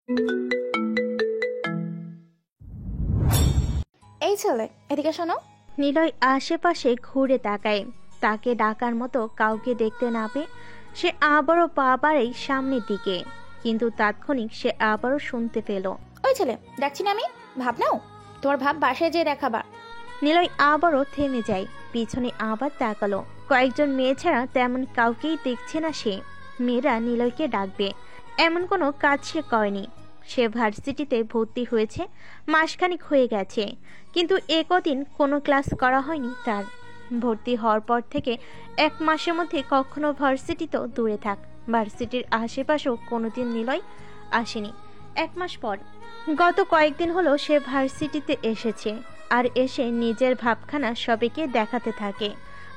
এই ছেলে, এদিকে শোনো। নিলয় আশেপাশে ঘুরে তাকায়। তাকে ডাকার মতো কাউকে দেখতে না পেয়ে সে আবারও পা বাড়ায় সামনের দিকে, কিন্তু তাৎক্ষণিক সে আবারও শুনতে পেল। ওই ছেলে, ডাকছি না আমি, ভাব নাও। তোমার ভাব বাসায় যেয়ে দেখাবা। নিলয় আবারও থেমে যায়, পিছনে আবার তাকালো। কয়েকজন মেয়ে ছাড়া তেমন কাউকেই দেখছে না সে। মেয়েরা নিলয়কে ডাকবে এমন কোনো কাজ সে করেনি। সে ভার্সিটিতে ভর্তি হয়েছে, মাসখানেক হয়ে গেছে, কিন্তু এ কদিন কোনো ক্লাস করা হয়নি তার। ভর্তি হওয়ার পর থেকে 1 মাসের মধ্যে কখনো ভার্সিটি তো দূরে থাক, ভার্সিটির আশেপাশেও কোনোদিন নিলয় আসেনি। 1 মাস পর গত কয়েকদিন হলো সে ভার্সিটিতে এসেছে, আর এসে নিজের ভাবখানা সবাইকে দেখাতে থাকে।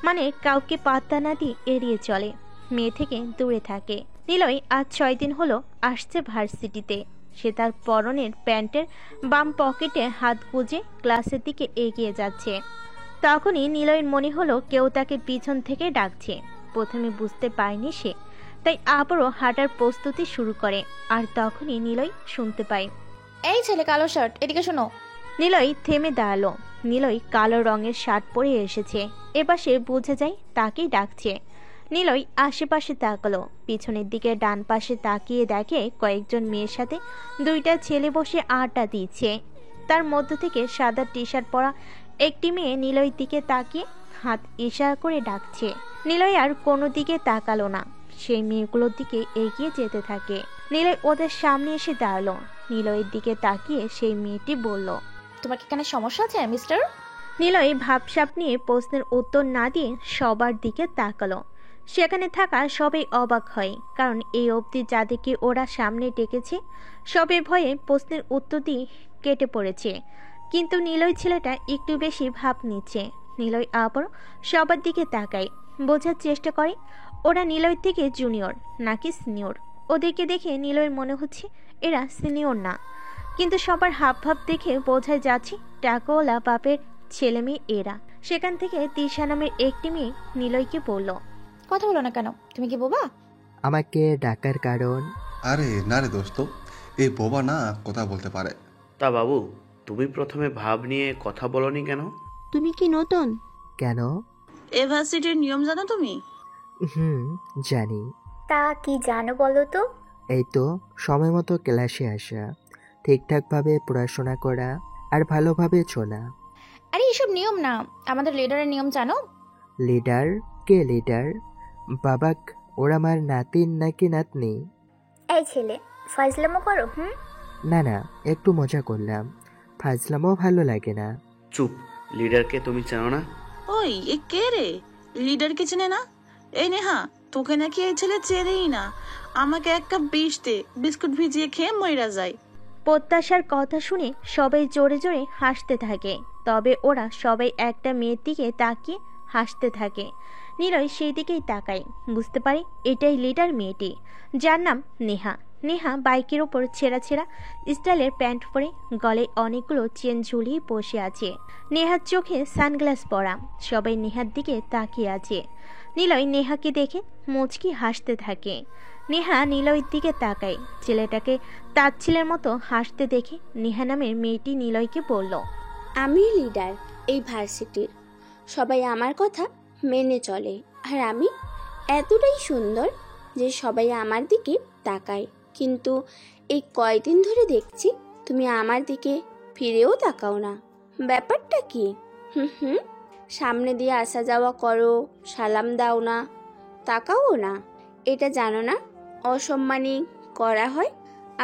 মানে কাউকে পাত্তা না দিয়ে এড়িয়ে চলে, মেয়ে থেকে দূরে থাকে। নিলয় আজ 6 দিন হলো আসছে ভার্সিটিতে। সে তার পরনের প্যান্টের বাম পকেটে হাত গুজে ক্লাসের দিকে এগিয়ে যাচ্ছে। তখনই নিলয়ের মনে হলো কেউ তাকে পিছন থেকে ডাকছে। প্রথমে বুঝতে পারেনি সে, তাই আবারও হাঁটার প্রস্তুতি শুরু করে। আর তখনই নিলয় শুনতে পায়, এই ছেলে কালো শার্ট, এদিকে শোনো। নিলয় থেমে দাঁড়ালো। নিলয় কালো রঙের শার্ট পরে এসেছে। এবার সে বুঝে যায় তাকেই ডাকছে। নিলয় আশেপাশে তাকালো, পিছনের দিকে ডান পাশে তাকিয়ে দেখে কয়েকজন মেয়ের সাথে 2টা ছেলে বসে আড্ডা দিচ্ছে। তার মধ্য থেকে সাদা টি শার্ট পরা একটি মেয়ে নিলয়ের দিকে তাকিয়ে হাত ইশারা করে ডাকছে। নিলয় আর কোনো দিকে তাকালো না, সেই মেয়েগুলোর দিকে এগিয়ে যেতে থাকে। নিলয় ওদের সামনে এসে দাঁড়ালো। নিলয়ের দিকে তাকিয়ে সেই মেয়েটি বলল, তোমার কি এখানে সমস্যা আছে মিস্টার? নিলয় ভাবসাব নিয়ে প্রশ্নের উত্তর না দিয়ে সবার দিকে তাকালো। সেখানে থাকা সবাই অবাক হয়, কারণ এই অবধি যাদেরকে ওরা সামনে ডেকেছে সবে ভয়ে প্রশ্নের উত্তর দিয়ে কেটে পড়েছে। কিন্তু নিলয় ছেলেটা একটু বেশি ভাব নিচ্ছে। নিলয় আবার সবার দিকে তাকায়, বোঝার চেষ্টা করে ওরা নিলয় থেকে জুনিয়র নাকি সিনিয়র। ওদেরকে দেখে নিলয়ের মনে হচ্ছে এরা সিনিয়র না, কিন্তু সবার হাবভাব দেখে বোঝা যাচ্ছে টাকাওয়ালা বাপের ছেলে মেয়ে এরা। সেখান থেকে তিশা নামের একটি মেয়ে নিলয়কে বলল, কথা বলো না কেন? তুমি কি বোবা? আমাকে ডাকার কারণ? আরে না রে দোস্ত, এই বোবা না কথা বলতে পারে। তা বাবু, তুমি প্রথমে ভাব নিয়ে কথা বলনি কেন? তুমি কি নতুন? কেন? ইউনিভার্সিটির নিয়ম জানো তুমি? জানি। তা কি জানো বলো তো? এই তো সময় মতো ক্লাসে আসা, ঠিকঠাকভাবে পড়াশোনা করা, আর ভালোভাবে চলা। আরে এসব নিয়ম না, আমাদের লিডারের নিয়ম জানো? লিডার? কে লিডার? বাবাক ওরা আমার নাতিন নাকি নাতনি? এই ছেলে, ফাজলামো করো? না না, একটু মজা করলাম, ফাজলামও ভালো লাগে না। চুপ, লিডারকে তুমি চেনো না? ওই এ কে রে? লিডারকে চেনে না? এই নেহা, তোকে নাকি এই ছেলে চেনেই না। আমাকে 1 কাপ বিষ দে, বিস্কুট ভিজিয়ে খেয়ে মইরা যায়। প্রত্যাশার কথা শুনে সবাই জোরে জোরে হাসতে থাকে। তবে ওরা সবাই একটা মেয়ের দিকে তাকিয়ে হাসতে থাকে। নিলয় সেই দিকেই তাকায়, বুঝতে পারে এটাই লিডার মেয়েটি, যার নাম নেহা। নেহা বাইকের ওপর ছেঁড়া ছেঁড়া স্টাইলের প্যান্ট পরে গলায় অনেকগুলো চেন ঝুলিয়ে বসে আছে। নেহার চোখে সানগ্লাস পরা। সবাই নেহার দিকে তাকিয়ে আছে। নিলয় নেহাকে দেখে মুচকি হাসতে থাকে। নেহা নিলয়ের দিকে তাকায়। ছেলেটাকে তাচ্ছিলের মতো হাসতে দেখে নেহা নামের মেয়েটি নিলয়কে বলল, আমি লিডার এই ভার্সিটির, সবাই আমার কথা মেনে চলে, আর আমি এতটাই সুন্দর যে সবাই আমার দিকে তাকায়। কিন্তু এই কয়দিন ধরে দেখছি তুমি আমার দিকে ফিরেও তাকাও না। ব্যাপারটা কি? সামনে দিয়ে আসা যাওয়া করো, সালাম দাও না, তাকাও না। এটা জানো না অসম্মানী করা হয়?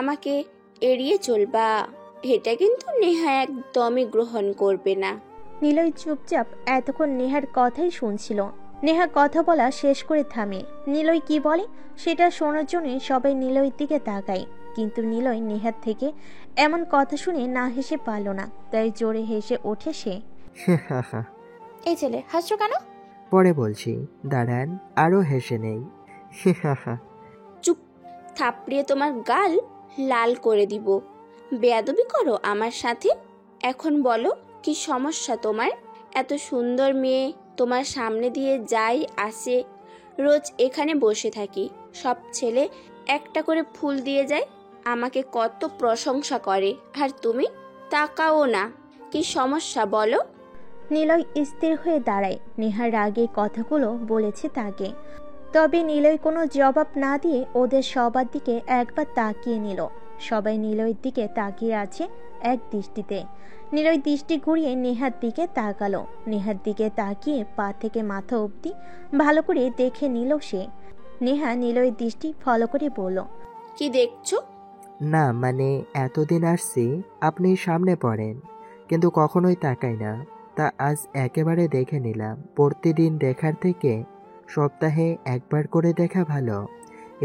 আমাকে এড়িয়ে চলবা, এটা কিন্তু নেহা একদমই গ্রহণ করবে না। নিলয় চুপচাপ এতক্ষণ নেহার কথাই শুনছিল। নেহা কথা বলা শেষ করে থামে। নিলয় কি বলে সেটা শোনার জন্য সবাই নিলয়ের দিকে তাকায়, কিন্তু নিলয় নেহার থেকে এমন কথা শুনে না হেসে পারল না, তাই জোরে হেসে ওঠে সে। এই ছেলে, হাসছো কেন? পরে বলছি, দাঁড়ান, আরো হেসে নেই। চুপ, থাপড়িয়ে তোমার গাল লাল করে দিব। বেয়াদবি করো আমার সাথে। এখন বলো কি সমস্যা তোমার? এত সুন্দর মেয়ে তোমার সামনে দিয়ে যাই আসে, রোজ এখানে বসে থাকি, সব ছেলে একটা করে ফুল দিয়ে যায়, আমাকে কত প্রশংসা করে, আর তুমি তাকাও না। কি সমস্যা বলো? নিলয় স্থির হয়ে দাঁড়ায়। নেহার রাগে কথাগুলো বলেছে তাকে। তবে নিলয় কোনো জবাব না দিয়ে ওদের সবার দিকে একবার তাকিয়ে নিল। সবাই নিলয়ের দিকে তাকিয়ে আছে এক দৃষ্টিতে। নিলয় দৃষ্টি ঘুরিয়ে নেহার দিকে তাকালো। নেহার দিকে তাকিয়ে পা থেকে মাথা অবধি ভালো করে দেখে নিল সে। নেহা নিলয়ের দৃষ্টি ফলো করে বলল, কি দেখছো? না মানে এতদিন আসছি আপনি সামনে পড়েন, কিন্তু কখনোই তাকাই না। তা আজ একেবারে দেখে নিলাম। প্রতিদিন দেখার থেকে সপ্তাহে একবার করে দেখা ভালো।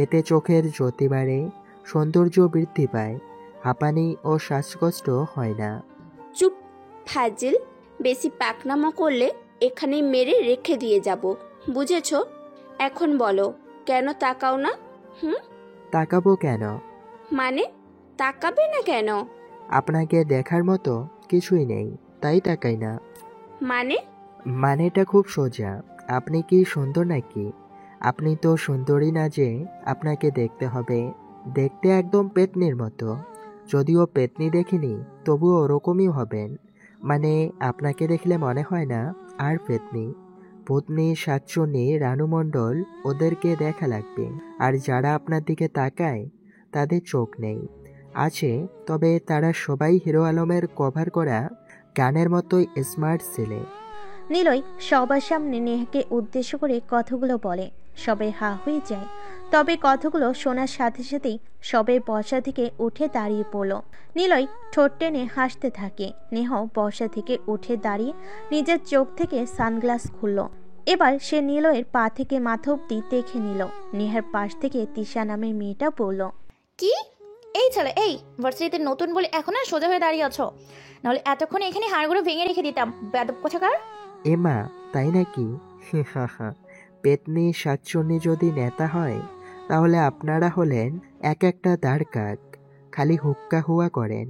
এতে চোখের জ্যোতি বাড়ে, সৌন্দর্য বৃদ্ধি পায়, হাঁপানি ও শ্বাসকষ্ট হয় না। চুপ ফাজিল, বেশি পাকনামো করলে এখানেই মেরে রেখে দিয়ে যাব, বুঝেছো? এখন বলো, কেন তাকাও না? তাকাবো কেন? মানে তাকাবে না কেন? আপনাকে দেখার মতো কিছুই নেই, তাই তাকাই না। মানে? মানেটা খুব সোজা। আপনি কি সুন্দর নাকি? আপনি তো সুন্দরী না যে আপনাকে দেখতে হবে। দেখতে একদম পেতনির মতো। যদিও পেতনি দেখিনি, তবুও ওরকমই হবেন। মানে আপনাকে দেখলে মনে হয় না আর পেতনি। ভূতনি, শাকচুন্নি, রানুমণ্ডল ওদেরকে দেখা লাগবে। আর যারা আপনার দিকে তাকায় তাদের চোখ নেই, আছে, তবে তারা সবাই হিরো আলমের কভার করা গানের মতোই স্মার্ট ছেলে। নিলয় সবার সামনে নেহাকে উদ্দেশ্য করে কথাগুলো বলে। সবাই হা হয়ে যায়। তবে কথাগুলো শোনার সাথে সাথেই সবাই বসা থেকে উঠে দাঁড়িয়ে পড়ল। নিলয় ঠোঁট টেনে হাসতে থাকে। নেহাও বসা থেকে উঠে দাঁড়িয়ে নিজের চোখ থেকে সানগ্লাস খুলল। এবার সে নিলয়ের পা থেকে মাথা অব্দি দেখে নিল। নেহার পাশ থেকে তিশা নামের মেয়েটা বলল, কি এই ছেলে, এই ভার্সিটিতে নতুন বলে এখন আর সোজা হয়ে দাঁড়িয়ে আছো? নাহলে এতক্ষণ এখানে হাড়গুলো ভেঙে রেখে দিতাম, বেদব কোথাকার। এমা তাই নাকি? পেতনি শাকচুন্নি যদি নেতা হয় তাহলে আপনারা হলেন এক একটা দাঁড় কাক, খালি হুক্কা হুয়া করেন,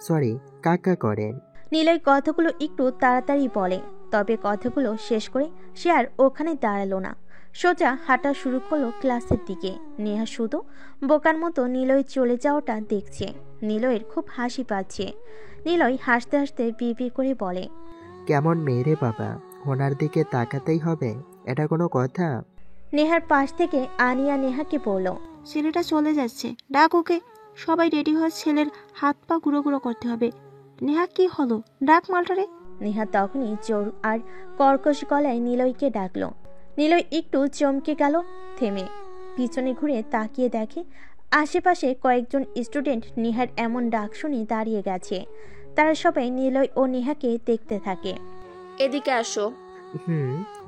সরি কাকা করেন। নিলয় কথাগুলো একটু তাড়াতাড়ি বলে। তবে কথাগুলো শেষ করে সে আর ওখানে দাঁড়ালো না। সোজা হাঁটা শুরু করলো ক্লাসের দিকে। নেহা শুধু বোকার মতো নিলয় চলে যাওয়াটা দেখছে। নিলয়ের খুব হাসি পাচ্ছে। নিলয় হাসতে হাসতে বিড় করে বলে, কেমন মেয়ে রে বাবা, ওনার দিকে তাকাতেই হবে, এটা কোনো কথা? নেহার পাশ থেকে আনিয়া নেহাকে বলল, ছেলেটা চলে যাচ্ছে, ডাক ওকে। সবাই রেডি হয়ে ছেলের হাত পা গুঁড়ো গুঁড়ো করতে হবে। নেহা কি হলো, ডাক মালটারে। নেহা তখনই জোর আর কর্কশ গলায় নিলয়কে ডাকলো। নিলয় একটু চমকে গেল, থেমে পিছনে ঘুরে তাকিয়ে দেখে আশেপাশে কয়েকজন স্টুডেন্ট নেহার এমন ডাক শুনে দাঁড়িয়ে গেছে। তারা সবাই নিলয় ও নেহাকে দেখতে থাকে। এদিকে আসো।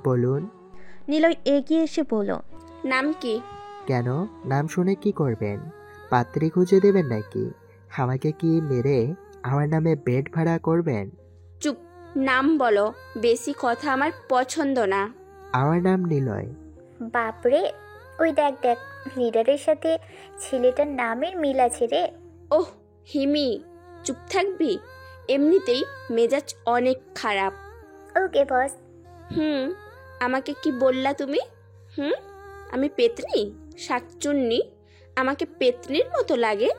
বলুন। নিলয় এগিয়ে এসে বলল, নাম কি? কেন, নাম শুনে কি করবেন? পাত্রী খুঁজে দেবেন নাকি? আমাকে কি মেরে আমার নামে বেড ভাড়া করবেন? চুপ, নাম বলো। বেশি কথা আমার পছন্দ না। আমার নাম নিলয়। বাপরে, ওই দেখ দেখ, লিডারের সাথে ছেলেটার নামের মিল আছে রে। ওহ হিমি, চুপ থাকবি? এমনিতেই মেজাজ অনেক খারাপ। ওকে বস। আমাকে কি বললা তুমি? আমি পেতনি, শাকচুন্নি? আমাকে পেতনির মতো লাগে?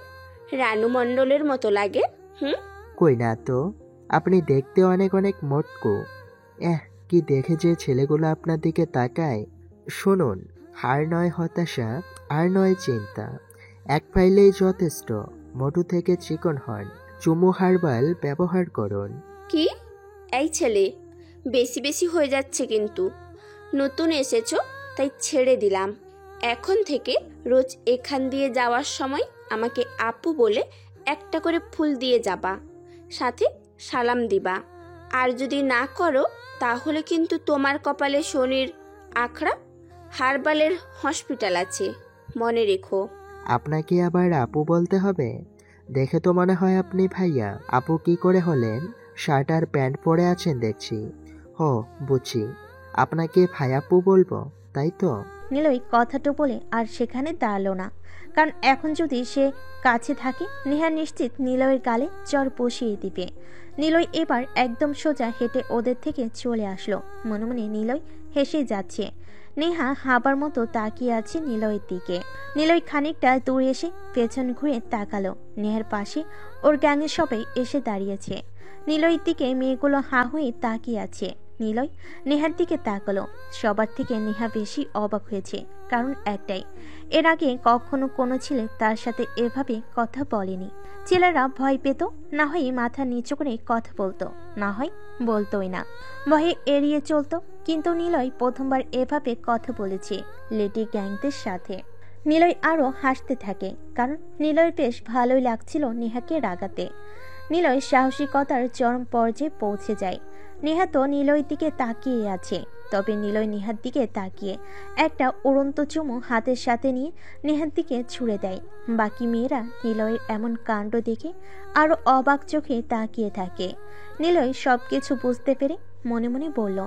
রানু মণ্ডলের মতো লাগে? কই না তো, আপনি দেখতে অনেক অনেক মোটকু। কি দেখে যে ছেলেগুলো আপনার দিকে তাকায়। শুনুন, হার নয় হতাশা, আর নয় চিন্তা, এক ফাইলেই যথেষ্ট। মোটু থেকে চিকন হন, চুমু হারবাল ব্যবহার করুন। কি? এই ছেলে, বেশি বেশি হয়ে যাচ্ছে কিন্তু। নতুন এসেছো তাই ছেড়ে দিলাম। এখন থেকে রোজ এখান দিয়ে যাওয়ার সময় আমাকে আপু বলে একটা করে ফুল দিয়ে যাবা, সাথে সালাম দিবা। আর যদি না করো তাহলে কিন্তু তোমার কপালে শনির আখড়া, হারবালের হসপিটাল আছে, মনে রেখো। আপনাকে আবার আপু বলতে হবে? দেখে তো মনে হয় আপনি ভাইয়া। আপু কি করে হলেন? শার্ট আর প্যান্ট পরে আছেন দেখছি। হো বুঝছি, আপনাকে ভাইয়াপু বলবো, তাই তো? নিলয় কথাটা বলে আর সেখানে দাঁড়ালো না। কারণ এখন যদি সে কাছে থাকে, নেহা নিশ্চিত নিলয়ের গালে চর বসিয়ে দিবে। নিলয় এবার একদম সোজা হেঁটে ওদের থেকে চলে আসলো। মনে মনে নিলয় হেসে যাচ্ছে। নেহা হাবার মতো তাকিয়ে আছে নিলয়ের দিকে। নিলয় খানিকটা দূরে এসে পেছন ঘুরে তাকালো। নেহার পাশে ওর গ্যাংয়ের সবাই এসে দাঁড়িয়েছে। নিলয়ের দিকে মেয়েগুলো হাঁ হয়ে তাকিয়ে আছে। নিলয় নেহার দিকে তাকালো। সবার থেকে নেহা বেশি অবাক হয়েছে, কারণ একটাই, এর আগে কখনো কোনো ছেলে তার সাথে এভাবে কথা বলেনি। ছেলেরা ভয় পেত, না হয় মাথা নিচু করে কথা বলতো, না হয় বলতোই না, ভয়ে এড়িয়ে চলতো। কিন্তু নিলয় প্রথমবার এভাবে কথা বলেছে লেডি গ্যাংদের সাথে। নিলয় আরও হাসতে থাকে, কারণ নিলয়ের বেশ ভালোই লাগছিল নেহাকে রাগাতে। নিলয় সাহসিকতার চরম পর্যায়ে পৌঁছে যায়। নেহা তো নিলয়ের দিকে তাকিয়ে আছে, তবে নিলয় নেহার দিকে তাকিয়ে একটা উড়ন্ত চুমু হাতের সাথে নিয়ে নেহার দিকে ছুঁড়ে দেয়। বাকি মেয়েরা নিলয়ের এমন কাণ্ড দেখে আরও অবাক চোখে তাকিয়ে থাকে। নিলয় সবকিছু বুঝতে পেরে মনে মনে বলল,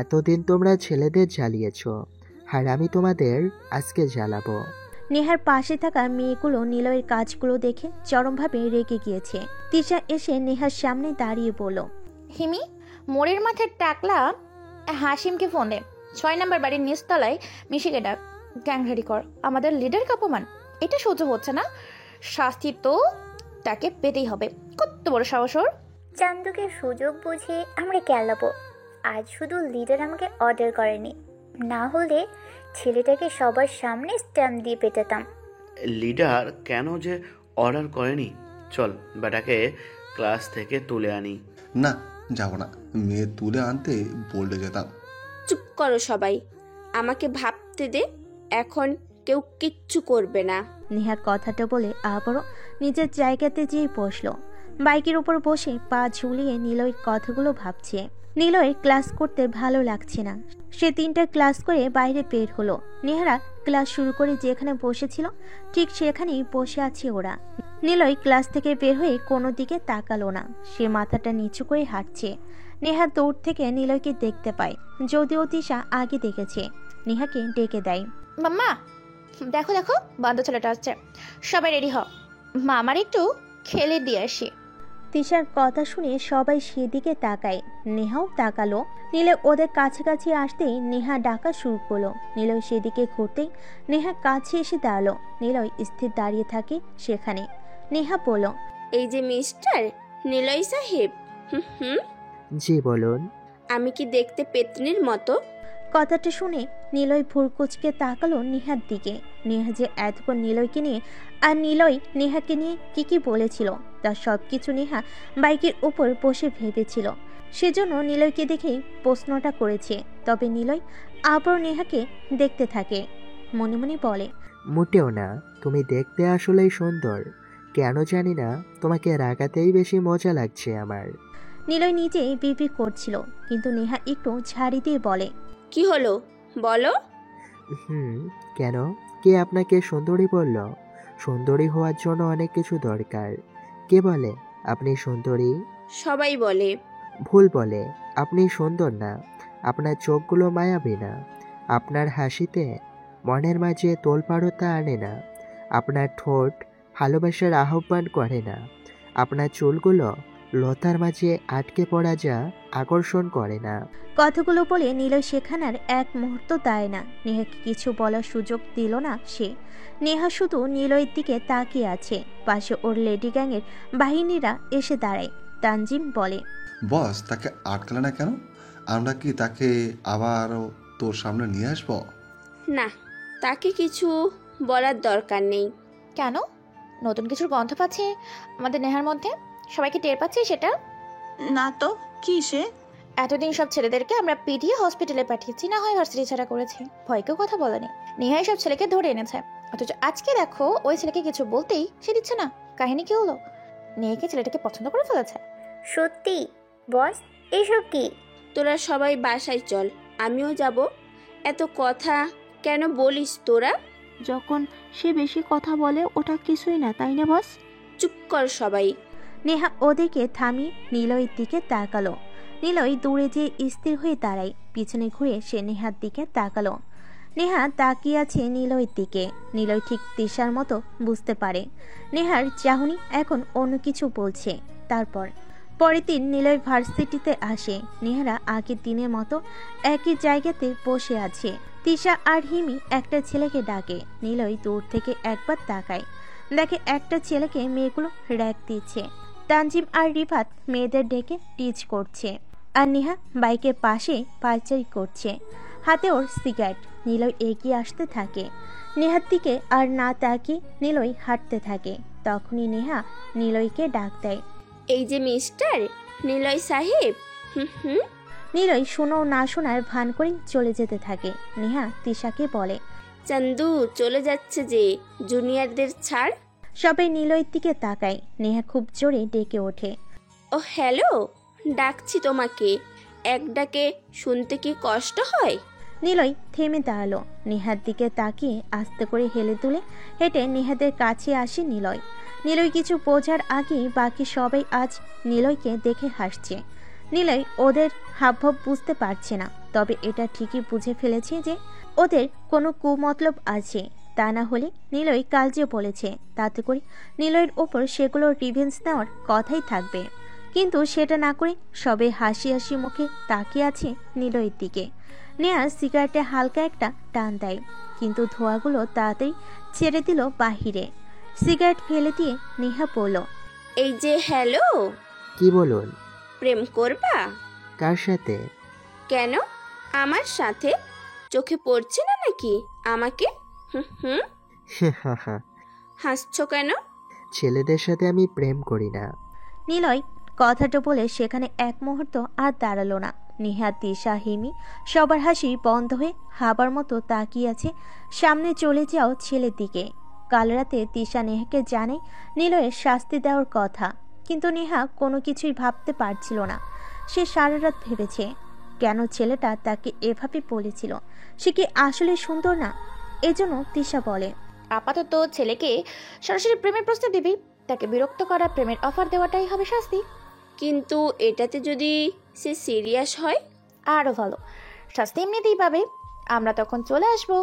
এতদিন তোমরা ছেলেদের জ্বালিয়েছ, আর আমি তোমাদের আজকে জ্বালাবো। নেহার পাশে থাকা মেয়েগুলো নিলয়ের কাজগুলো দেখে চরমভাবে রেগে গিয়েছে। তিশা এসে নেহার সামনে দাঁড়িয়ে বলল, হিমি, মোড়ের মাথার টাকলা হাসিমকে ফোন দে, 6 নম্বর বাড়ির নিচতলায় মিশিকে ডাক, গ্যাং রেডি কর। আমাদের লিডারকে অপমান, এটা সহ্য হচ্ছে না, শাস্তি তো তাকে পেতেই হবে। কত বড় সাহস ওর! চান্দুকে সুযোগ বুঝে আমরা গেলাবো। আজ শুধু লিডার আমাকে অর্ডার করেনি, না হলে ছেলেটাকে সবার সামনে স্ট্যাম্প দিয়ে পেটাতাম। লিডার কেন যে অর্ডার করেনি? চল বেটাকে ক্লাস থেকে তুলে আনি। না, যাব না। মেয়ে তুলে আনতে বলতে যেতাম। চুপ করো সবাই, আমাকে ভাবতে দে, এখন কেউ কিচ্ছু করবে না। নেহা কথাটা বলে আবারও নিজের জায়গাতে যেয়ে বসলো। বাইকের উপর বসে পা ঝুলিয়ে নিলয়ের কথাগুলো ভাবছে। নিলয়ের ক্লাস করতে ভালো লাগছে না। সে 3টা ক্লাস করে বাইরে বের হলো। নেহারা ক্লাস শুরু করে যেখানে বসেছিল ঠিক সেখানেই বসে আছে ওরা। নিলয় ক্লাস থেকে বের হয়ে কোনো দিকে তাকালো না, সে মাথাটা নিচু করে হাঁটছে। নেহা দূর থেকে নিলয়কে দেখতে পায়, যদিও তিশা আগে দেখেছে। নেহাকে ডেকে দেয়, মাম্মা দেখো দেখো, বান্ধব ছেলেটা আসছে, সবাই রেডি হ, মা আমার একটু খেলে দিয়ে আসি। তিশার কথা শুনে সবাই সেদিকে তাকায়। নেহাও তাকালো। নিলয় ওদের কাছাকাছি আসতেই নেহা ডাকা শুরু করলো। নিলয় সেদিকে ঘুরতেই নেহা কাছে এসে দাঁড়ালো। নিলয় স্থির দাঁড়িয়ে থাকে সেখানে। নেহা বলল, এই যে মিস্টার নিলয় সাহেব। হুম, জি বলুন। আমি কি দেখতে পেতনির মতো? কথাটা শুনে নিলয় ভুরকুচকে তাকালো নেহার দিকে। নেহা যে এতক্ষণ নিলয়কে নিয়ে আর নিলয় নেহাকে নিয়ে কি বলেছিল তার সবকিছু নেহা বাইকের উপর বসে ভেবেছিল। সেজন্য নিলয়কে দেখেই প্রশ্নটা করেছে। তবে নিলয় আবার নেহাকে দেখতে থাকে, মনে মনে বলে, মোটেও না, তুমি দেখতে আসলেই সুন্দর। কেন জানি না, তোমাকে রাগাতেই বেশি মজা লাগছে আমার। নিলয় নিজেই বিপি করছিল, কিন্তু নেহা একটু ঝাড়ি দিয়ে বলে, কি হলো বলো? কেন? কে আপনাকে সুন্দরী বলল? সুন্দরী হওয়ার জন্য অনেক কিছু দরকার। কে বলে আপনি সুন্দরী? সবাই বলে। ভুল বলে। আপনি সুন্দর না, আপনার চোখগুলো মায়াবী না, আপনার হাসিতে মনের মাঝে তোলপাড়তা আনে না, আপনার ঠোঁট ভালোবাসার আহ্বান করে না, আপনার চুলগুলো লতার মাঝে আটকে পড়া যা আকর্ষণ করে না। কথাগুলো বলে নিলয় সেখানার এক মুহূর্ত দায় না। নেহাকে কিছু বলার সুযোগ দিল না সে। নেহা শুধু নিলয়ের দিকে তাকিয়ে আছে। পাশে ওর লেডি গ্যাংয়ের বাহিনীরা এসে দাঁড়ায়। তানজিম বলে, বস, তাকে আটকালে না কেন? আমরা কি তাকে আবার তোর সামনে নিয়ে আসবো? না, তাকে কিছু বলার দরকার নেই। কেন? নতুন কিছুর গন্ধ পাচ্ছে আমাদের নেহার মধ্যে, সবাইকে টের পাচ্ছে সেটা? না তো, কি সে? এতদিন সব ছেলেদেরকে আমরা পিটিয়ে হসপিটালে পাঠিয়েছি, না হয় ভার্সিটি ছাড়া করেছি, ভয়কেও কথা বলেনি। নেহাই সব ছেলেকে ধরে এনেছে, অথচ আজকে দেখো ওই ছেলেকে কিছু বলতেই সে দিচ্ছে না। কাহিনী কি হলো? নেহাকে ছেলেটাকে পছন্দ করে ফেলেছে? সত্যি বস, এসব কি? তোরা সবাই বাসায় চল, আমিও যাব। এত কথা কেন বলিস তোরা? যখন সে বেশি কথা বলে ওটা কিছুই না, তাই না বস? চুপ কর সবাই। নেহা ওদেরকে থামিয়ে নিলয়ের দিকে তাকালো। নিলয় দূরে যেয়ে স্থির হয়ে দাঁড়ায়। পিছনে ঘুরে সে নেহার দিকে তাকালো। নেহা তাকিয়ে আছে নিলয়ের দিকে। নিলয় ঠিক তিশার মতো বুঝতে পারে নেহার চাহনি এখন অন্য কিছু বলছে। তারপর পরের দিন নিলয় ভার্সিটিতে আসে। নেহারা আগের দিনের মতো একই জায়গাতে বসে আছে। তিশা আর হিমি একটা ছেলেকে ডাকে। নিলয় দূর থেকে একবার তাকায়, দেখে একটা ছেলেকে মেয়েগুলো র্যাক দিচ্ছে। তানজিম আর রিফাত মেয়েদের ডেকে টিচ করছে, আর নেহা বাইকের পাশে পায়চারি করছে, হাতে ওর সিগারেট। নিলয় এগিয়ে আসতে থাকে, নেহার দিকে আর না তাকিয়ে নিলয় হাঁটতে থাকে। তখনই নেহা নিলয়কে ডাক দেয়, এই যে মিস্টার নিলয় সাহেব। হুম হুম। নিলয় শোনো না শোনার ভান করে চলে যেতে থাকে। নেহা তিশাকে বলে, চান্দু চলে যাচ্ছে যে, জুনিয়রদের ছাড়। সবাই নিলয়ের দিকে তাকায়। নেহা খুব জোরে ডেকে ওঠে, ও হ্যালো, ডাকছি তোমাকে, এক ডাকে শুনতে কি কষ্ট হয়? নিলয় থেমে দাঁড়ালো। নেহার দিকে তাকিয়ে আস্তে করে হেলে তুলে হেঁটে নেহাদের কাছে আসে নিলয়। নিলয় কিছু বোঝার আগেই বাকি সবাই আজ নিলয়কে দেখে হাসছে। নিলয় ওদের হাবভাব বুঝতে পারছে না, তবে এটা ঠিকই বুঝে ফেলেছে যে ওদের কোনো কুমতলব আছে। তা না হলে নিলয় কাল যে বলেছে, তাতে করে নিলয়ের ওপর সেগুলোর রিভেঞ্জ নেওয়ার কথাই থাকবে। কিন্তু সেটা না করে সবে হাসি হাসি মুখে তাকিয়ে আছে নিলয়ের দিকে। নেহা সিগারেটে হালকা একটা টান দেয়, কিন্তু ধোঁয়াগুলো তাড়াতাড়ি ছেড়ে দিল বাহিরে। সিগারেট ফেলে দিয়ে নেহা বলল, এই যে হ্যালো, কি বলুন? প্রেম করবা? কার সাথে? কেন, আমার সাথে? চোখে পড়ছে না নাকি আমাকে? হুম হুম। হাসছো কেন? ছেলেদের সাথে আমি প্রেম করি না। নিলয় কথাটা বলে সেখানে এক মুহূর্ত আর দাঁড়ালো না। নেহা, তিশা, হিমি সবার হাসি বন্ধ হয়ে হাবার মতো তাকিয়ে আছে সামনে চলে যাও ছেলের দিকে। কাল রাতে তিশা নেহাকে জানে নিলয়ের শাস্তি দেওয়ার কথা, কিন্তু নেহা কোনো কিছুই ভাবতে পারছিল না। সে সারা রাত ভেবেছে কেন ছেলেটা তাকে এভাবে বলেছিল। সে কি আসলে সুন্দর না? এজন্য তিশা বলে, আপাতত ছেলেকে সরাসরি প্রেমের প্রস্তাব দিবি, তাকে বিরক্ত করা, প্রেমের অফার দেওয়াটাই হবে শাস্তি। কিন্তু এটাতে যদি সে সিরিয়াস হয়? আরও ভালো, শাস্তি এমনিতেই পাবে। আমরা তখন চলে আসবো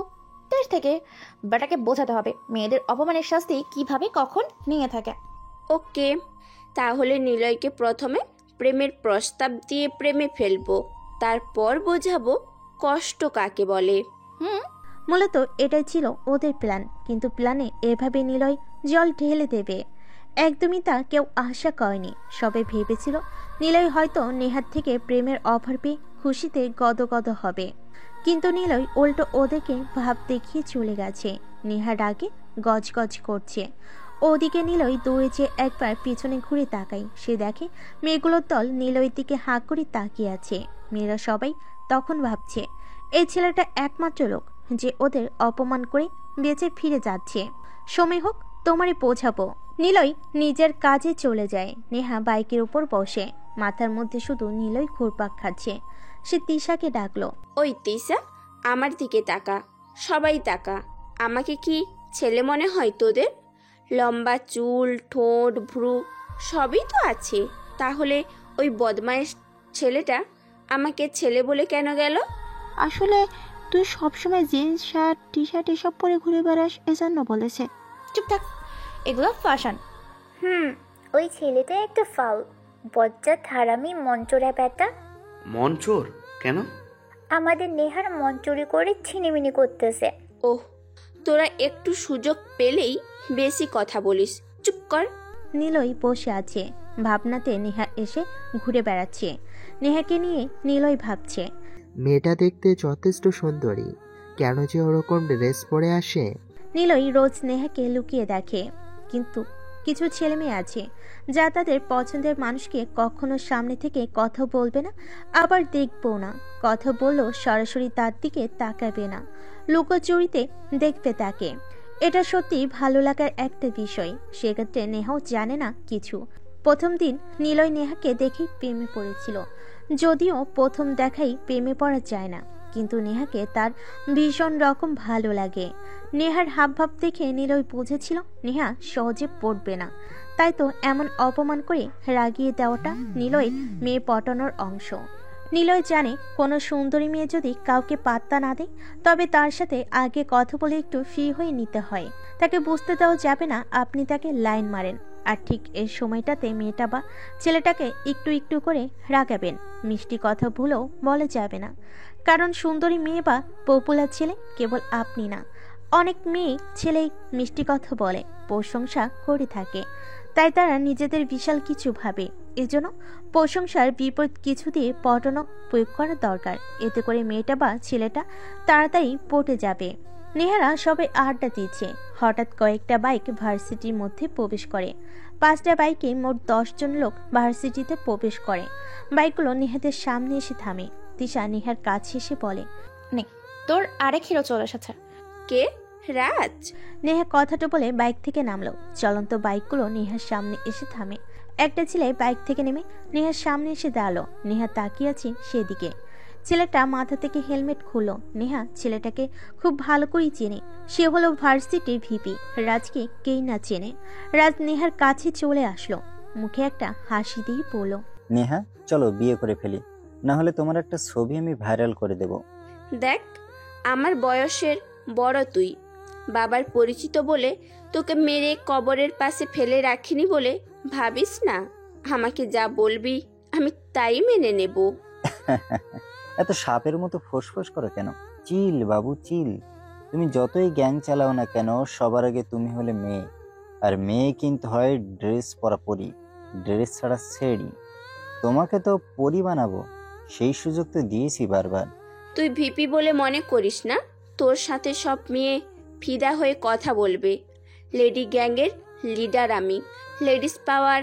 দেশ থেকে। বেটাকে বোঝাতে হবে মেয়েদের অপমানের শাস্তি কিভাবে কখন নিয়ে থাকে। ওকে, তাহলে নিলয়কে প্রথমে প্রেমের প্রস্তাব দিয়ে প্রেমে ফেলবো, তারপর বোঝাবো কষ্ট কাকে বলে। মূলত এটাই ছিল ওদের প্ল্যান, কিন্তু প্ল্যানে এভাবে নিলয় জল ঢেলে দেবে একদমই তা কেউ আশা করেনি। সবে ভেবেছিল নিলয় হয়তো নেহার থেকে প্রেমের অফার পেয়ে খুশিতে গদগদ হবে, কিন্তু নিলয় উল্টো ওদেরকে ভাব দেখিয়ে চলে গেছে। নেহার আগে গজগজ করছে। ওদিকে নিলয় দৌড়ে যে একবার পিছনে ঘুরে তাকায়, সে দেখে মেয়েগুলোর দল নিলয়ের দিকে হাঁ করে তাকিয়ে আছে। মেয়েরা সবাই তখন ভাবছে এই ছেলেটা একমাত্র লোক যে ওদের অপমান করে বেঁচে ফিরে যাচ্ছে। সময় হোক তোমারই বোঝাবো। নিলয় নিজের কাজে চলে যায়। নেহা বাইকের উপর বসে, মাথার মধ্যে শুধু নিলয় ঘুরপাক খাচ্ছে। সে তিশাকে ডাকলো, ওই তিশা, আমার দিকে তাকা, সবাই তাকা। আমাকে কি ছেলে মনে হয় তোদের? লম্বা চুল, ঠোঁট, ভ্রু সবই তো আছে, তাহলে ওই বদমাইশ ছেলেটা আমাকে ছেলে বলে কেন গেল? আসলে তুই সবসময় জিন্স শার্ট টি শার্ট এসব পরে ঘুরে বেড়াস, এজন্য বলেছে। চুপ থাক, এগুলো ফ্যাশন। ওই ছেলেটা একটা ফাউল, বজ্জাত হারামি মঞ্চরা বেটা। মঞ্চোর কেন? আমাদের নেহার মন চুরি করে ছিনিমিনি করতেছে। ওহ, তোরা একটু সুযোগ পেলেই বেশি কথা বলিস, চুপ কর। নিলয় বসে আছে, ভাবনাতে নেহা এসে ঘুরে বেড়াচ্ছে। নেহাকে নিয়ে নিলয় ভাবছে, মেয়েটা দেখতে যথেষ্ট সুন্দরী, কেন যে ওরকম ড্রেস পরে আসে। নিলয় রোজ নেহাকে লুকিয়ে দেখে, কিন্তু কিছু ছেলে মেয়ে আছে যা তাদের পছন্দের মানুষকে কখনো সামনে থেকে কথা বলবে না, আবার দেখবও না। কথা বললেও সরাসরি তার দিকে তাকাবে না, লুকোচুরিতে দেখবে তাকে। এটা সত্যি ভালো লাগার একটা বিষয়। সেক্ষেত্রে নেহাও জানে না কিছু। প্রথম দিন নিলয় নেহাকে দেখেই প্রেমে পড়েছিল, যদিও প্রথম দেখাই প্রেমে পড়া যায় না, কিন্তু নেহাকে তার ভীষণ রকম ভালো লাগে। নেহার হাবভাব দেখে নিলয় বুঝেছিল নেহা সহজে পড়বে না, তাই তো এমন অপমান করে রাগিয়ে দেওয়াটা নিলয়ের মেয়ে পটানোর অংশ। নিলয় জানে কোনো সুন্দরী মেয়ে যদি কাউকে পাত্তা না দেয়, তবে তার সাথে আগে কথা বলে একটু ফ্রি হয়ে নিতে হয়। তাকে বুঝতে দেওয়া যাবে না আপনি তাকে লাইন মারেন, আর ঠিক এই সময়টাতে মেয়েটা বা ছেলেটাকে একটু একটু করে রাগাবেন। মিষ্টি কথা ভুলেও বলা যাবে না, কারণ সুন্দরী মেয়ে বা পপুলার ছেলে কেবল আপনি না, অনেক মেয়ে ছেলেই মিষ্টি কথা বলে, প্রশংসা করে থাকে। তাই তারা নিজেদের বিশাল কিছু ভাবে। এজন্য প্রশংসার বিপরীত কিছু দিয়ে পটানো প্রয়োগ করা দরকার। এতে করে মেয়েটা বা ছেলেটা তাড়াতাড়ি পটে যাবে। নেহারা সবাই আড্ডা দিচ্ছে। হঠাৎ কয়েকটা বাইক ভার্সিটির মধ্যে প্রবেশ করে। 5টা বাইকে মোট 10 জন লোক ভার্সিটিতে প্রবেশ করে। বাইকগুলো নেহাদের সামনে এসে থামে। তিশা নেহার কাছে এসে বলে, নে তোর আরেক হিরো চলে এসেছে। কে? রাজ? নেহা কথাটা বলে বাইক থেকে নামলো। চলন্ত বাইকগুলো নেহার সামনে এসে থামে। একটা ছেলে বাইক থেকে নেমে নেহার সামনে এসে দাঁড়ালো। নেহা তাকিয়ে আছে সেদিকে। ছেলেটা মাথা থেকে হেলমেট খুললো। নেহা ছেলেটাকে খুব ভালো করেই চেনে। সে হলো ভার্সিটির ভিপি। রাজকে কেই না চেনে। রাজ নেহার কাছে চলে আসলো। মুখে একটা হাসি দিয়ে বলল, নেহা, চলো বিয়ে করে ফেলি, না হলে তোমার একটা ছবি আমি ভাইরাল করে দেব। দেখ, আমার বয়সের বড় তুই, বাবার পরিচিত বলে তোকে মেরে কবরের পাশে ফেলে রাখিনি বলে ভাবিস না। আমাকে যা বলবি আমি তাই মেনে নেব। এত সাপের মতো ফোঁসফোঁস করো কেন? চিল বাবু, চিল। তুমি যতই গ্যাং চালাও না কেন, সবার আগে তুমি হলে মেয়ে। আর মেয়ে কিন্তু হয় ড্রেস পরা পরি, ড্রেস ছাড়া ছেড়ি। তোমাকে তো পরি বানাবো, সেই সুযোগ তো দিয়েছি বারবার। তুই ভিপি বলে মনে করিস না তোর সাথে সব মেয়ে ফিদা হয়ে কথা বলবে? লেডি গ্যাংয়ের লিডার আমি। লেডিস পাওয়ার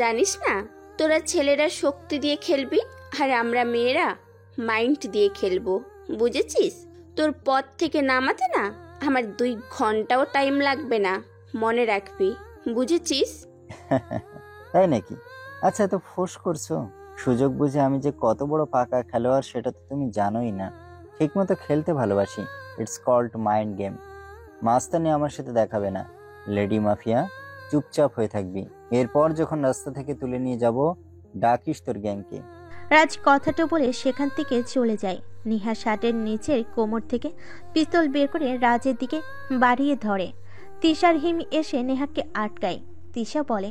জানিস না? তোরা ছেলেরা শক্তি দিয়ে খেলবি আর আমরা মেয়েরা মাইন্ড দিয়ে খেলবো, বুঝেছিস? তোর পথ থেকে নামাতে না আমার 2 ঘন্টাও টাইম লাগবে না, মনে রাখবি, বুঝেছিস? তাই নাকি? আচ্ছা, এত ফোঁস করছো। সুযোগ বুঝে আমি যে কত বড় পাকা খেলোয়াড় সেটা তো তুমি জানোই না। ঠিকমতো খেলতে ভালোবাসি। It's called mind game. মাস্তানি আমার সাথে দেখাবে না। লেডি মাফিয়া, চুপচাপ হয়ে থাকবি। এরপর যখন রাস্তা থেকে তুলে নিয়ে যাব, ডাকিস তোর গ্যাংকে। রাজ কথাটা বলে সেখান থেকে চলে যায়। নেহা শার্টের নিচের কোমর থেকে পিস্তল বের করে রাজের দিকে বাড়িয়ে ধরে। তিশার হিমি এসে নেহাকে আটকায়। তিশা বলে,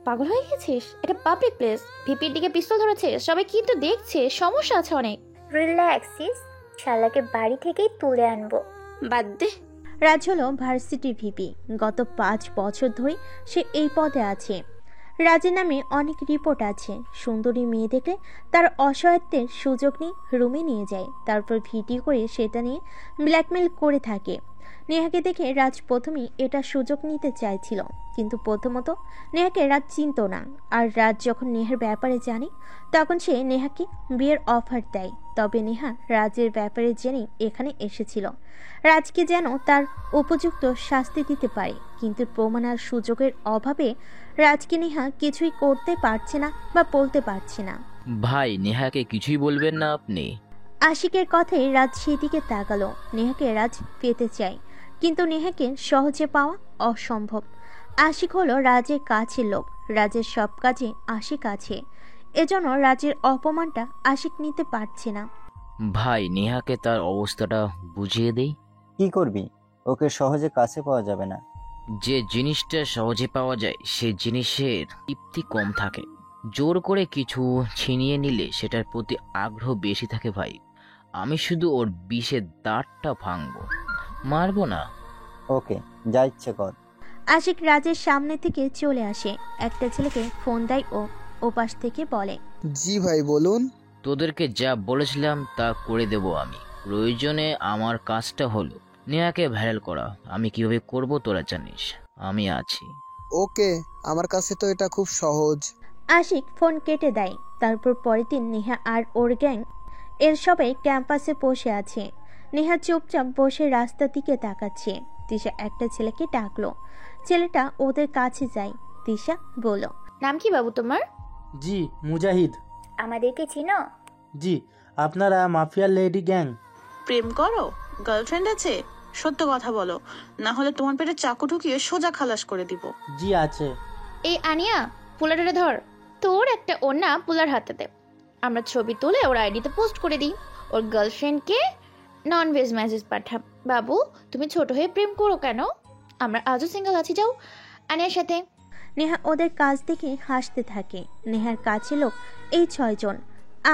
পাগল হয়ে গেছিস? এটা পাবলিক প্লেস, ভিপির দিকে পিস্তল ধরেছে, সবাই কিন্তু দেখছে, সমস্যা আছে অনেক। রিল্যাক্স সিস, শালাকে বাড়ি থেকেই তুলে আনবো। বাদ দে। রাজ হলো ভার্সিটির ভিপি। গত 5 বছর ধরে সে এই পদে আছে। রাজের নামে অনেক রিপোর্ট আছে। সুন্দরী মেয়ে দেখলে তার অসহায়ত্বের সুযোগ নিয়ে রুমে নিয়ে যায়, তারপর ভিডিও করে সেটা নিয়ে ব্ল্যাকমেল করে থাকে। নেহাকে দেখে রাজ প্রথমেই এটা সুযোগ নিতে চাইছিল, কিন্তু প্রথমত নেহাকে রাজ চিনত না। আর রাজ যখন নেহার ব্যাপারে জানে তখন সে নেহাকে বিয়ের অফার দেয়। তবে নেহা রাজের ব্যাপারে জেনে এখানে এসেছিল রাজকে যেন তার উপযুক্ত শাস্তি দিতে পারে, কিন্তু প্রমাণ আর সুযোগের অভাবে রাজকে নেহা কিছুই করতে পারছে না বা বলতে পারছে না। ভাই, নেহাকে কিছুই বলবেন না আপনি? আশিকের কথায় রাজ সেদিকে তাকালো। নেহাকে রাজ পেতে চায়, কিন্তু নেহাকে সহজে পাওয়া অসম্ভব। আশিক হলো রাজের কাছের লোক। রাজের সব কাজে আশিক আছে, এজন্য রাজের অপমানটা আশিক নিতে পারছে না। ভাই, নেহাকে তার অবস্থাটা বুঝিয়ে দেই। কি করবি? ওকে সহজে কাছে পাওয়া যাবে না। যে জিনিসটা সহজে পাওয়া যায় সে জিনিসের তৃপ্তি কম থাকে। জোর করে কিছু ছিনিয়ে নিলে সেটার প্রতি আগ্রহ বেশি থাকে ভাই। আমি শুধু ওর বিষের দাঁতটা ভাঙবো, মারবো না। ওকে, যা ইচ্ছে কর। আশিক রাজের সামনে থেকে চলে আসে। একটা ছেলেকে ফোন দেয় ও ওপাশ থেকে বলে, জি ভাই বলুন। তোদেরকে যা বলেছিলাম তা করে দেব আমি। প্রয়োজনে আমার কাজটা হলো নেহাকে ভাইরাল করা। আমি কিভাবে করব তোরা জানিস, আমি আছি। ওকে, আমার কাছে তো এটা খুব সহজ। আশিক ফোন কেটে দেয়। তারপর পরের দিন নেহা আর ওর গ্যাং এর সবাই ক্যাম্পাসে বসে আছে। নেহা চুপচাপ বসে রাস্তার দিকে তাকাচ্ছে। তিশা একটা ছেলেকে ডাকলো। ছেলেটা ওদের কাছে যায়। তিশা বলল, নাম কি বাবু তোমার? জি, মুজাহিদ। আমাদেরকে চিনো? জি, আপনারা মাফিয়া লেডি গ্যাং। প্রেম করো? গার্লফ্রেন্ড আছে? সত্য কথা বলো, না হলে তোমার পেটে চাকু ঢুকিয়ে সোজা খালাস করে দিব। জি আছে। এই আনিয়া, পুলারে ধর। তোর একটা ওড়না পুলার হাতে দে, আমরা ছবি তুলে ওর আইডিতে পোস্ট করে দিই। ওর গার্লফ্রেন্ডকে ননভেজ মেসেজ পাঠা। বাবু, তুমি ছোট হয়ে প্রেম করো কেন? আমরা আজও সিঙ্গেল আছি, যাও আনিয়ার সাথে। নেহা ওদের কাজ দেখে হাসতে থাকে। নেহার কাছে লোক এই 6 জন: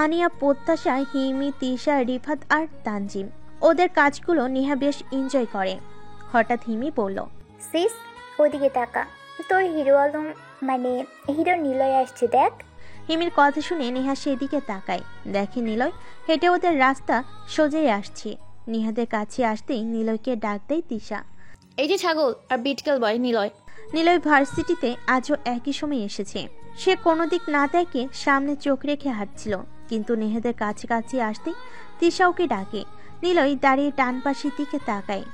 আনিয়া, প্রত্যাশা, হিমি, তিশা, রিফাত আর তানজিম। ওদের কাজগুলো নেহা বেশ এনজয় করে। হঠাৎ হিমি বলল, সিস, ওদিকে তাকা, তোর হিরো আলম মানে হিরো নিলয় আসছে দেখ। হিমির কথা শুনে নেহা সেদিকে তাকায়। দেখে নিলয় হেঁটে ওদের রাস্তা সোজাই আসছে। নেহাদের কাছে আসতেই নিলয়কে ডাক দেয় তিশা। এই যে ছাগল আর বিটকেল বয় নিলয়। নিলয় ভার্সিটিতে আজও একই সময় এসেছে। সে কোনো দিক না দেখে সামনে চোখ রেখে হাঁটছিল, কিন্তু নেহাদের কাছাকাছি আসতেই তিশা ওকে ডাকে। নিলয় দাঁড়িয়ে ডান পাশের দিকে তাকায়।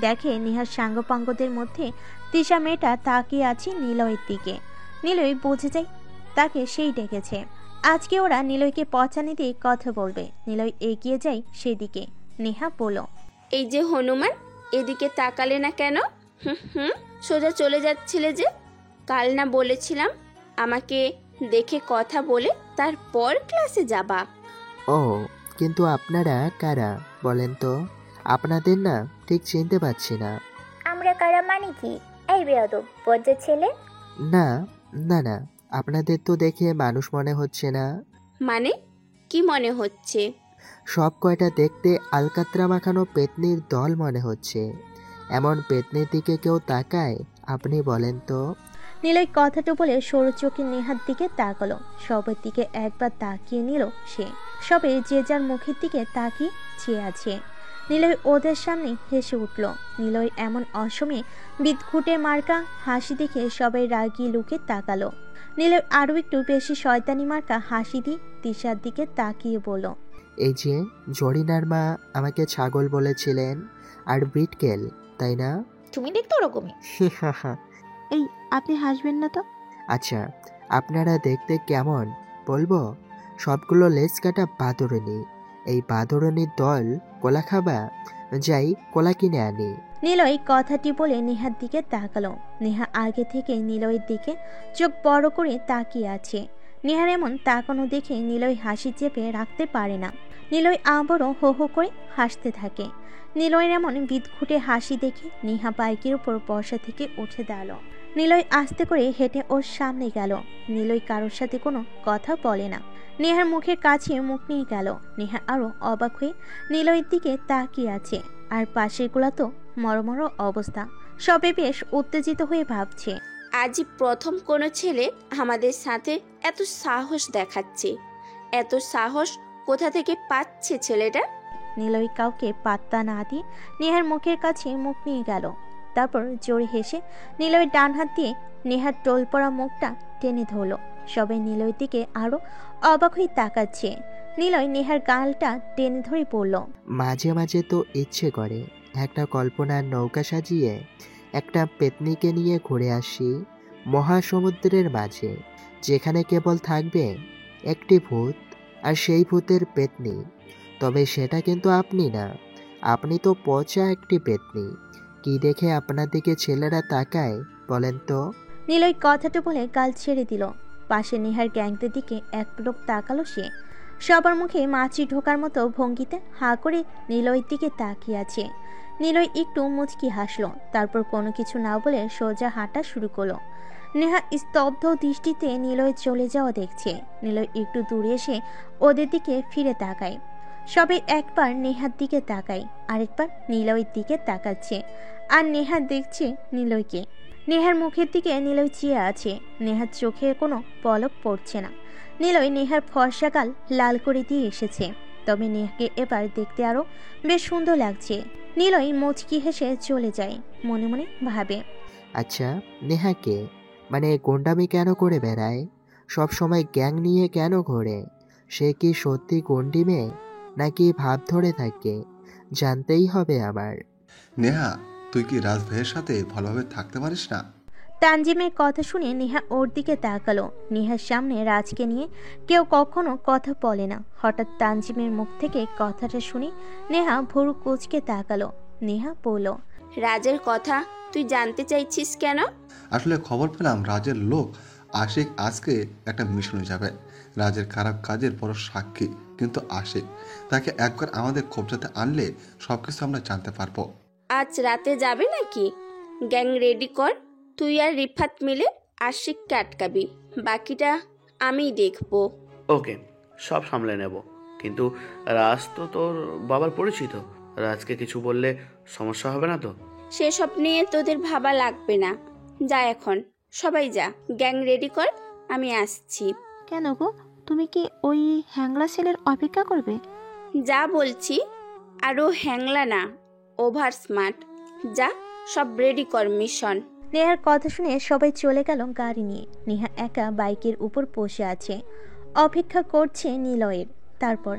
দেখে নেহার সাঙ্গপাঙ্গদের মধ্যে তিশা মেয়েটা তাকিয়ে আছে নিলয়ের দিকে। নিলয় বুঝে যায় তাকে সেই ডেকেছে। আজকে ওরা নিলয়কে পচানি দিয়ে কথা বলবে। নিলয় এগিয়ে যায় সেদিকে। নেহা বলল, এই যে হনুমান, এদিকে তাকালে না কেন? সোজা চলে যাচ্ছিলে যে? কাল না বলেছিলাম আমাকে দেখে কথা বলে তারপর ক্লাসে যাবা? ও, কিন্তু আপনারা কারা বলেন তো? আপনাদের না ঠিক চিনতে পারছি না। আমরা কারা মানে কি? এই বেয়াদব বজ্জার ছেলে। না না না, আপনাদের তো দেখে মানুষ মনে হচ্ছে না। মানে কি মনে হচ্ছে? সব কয়টা দেখতে আলকাতরা মাখানো পেতনির দল মনে হচ্ছে। এমন পেতনির দিকে কেউ তাকায়? আপনি বলেন তো। নিলয় কথাটা বলে সরু চোখে নেহার দিকে তাকালো। সবার দিকে একবার তাকিয়ে নিল সে। সবে যে যার মুখের দিকে তাকিয়ে চেয়ে আছে। নিলয় ওদের সামনে হেসে উঠল। নিলয় এমন অসময়ে বিদঘুটে মার্কা হাসি দেখে সবাই রাগি লুকে তাকালো। নিলয় আরও একটু বেশি শয়তানি মার্কা হাসি দিয়ে তিশার দিকে তাকিয়ে বলল, এই যে জরিনার মা আমাকে ছাগল বলেছিলেন আর বিটকেল, তাই না? তুমি দেখতে ওরকমই। এই, আপনি হাসবেন না তো। আচ্ছা, আপনারা দেখতে কেমন বলবো? সবগুলো লেজ কাটা বাদরণী। এই বাদরণীর দল কলা খাবা? যাই কলা কিনে আনি। নিলয় কথাটি বলে নেহার দিকে তাকালো। নেহা আগে থেকে নিলয়ের দিকে চোখ বড় করে তাকিয়ে আছে। নেহার এমন তাকানো দেখে নিলয় হাসি চেপে রাখতে পারে না। নিলয় আবারও হো হো করে হাসতে থাকে। নিলয়ের এমন বিদঘুটে হাসি দেখে নেহা বাইকের উপর বসা থেকে উঠে দাঁড়ালো। নিলয় আস্তে করে হেঁটে ওর সামনে গেল। নিলয় কারোর সাথে কোনো কথা বলে না। নেহার মুখের কাছে মুখ নিয়ে গেল। নেহা আরো অবাক হয়ে নিলয়ের দিকে তাকিয়ে আছে। আর পাশেরগুলা তো মরমর অবস্থা। সবে বেশ উত্তেজিত হয়ে ভাবছে, আজই প্রথম কোনো ছেলে আমাদের সাথে এত সাহস দেখাচ্ছে। এত সাহস কোথা থেকে পাচ্ছে ছেলেটা? নিলয় কাউকে পাত্তা না দিয়ে নেহার মুখের কাছে মুখ নিয়ে গেল। তারপর জোরে হেসে নিলয়ের ডান হাত দিয়ে নেহার টোল পড়া মুখটা টেনে ধরল। সবাই নিলয়ের দিকে আরো অবাক হয়ে তাকাচ্ছে। নিলয় নেহার গালটা টেনে ধরে পড়ল, মাঝে মাঝে তো ইচ্ছে করে একটা কল্পনার নৌকা সাজিয়ে একটা পেতনিকে নিয়ে ঘুরে আসি মহাসমুদ্রের মাঝে, যেখানে কেবল থাকবে একটি ভূত আর সেই ভূতের পেতনি। তবে সেটা কিন্তু আপনি না, আপনি তো পচা একটি পেতনি। কি দেখে আপনার দিকে ছেলেরা তাকায় বলেন তো? নিলয় কথাটা বলে গাল ছেড়ে দিল। পাশে নেহার গ্যাংদের দিকে এক লোক তাকালো সে। সবার মুখে মাছি ঢোকার মতো ভঙ্গিতে হাঁ করে নিলয়ের দিকে তাকিয়ে আছে। নিলয় একটু মুচকি হাসলো। তারপর কোনো কিছু না বলে সোজা হাঁটা শুরু করলো। নেহা স্তব্ধ দৃষ্টিতে নিলয় চলে যাওয়া দেখছে। নিলয় একটু দূরে এসে ওদের দিকে ফিরে তাকায়। সবাই একবার নেহার দিকে তাকায়, আরেকবার নিলয়ের দিকে তাকাচ্ছে। আর নেহা দেখছে নিলয়কে। নেহার মুখের দিকে নিলয় চেয়ে আছে। নেহার চোখে কোনো পলক পড়ছে না। নিলয় নেহার ফর্সা গাল লাল করে দিয়ে এসেছে। তবে নেহাকে এবার দেখতে আরো বেশ সুন্দর লাগছে। নিলয় মুচকি হেসে চলে যায়। মনে মনে ভাবে, আচ্ছা, নেহাকে মানে গুন্ডামি কেন করে বেড়ায়? সব সময় গ্যাং নিয়ে কেন ঘোরে? সে কি সত্যি গন্ডি মেয়ে নাকি ভাব ধরে থাকে? জানতেই হবে আমার। নেহা, তুই কি রাজ ভাইয়ের সাথে ভালোভাবে থাকতে পারিস না? তানজিমের কথা শুনে নেহা ওর দিকে তাকালো। নেহার সামনে রাজকে নিয়ে কেউ কখনো কথা বলে না। হঠাৎ তানজিমের মুখ থেকে কথাটা শুনে নেহা ভুরু কুঁচকে তাকালো। নেহা বলল, রাজের কথা তুই জানতে চাইছিস কেন? আসলে খবর পেলাম রাজের লোক আশিক আজকে একটা মিশনে যাবে। রাজের খারাপ কাজের বড় সাক্ষী কিন্তু আশিক। তাকে একবার আমাদের কবজাতে আনলে সবকিছু আমরা জানতে পারবো। আজ রাতে যাবে নাকি? গ্যাং রেডি কর। তুই আর রিফাত মিলে আশিককে আটকাবি, বাকিটা আমিই দেখবো। ওকে, সব সামলে নেব। কিন্তু রাজ তো তোর বাবার পরিচিত, রাজকে কিছু বললে সমস্যা হবে না তো? সেসব নিয়ে তোদের ভাবা লাগবে না। যা এখন, সবাই যা, গ্যাং রেডি কর, আমি আসছি। কেন গো, তুমি কি ওই হ্যাংলা ছেলের অপেক্ষা করবে? যা বলছি, আরও হ্যাংলা না, ওভার স্মার্ট। যা, সব রেডি কর মিশন। নেহার কথা শুনে সবাই চলে গেল গাড়ি নিয়ে। নেহা একা বাইকের উপর বসে আছে, অপেক্ষা করছে নিলয়ের। তারপর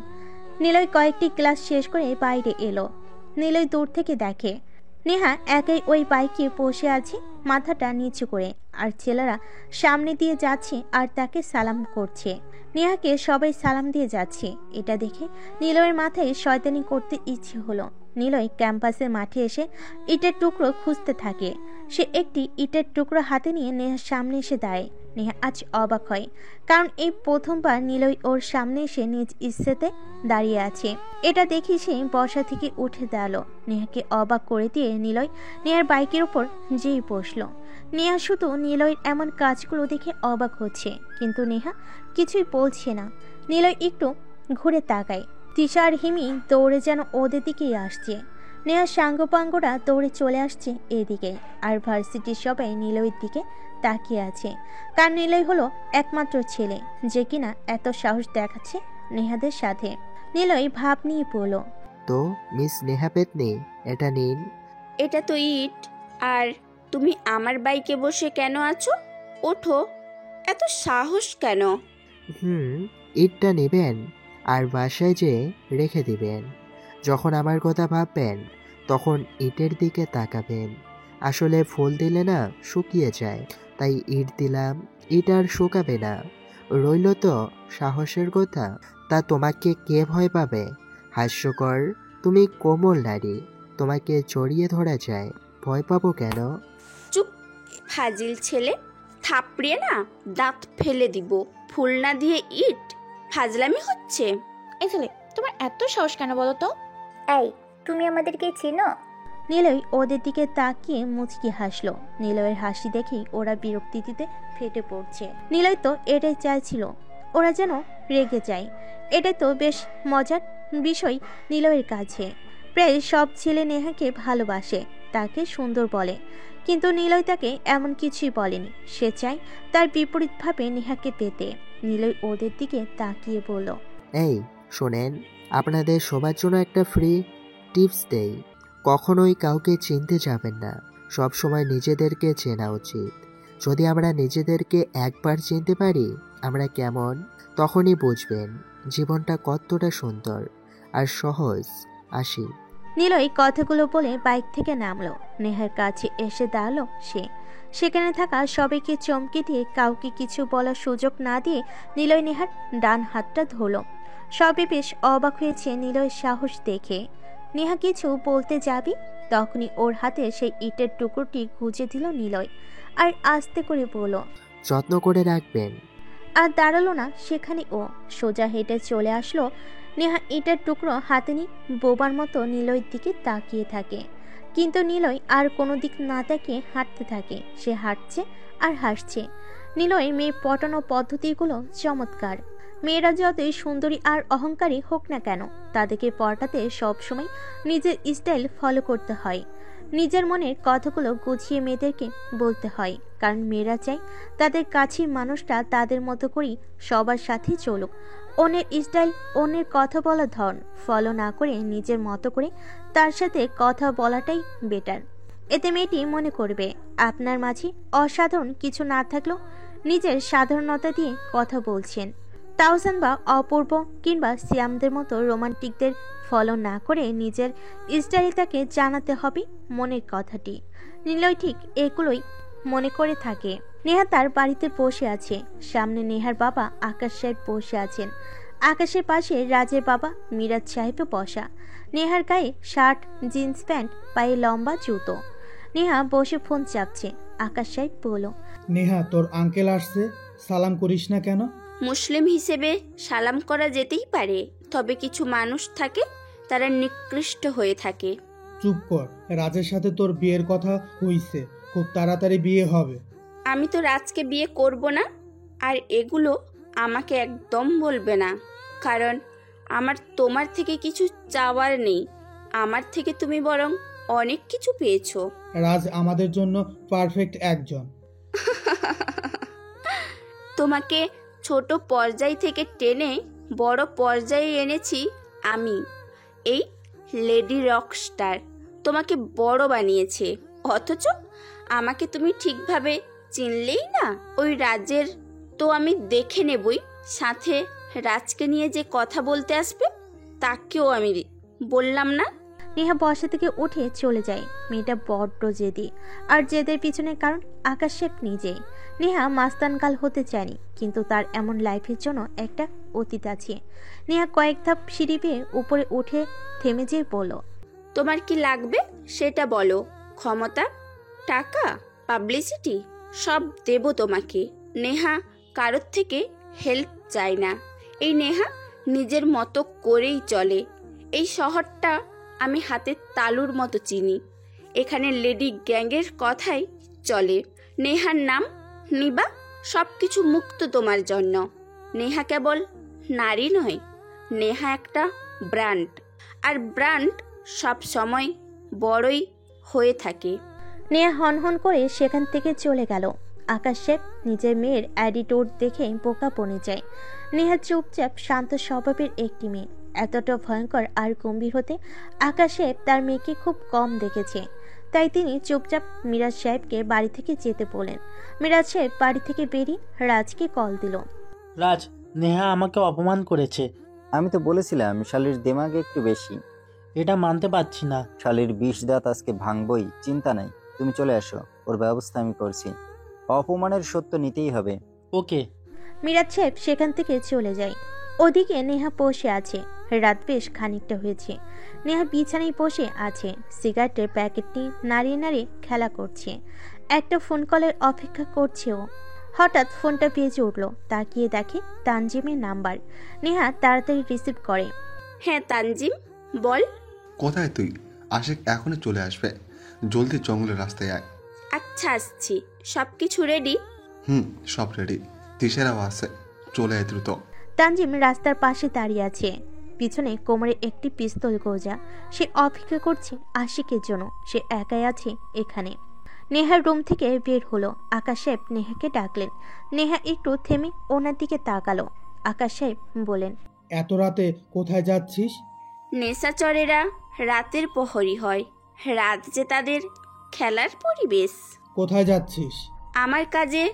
নিলয় কয়েকটি ক্লাস শেষ করে বাইরে এলো। নিলয় দূর থেকে দেখে নেহা একাই ওই বাইকে বসে আছে, মাথাটা নিচু করে, আর ছেলেরা সামনে দিয়ে যাচ্ছে আর তাকে সালাম করছে। নেহাকে সবাই সালাম দিয়ে যাচ্ছে। এটা দেখে নিলয়ের মাথায় শয়তানি করতে ইচ্ছে হলো। নিলয় ক্যাম্পাসের মাঠে এসে ইটের টুকরো খুঁজতে থাকে। সে একটি ইটের টুকরো হাতে নিয়ে নেহার সামনে এসে দাঁড়ায়। নেহা আজ অবাক হয়, কারণ এই প্রথমবার নিলয় ওর সামনে এসে নিজ ইচ্ছেতে দাঁড়িয়ে আছে। এটা দেখে সে বসা থেকে উঠে দাঁড়ালো। নেহাকে অবাক করে দিয়ে নিলয় নেহার বাইকের উপর যেই বসলো। নেহা শুধু নিলয়ের এমন কাজগুলো দেখে অবাক হচ্ছে, কিন্তু নেহা কিছুই বলছে না। নিলয় একটু ঘুরে তাকায়। তিশা আর হিমি দৌড়ে যেন ওদের দিকেই আসছে। নেহার সাঙ্গপাঙ্গরা দৌড়ে চলে আসছে এদিকে, আর ভার্সিটির সবাই নিলয়ের দিকে তাকিয়ে আছে। কারণ নিলয় হলো একমাত্র ছেলে যে কিনা এত সাহস দেখাচ্ছে নেহাদের সাথে। নিলয় ভাব নিয়ে বলল, তো মিস নেহা পেতনি, এটা নিন। এটা তো ইট, আর তুমি আমার বাইকে বসে কেন আছো? ওঠো, এত সাহস কেন? ইটটা নেবেন আর বাসায় যে রেখে দিবেন। যখন আমার কথা ভাববেন তখন ইটের দিকে তাকাবেন। আসলে ফুল দিলে না শুকিয়ে যায়, তাই ইট দিলাম, ইট আর শুকাবে না। রইল তো সাহসের কথা, তা তোমাকে কে ভয় পাবে? হাস্যকর, তুমি কোমল নারী, তোমাকে জড়িয়ে ধরা যায়, ভয় পাবো কেন? চুপ, ফাজিল ছেলে, থাপড়িয়ে না দাঁত ফেলে দিব। ফুল না দিয়ে ইট, ফাজলামি হচ্ছে। এই ছেলে, তোমার এত সাহস কেন বলো তো? এই, তুমি আমাদেরকে চিনো? নিলয় ওদের দিকে তাকিয়ে মুচকি হাসলো। নিলয়ের হাসি দেখেই ওরা বিরক্তিতে ফেটে পড়ছে। নিলয় তো এটাই চাইছিল, ওরা যেন রেগে যায়। এটাই তো বেশ মজার বিষয় নিলয়ের কাছে। প্রায় সব ছেলে নেহাকে ভালোবাসে, তাকে সুন্দর বলে, কিন্তু নিলয় তাকে এমন কিছুই বলেনি। সে চায় তার বিপরীতভাবে নেহাকে পেতে। নিলয় ওদের দিকে তাকিয়ে বলল, এই শোনেন, আপনাদের সবার জন্য একটা ফ্রি টিপস দেই। কখনোই কাউকে চিনতে যাবেন না, সব সময় নিজেদেরকে চেনা উচিত। যদি আমরা নিজেদেরকে একবার চিনতে পারি আমরা কেমন, তখনই বুঝবেন জীবনটা কতটা সুন্দর আর সহজ। আসি। নিলয় কথাগুলো বলে বাইক থেকে নামলো। নেহার কাছে এসে দাঁড়ালো সে। সেখানে থাকা সবাইকে চমকে দিয়ে কাউকে কিছু বলার সুযোগ না দিয়ে নিলয় নেহার ডান হাতটা ধরল। সবাই বেশ অবাক হয়েছে নিলয়ের সাহস দেখে। নেহা কিছু বলতে যাবি, তখনই ওর হাতে সেই ইটের টুকরোটি গুঁজে দিল নিলয়, আর আস্তে করে বলল, যত্ন করে রাখবেন। আর দাঁড়ালো না সেখানে, ও সোজা হেঁটে চলে আসলো। নেহা ইটের টুকরো হাতে নিয়ে বোবার মতো নিলয়ের দিকে তাকিয়ে থাকে, কিন্তু নিলয় আর কোনো দিক না তাকিয়ে হাঁটতে থাকে। সে হাঁটছে আর হাসছে। নিলয়ের মেয়ে পটানো পদ্ধতিগুলো চমৎকার। মেয়েরা যতই সুন্দরী আর অহংকারী হোক না কেন, তাদেরকে পটাতে সবসময় নিজের স্টাইল ফলো করতে হয়। নিজের মনের কথাগুলো গুছিয়ে মেয়েদেরকে বলতে হয়, কারণ মেয়েরা চায় তাদের কাছের মানুষটা তাদের মতো করেই সবার সাথে চলুক। অন্যের স্টাইল, অন্যের কথা বলার ধরন ফলো না করে নিজের মতো করে তার সাথে কথা বলাটাই বেটার। এতে মেয়েটি মনে করবে আপনার মাঝে অসাধারণ কিছু না থাকলেও নিজের সাধারণতা দিয়ে কথা বলছেন। তাওসান বা অপূর্ব কিংবা সিয়ামদের মতো রোমান্টিকদের ফলো না করে নিজের স্টাইল তাকে জানাতে হবে মনের কথাটি। নিলয় ঠিক এগুলোই মনে করে থাকে। নেহা তার বাড়িতে বসে আছে। সামনে নেহার বাবা আকাশ সাহেব বসে আছেন। আকাশের পাশে রাজের বাবা মিরাজ সাহেবও বসা। নেহার গায়ে শার্ট, জিন্স প্যান্ট, পায়ে লম্বা জুতো। নেহা বসে ফোন চাপছে। আকাশ সাহেব বলল, নেহা, তোর আঙ্কেল আসছে, সালাম করিস না কেন? মুসলিম হিসেবে সালাম করা যেতেই পারে, তবে কিছু মানুষ থাকে তারা নিকৃষ্ট হয়ে থাকে। চুপ কর, রাজের সাথে তোর বিয়ের কথা হইছে, খুব তাড়াতাড়ি বিয়ে হবে। আমি তো রাজকে বিয়ে করব না। আর এগুলো আমাকে একদম বলবে না, কারণ আমার তোমার থেকে কিছু চাওয়ার নেই। আমার থেকে তুমি বরং অনেক কিছু পেয়েছো। রাজ আমাদের জন্য পারফেক্ট একজন। তোমাকে ছোট পর্যায় থেকে টেনে বড় পর্যায়ে এনেছি আমি, এই লেডি রকস্টার। তোমাকে বড় বানিয়েছে, অথচ আমাকে তুমি ঠিকভাবে চিনলেই না। ওই রাজের তো আমি দেখে নেবই, সাথে রাজকে নিয়ে যে কথা বলতে আসবে তাকেও আমি বললাম না। নেহা বসা থেকে উঠে চলে যায়। মেয়েটা বড্ড জেদি, আর জেদের পিছনে কারণ আকাশ শেখ নিজেই। নেহা মাস্তানকাল হতে চায়নি, কিন্তু তার এমন লাইফের জন্য একটা অতীত আছে। নেহা কয়েক ধাপ সিঁড়ি পেয়ে উপরে উঠে থেমে যেয়ে বলল, তোমার কি লাগবে সেটা বলো। ক্ষমতা, টাকা, পাবলিসিটি সব দেব তোমাকে। নেহা কারোর থেকে হেল্প চায় না। এই নেহা নিজের মতো করেই চলে। এই শহরটা আমি হাতের তালুর মতো চিনি। এখানে লেডি গ্যাংয়ের কথাই চলে। নেহার নাম নিবা, সব কিছু মুক্ত তোমার জন্য। নেহা কেবল নারী নয়, নেহা একটা ব্র্যান্ড, আর ব্র্যান্ড সব সময় বড়ই হয়ে থাকে। নেহা হনহন করে সেখান থেকে চলে গেল। আকাশ শেখ নিজের মেয়ের অ্যাটিটিউড দেখে বোকা বনে যায়। নেহা চুপচাপ শান্ত স্বভাবের একটি মেয়ে, এতটা ভয়ঙ্কর আর গম্ভীর হতে আকাশ শেখ তার মেয়েকে খুব কম দেখেছে। তাই তিনি চুপচাপ মিরাজ সাহেবকে বাড়ি থেকে যেতে বলেন। মিরাজ সাহেব বাড়ি থেকে বেরিয়ে রাজকে কল দিল। রাজ, নেহা আমাকে অপমান করেছে। আমি তো বলেছিলাম শালির দিমাগে একটু বেশি। এটা মানতে পারছি না। শালির 20 দাঁত আজকে ভাঙবই, চিন্তা নাই। তুমি চলে আসো, ওর ব্যবস্থা আমি করছি। অপমানের সত্য নিতেই হবে। ওকে। মিরাজ সাহেব সেখান থেকে চলে যায়। ওদিকে নেহা বসে আছে। রাত বেশ খানিকটা হয়েছে। নেহা বিছানায় বসে আছে, সিগারেটের প্যাকেট নিয়ে নাড়িয়ে নাড়িয়ে খেলা করছে। একটা ফোন কলের অপেক্ষা করছে ও। হঠাৎ ফোনটা বেজে উঠল। তাকিয়ে দেখে তানজিমের নাম্বার। নেহা তাড়াতাড়ি রিসিভ করে। হ্যাঁ তানজিম, বল। কোথায় তুই? আশিক এখনই চলে আসবে, জলদি জঙ্গলের রাস্তায় আয়। আচ্ছা আসছি। সব কিছু রেডি? সব রেডি। তিশারাও আছে, চলে আয় দ্রুত। তানজিম রাস্তার পাশে দাঁড়িয়ে আছে, পিছনে কোমরে একটি পিস্তল গোজা। সে অপেক্ষা করছে আশিকের জন্য। সে একাই আছে এখানে। নেহার রুম থেকে বের হলো। আকাশ সাহেব নেহাকে ডাকলেন। নেহা একটু থেমে ওনার দিকে তাকালো। আকাশ সাহেব বলেন, এত রাতে কোথায় যাচ্ছিস? নেশাচরেরা রাতের প্রহরী হয়, রাত যে তাদের খেলার পরিবেশ। কোথায় যাচ্ছিস? আমার কাজে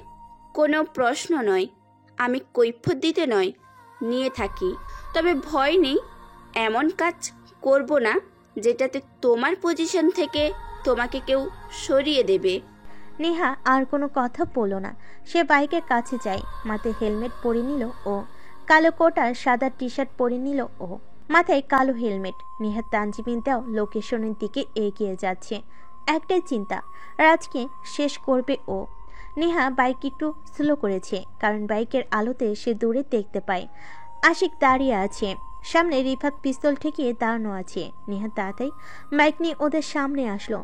কোনো প্রশ্ন নয়, আমি কৈফিয়ত দিতে নয়, নিয়ে থাকি। তবে ভয় নেই, এমন কাজ করব না যেটাতে তোমার পজিশন থেকে তোমাকে কেউ সরিয়ে দেবে। নেহা আর কোনো কথা বলল না। সে বাইকের কাছে যায়। মাথায় হেলমেট পরে নিল ও। কালো কোট আর সাদা টি শার্ট পরে নিল ও। মাথায় কালো হেলমেট। নেহা তানজিমের দেওয়া লোকেশনের দিকে এগিয়ে যাচ্ছে। একটাই চিন্তা, রাজকে শেষ করবে ও। নেহা বাইক একটু স্লো করেছে, কারণ বাইকের আলোতে সে দূরে দেখতে পায় আশিক দাঁড়িয়ে আছে। সামনে রিফাত পিস্তল ঠেকিয়ে দাঁড়ানো আছে। নেহা তাড়াতাড়ি বাইক নিয়ে ওদের সামনে আসলো।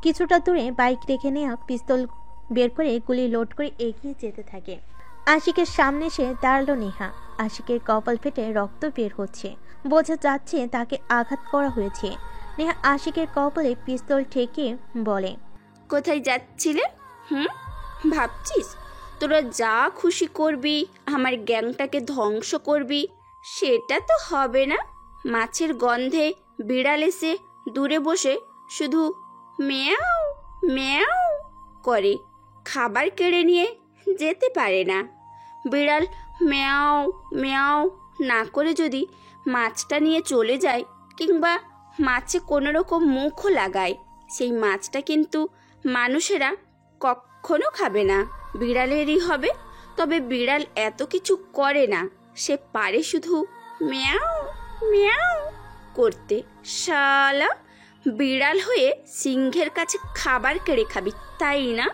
কিছুটা দূরে বাইক রেখে নেহা পিস্তল বের করে গুলি লোড করে এগিয়ে যেতে থাকে। আশিকের সামনে এসে দাঁড়ালো নেহা। আশিকের কপাল ফেটে রক্ত বের হচ্ছে। বোঝা যাচ্ছে তাকে আঘাত করা হয়েছে। নেহা আশিকের কপালে পিস্তল ঠেকিয়ে বলে, কোথায় যাচ্ছিলে? ভাবছিস তোরা যা খুশি করবি, আমার গ্যাংটাকে ধ্বংস করবি? সেটা তো হবে না। মাছের গন্ধে বিড়াল এসে দূরে বসে শুধু মেয়াও মেয়াও করে, খাবার কেড়ে নিয়ে যেতে পারে না। বিড়াল মেয়াও মেয়াও না করে যদি মাছটা নিয়ে চলে যায়, কিংবা মাছে কোনো রকম মুখও লাগায়, সেই মাছটা কিন্তু মানুষেরা কখনো খাবে না, বিড়ালেরই হবে। তবে বিড়াল এত কিছু করে না, সে পারে শুধু মেয়াও মেয়াও করতে। শালা, বিড়াল হয়ে সিংহের কাছে খাবার কেড়ে খাবি, তাই না?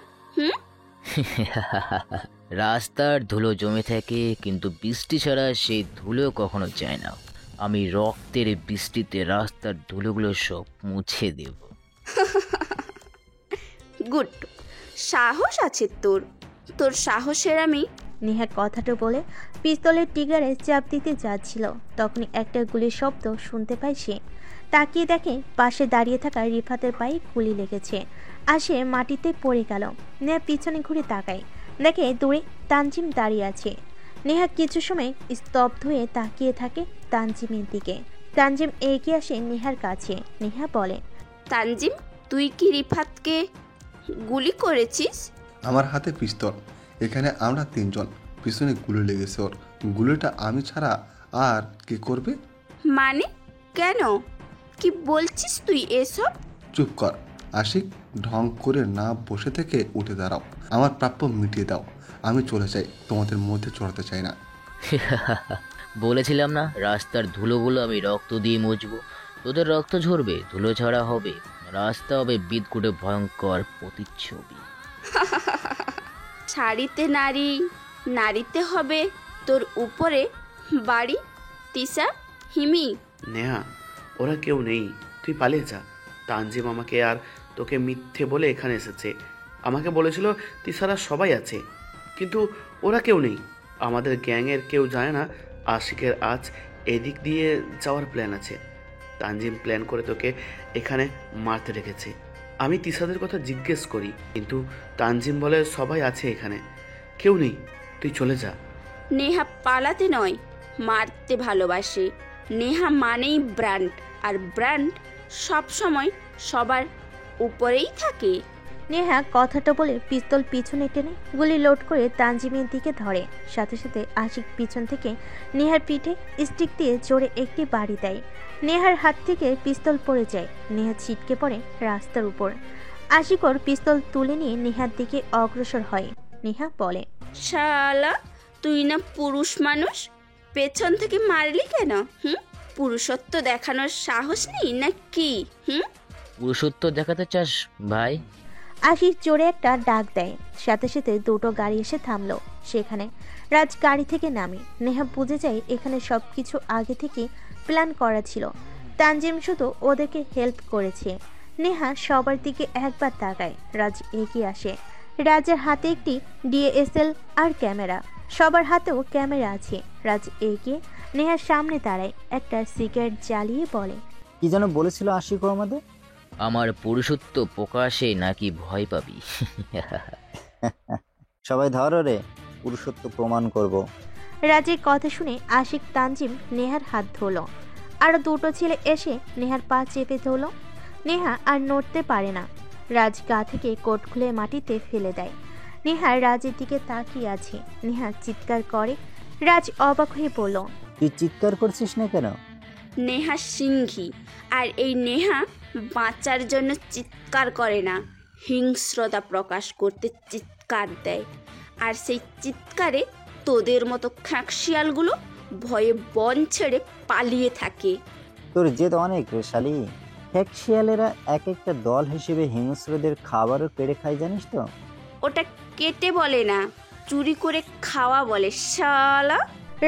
রাস্তার ধুলো জমে থাকে, কিন্তু বৃষ্টি ছাড়া সেই ধুলো কখনো যায় না। আমি রক্তের বৃষ্টিতে রাস্তার ধুলোগুলো সব মুছে দেব। গুড, সাহস আছে তোর। তোর সাহসের আমি। নেহা কথাটা বলে পিস্তলের ট্রিগারে চাপ দিতে যাচ্ছিল, তখনই একটা গুলির শব্দ শুনতে পায় সে। তাকিয়ে দেখে পাশে দাঁড়িয়ে থাকা রিফাতের পায়ে গুলি লেগেছে আর সে মাটিতে পড়ে গেল। নেহা পিছনে ঘুরে তাকায়, দেখে দূরে তানজিম দাঁড়িয়ে আছে। নেহা কিছু সময় স্তব্ধ হয়ে তাকিয়ে থাকে তানজিমের দিকে। তানজিম এগিয়ে আসে নেহার কাছে। নেহা বলে, তানজিম, তুই কি রিফাতকে গুলি করেছিস? আমার হাতে পিস্তল, এখানে আমরা 3 জন, পিছনে গুলি লেগেছে ওর। গুলিটা আমি ছাড়া আর কে করবে? মানে কেন? কি বলছিস তুই এসব? চুপ কর আশিক, ঢং করে না বসে থেকে উঠে দাঁড়াও। আমার প্রাপ্য মিটিয়ে দাও। আমি চলে যাই, তোমাদের মধ্যে চড়াতে চাই না। বলেছিলাম না, রাস্তার ধুলোগুলো আমি রক্ত দিয়ে মুছবো। তোদের রক্ত ঝরবে, ধুলো ছাড়া হবে, রাস্তা হবে বিদকুটে ভয়ঙ্কর প্রতিচ্ছবি। শাড়িতে নারী, নারীতে হবে তোর উপরে বাড়ি। তিশা, হিমি। নেহা, ওরা কেউ নেই, তুই পালিয়ে যা। তানজিম আমাকে আর তোকে মিথ্যে বলে এখানে এসেছে। আমাকে বলেছিল তিশারা সবাই আছে, কিন্তু ওরা কেউ নেই। আমাদের গ্যাংয়ের কেউ জানে না আশিকের আজ এদিক দিয়ে যাওয়ার প্ল্যান আছে। তানজিম প্ল্যান করে তোকে এখানে মারতে রেখেছে। আমি তিশাদের কথা জিজ্ঞেস করি, কিন্তু তানজিম বলে সবাই আছে এখানে, কেউ নেই, তুই চলে যা। নেহা পালাতে নয়, মারতে ভালোবাসে। নেহা মানেই ব্র্যান্ড, আর ব্র্যান্ড সব সময় সবার উপরেই থাকে। নেহা কথাটা বলে পিস্তল পিছনে টেনে গুলি লোড করে তানজিমের দিকে ধরে। সাথে সাথে আশিক পিছন থেকে নেহার পিঠে স্টিক দিয়ে জোরে একটি বাড়ি দেয়। নেহার হাত থেকে পিস্তল পড়ে যায়। নেহা ছিটকে পড়ে রাস্তার উপর। আশিক ওর পিস্তল তুলে নিয়ে নেহার দিকে অগ্রসর হয়। নেহা বলে, শালা, তুই না পুরুষ মানুষ, পেছন থেকে মারলি কেন? পুরুষত্ব দেখানোর সাহস নেই না কি? পুরুষত্ব দেখাতে চাস ভাই? আশিস জোরে একটা ডাক দেয়। সাথে সাথে দুটো গাড়ি এসে থামলো সেখানে। রাজ গাড়ি থেকে নামে। নেহা বুঝে যায় এখানে সবকিছু আগে থেকে প্ল্যান করা ছিল। তানজিম শুধু ওদেরকে হেল্প করেছে। নেহা সবার দিকে একবার তাকায়। রাজ এগিয়ে আসে। রাজের হাতে একটি ডিএসএল আর ক্যামেরা, সবার হাতেও ক্যামেরা আছে। রাজ এগিয়ে নেহার সামনে দাঁড়ায়, একটা সিগারেট জ্বালিয়ে বলে, কি যেন বলেছিল আশিক আমাদের? আমার পুরুষত্ব প্রকাশে নাকি ভয় পাবি? সবাই ধরো রে, পুরুষত্ব প্রমাণ করব। রাজের কথা শুনে আশিক তানজিম নেহার হাত ধরল। আরো দুটো ছেলে এসে নেহার পা চেপে ধরল। নেহা আর নড়তে পারে না। রাজ গা থেকে কোট খুলে মাটিতে ফেলে দেয়। নেহা রাজের দিকে তাকিয়ে আছে। নেহা চিৎকার করে। রাজ অবাক হয়ে বলল, তুই চিৎকার করছিস না কেন? নেহা সিংহী, আর এই নেহা বাঁচার জন্য চিৎকার করে না, হিংস্রতা প্রকাশ করতে চিৎকার দেয়। আর সেই চিৎকারে তোদের মতো খ্যাঁকশিয়ালগুলো ভয়ে বন ছেড়ে পালিয়ে থাকে। তোর জেদ অনেক রে শালি। খ্যাঁকশিয়ালেরা এক একটা দল হিসেবে হিংস্রদের খাবারও কেড়ে খায়, জানিস তো? ওটা কেটে বলে না, চুরি করে খাওয়া বলে শালা।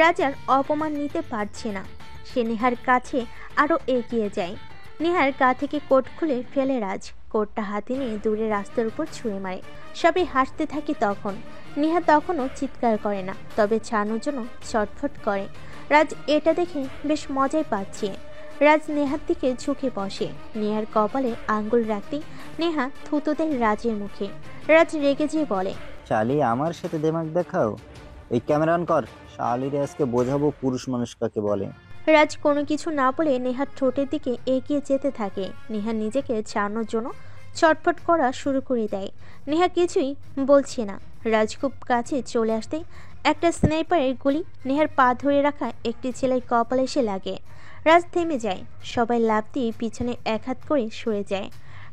রাজার অপমান নিতে পারছে না। সে নেহার কাছে আরো এগিয়ে যায়। নেহার গা থেকে কোট খুলে ফেলে রাজ। কোটটা হাতে নিয়ে দূরে রাস্তার উপর ছুঁড়ে মারে। সবাই হাসতে থাকে তখন। নেহা তখনও চিৎকার করে না, তবে ছাড়ানোর জন্য ছটফট করে। রাজ এটা দেখে বেশ মজাই পাচ্ছে। রাজ নেহার দিকে ঝুঁকে বসে। নেহার কপালে আঙ্গুল রাখতেই নেহা থুতু দেয় রাজের মুখে। রাজ রেগে যেয়ে বলে, শালি আমার সাথে দেমাগ দেখাও? এই ক্যামেরা অন কর, শালিরে আজকে বোঝাবো পুরুষ মানুষ কাকে বলে। রাজ কোনো কিছু না বলে নেহার ঠোঁটের দিকে এগিয়ে যেতে থাকে। নেহা নিজেকে ছাড়ানোর জন্য ছটফট করা শুরু করে দেয়। নেহা কিছুই বলছে না। রাজ খুব কাছে চলে আসতেই একটা স্নাইপারের গুলি নেহার পা ধরে রাখা একটি ছেলের কপালে এসে লাগে। রাজ থেমে যায়। সবাই লাফ দিয়ে পিছনে এক হাত করে সরে যায়।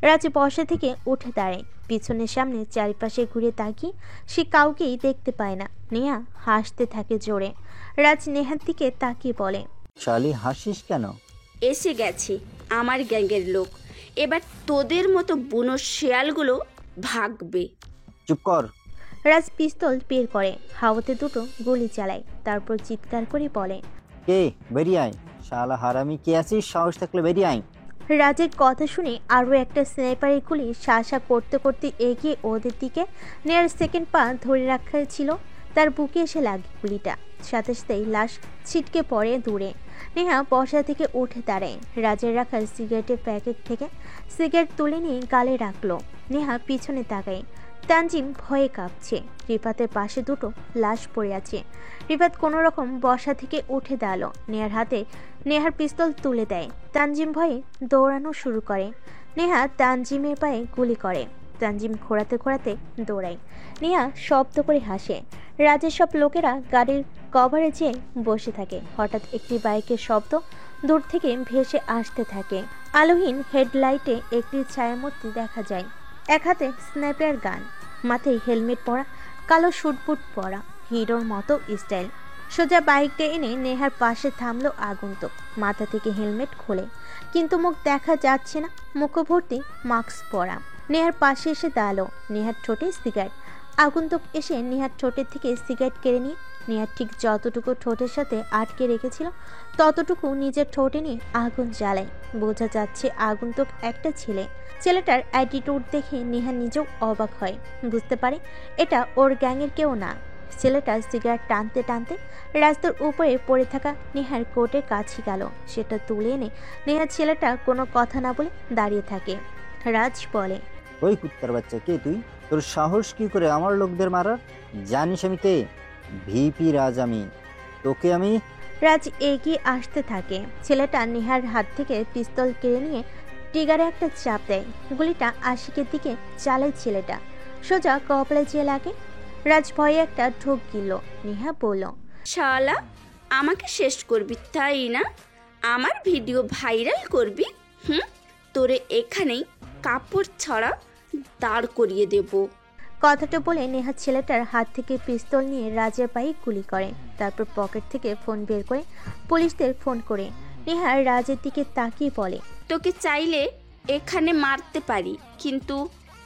রাজ বসা থেকে উঠে দাঁড়ায়। পিছনের সামনে চারিপাশে ঘুরে তাকিয়ে সে কাউকেই দেখতে পায় না। নেহা হাসতে থাকে জোরে। রাজ নেহার দিকে তাকিয়ে বলে, শালি হাসিস কেন? এসে গেছে আমার গ্যাংয়ের লোক, এবার তোদের মতো বুনো শেয়ালগুলো ভাগবে। চুপ কর। রাজ পিস্তল বের করে, হাওয়াতে দুটো গুলি চালায়, তারপর চিৎকার করে বলে, কে? বেরিয়ে আয় শালা হারামি, কে আছিস? সাহস থাকলে বেরিয়ে আয়। রাজের কথা শুনে আরও একটা স্নাইপারের গুলি শাসা করতে করতে এগিয়ে ওদের দিকে নেয়ার সেকেন্ড পা ধরে রাখা ছিল, তার বুকে এসে লাগে গুলিটা। সাথে সাথেই লাশ ছিটকে পড়ে দূরে। নেহা বসা থেকে উঠে দাঁড়ায়, রাজের রাখা সিগারেটের প্যাকেট থেকে সিগারেট তুলে নিয়ে গালে রাখলো। নেহা পিছনে তাকায়, তানজিম ভয়ে কাঁপছে। রিফাতের পাশে দুটো লাশ পড়ে আছে। রিফাত কোনো রকম বসা থেকে উঠে দাঁড়ালো, নেহার পিস্তল তুলে দেয়। তানজিম ভয়ে দৌড়ানো শুরু করে। নেহা তানজিমের পায়ে গুলি করে। তানজিম ঘোরাতে ঘোরাতে দৌড়ায়। নেহা শব্দ করে হাসে। রাজের সব লোকেরা গাড়ির কভারে যেয়ে বসে থাকে। হঠাৎ একটি বাইকের শব্দ দূর থেকে ভেসে আসতে থাকে। আলোহীন হেডলাইটে একটি ছায়ামূর্তি দেখা যায়। এক হাতে স্নাইপার গান, মাথায় হেলমেট পরা, কালো শুটবুট পরা, হিরোর মতো স্টাইল। সোজা বাইকটা এনে নেহার পাশে থামলো আগন্তুক। মাথা থেকে হেলমেট খোলে, কিন্তু মুখ দেখা যাচ্ছে না, মুখভর্তি মাস্ক পরা। নেহার পাশে এসে দাঁড়ালো। নেহার ঠোঁটে সিগারেট। আগন্তুক এসে নেহার ঠোঁটের থেকে সিগারেট কেড়ে নিয়ে নেহার ঠিক যতটুকু ঠোঁটের সাথে আটকে রেখেছিল ততটুকু নিজের ঠোঁটে নিয়ে আগুন জ্বালায়। বোঝা যাচ্ছে আগন্তুক একটা ছেলে। ছেলেটার অ্যাটিটিউড দেখে নেহা নিজেও অবাক হয়, বুঝতে পারে এটা ওর গ্যাংয়ের কেউ না। ছেলেটা সিগারেট টানতে টানতে রাস্তার উপরে পড়ে থাকা নেহার কোটের কাছে গেল, সেটা তুলে এনে নেহা ছেলেটা কোনো কথা না বলে দাঁড়িয়ে থাকে। রাজ বলে, ওই কুত্তার বাচ্চা, কে তুই? তোর সাহস কি করে আমার লোকদের মারার? জানিস আমি কে? ভিপি রাজ আমি, তোকে আমি। রাজ এগিয়ে আসতে থাকে। ছেলেটা নেহার হাত থেকে পিস্তল কেড়ে নিয়ে ট্রিগারে একটা চাপ দেয়। গুলিটা আশিকের দিকে চালায় ছেলেটা, সোজা কপালে যেয়ে লাগে। রাজ ভয়ে একটা ঢোক গিল। নেহা বলল, শালা আমাকে শেষ করবি তাই না? আমার ভিডিও ভাইরাল করবি? তোরে এখানেই কাপড় ছাড়া দাঁড় করিয়ে দেব। কথাটা বলে নেহা ছেলেটার হাত থেকে পিস্তল নিয়ে রাজের পায়ে গুলি করে। তারপর পকেট থেকে ফোন বের করে পুলিশদের ফোন করে নেহা রাজের দিকে তাকিয়ে বলে, তোকে চাইলে এখানে মারতে পারি, কিন্তু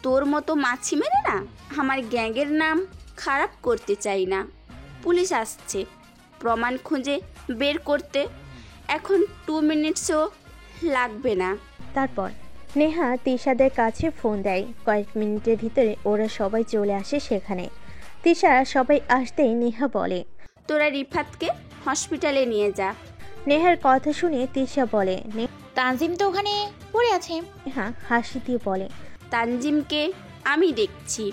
তোর মতো মাছি মেরে না আমার গ্যাংয়ের নাম খারাপ করতে চাই না। পুলিশ আসছে প্রমাণ খুঁজে বের করতে, এখন 2 মিনিটসও লাগবে না। তারপর নেহা তিশাদের কাছে ফোন দেয়। কয়েক মিনিটের ভিতরে ওরা সবাই চলে আসে সেখানে। তিশা সবাই আসতেই নেহা বলে, তোরা রিফাতকে হসপিটালে নিয়ে যা। নেহার কথা শুনে তিশা বলে, তানজিম তো ওখানে পড়ে আছে। নেহা হাসি দিয়ে বলে, তানজিমকে আমি দেখছি।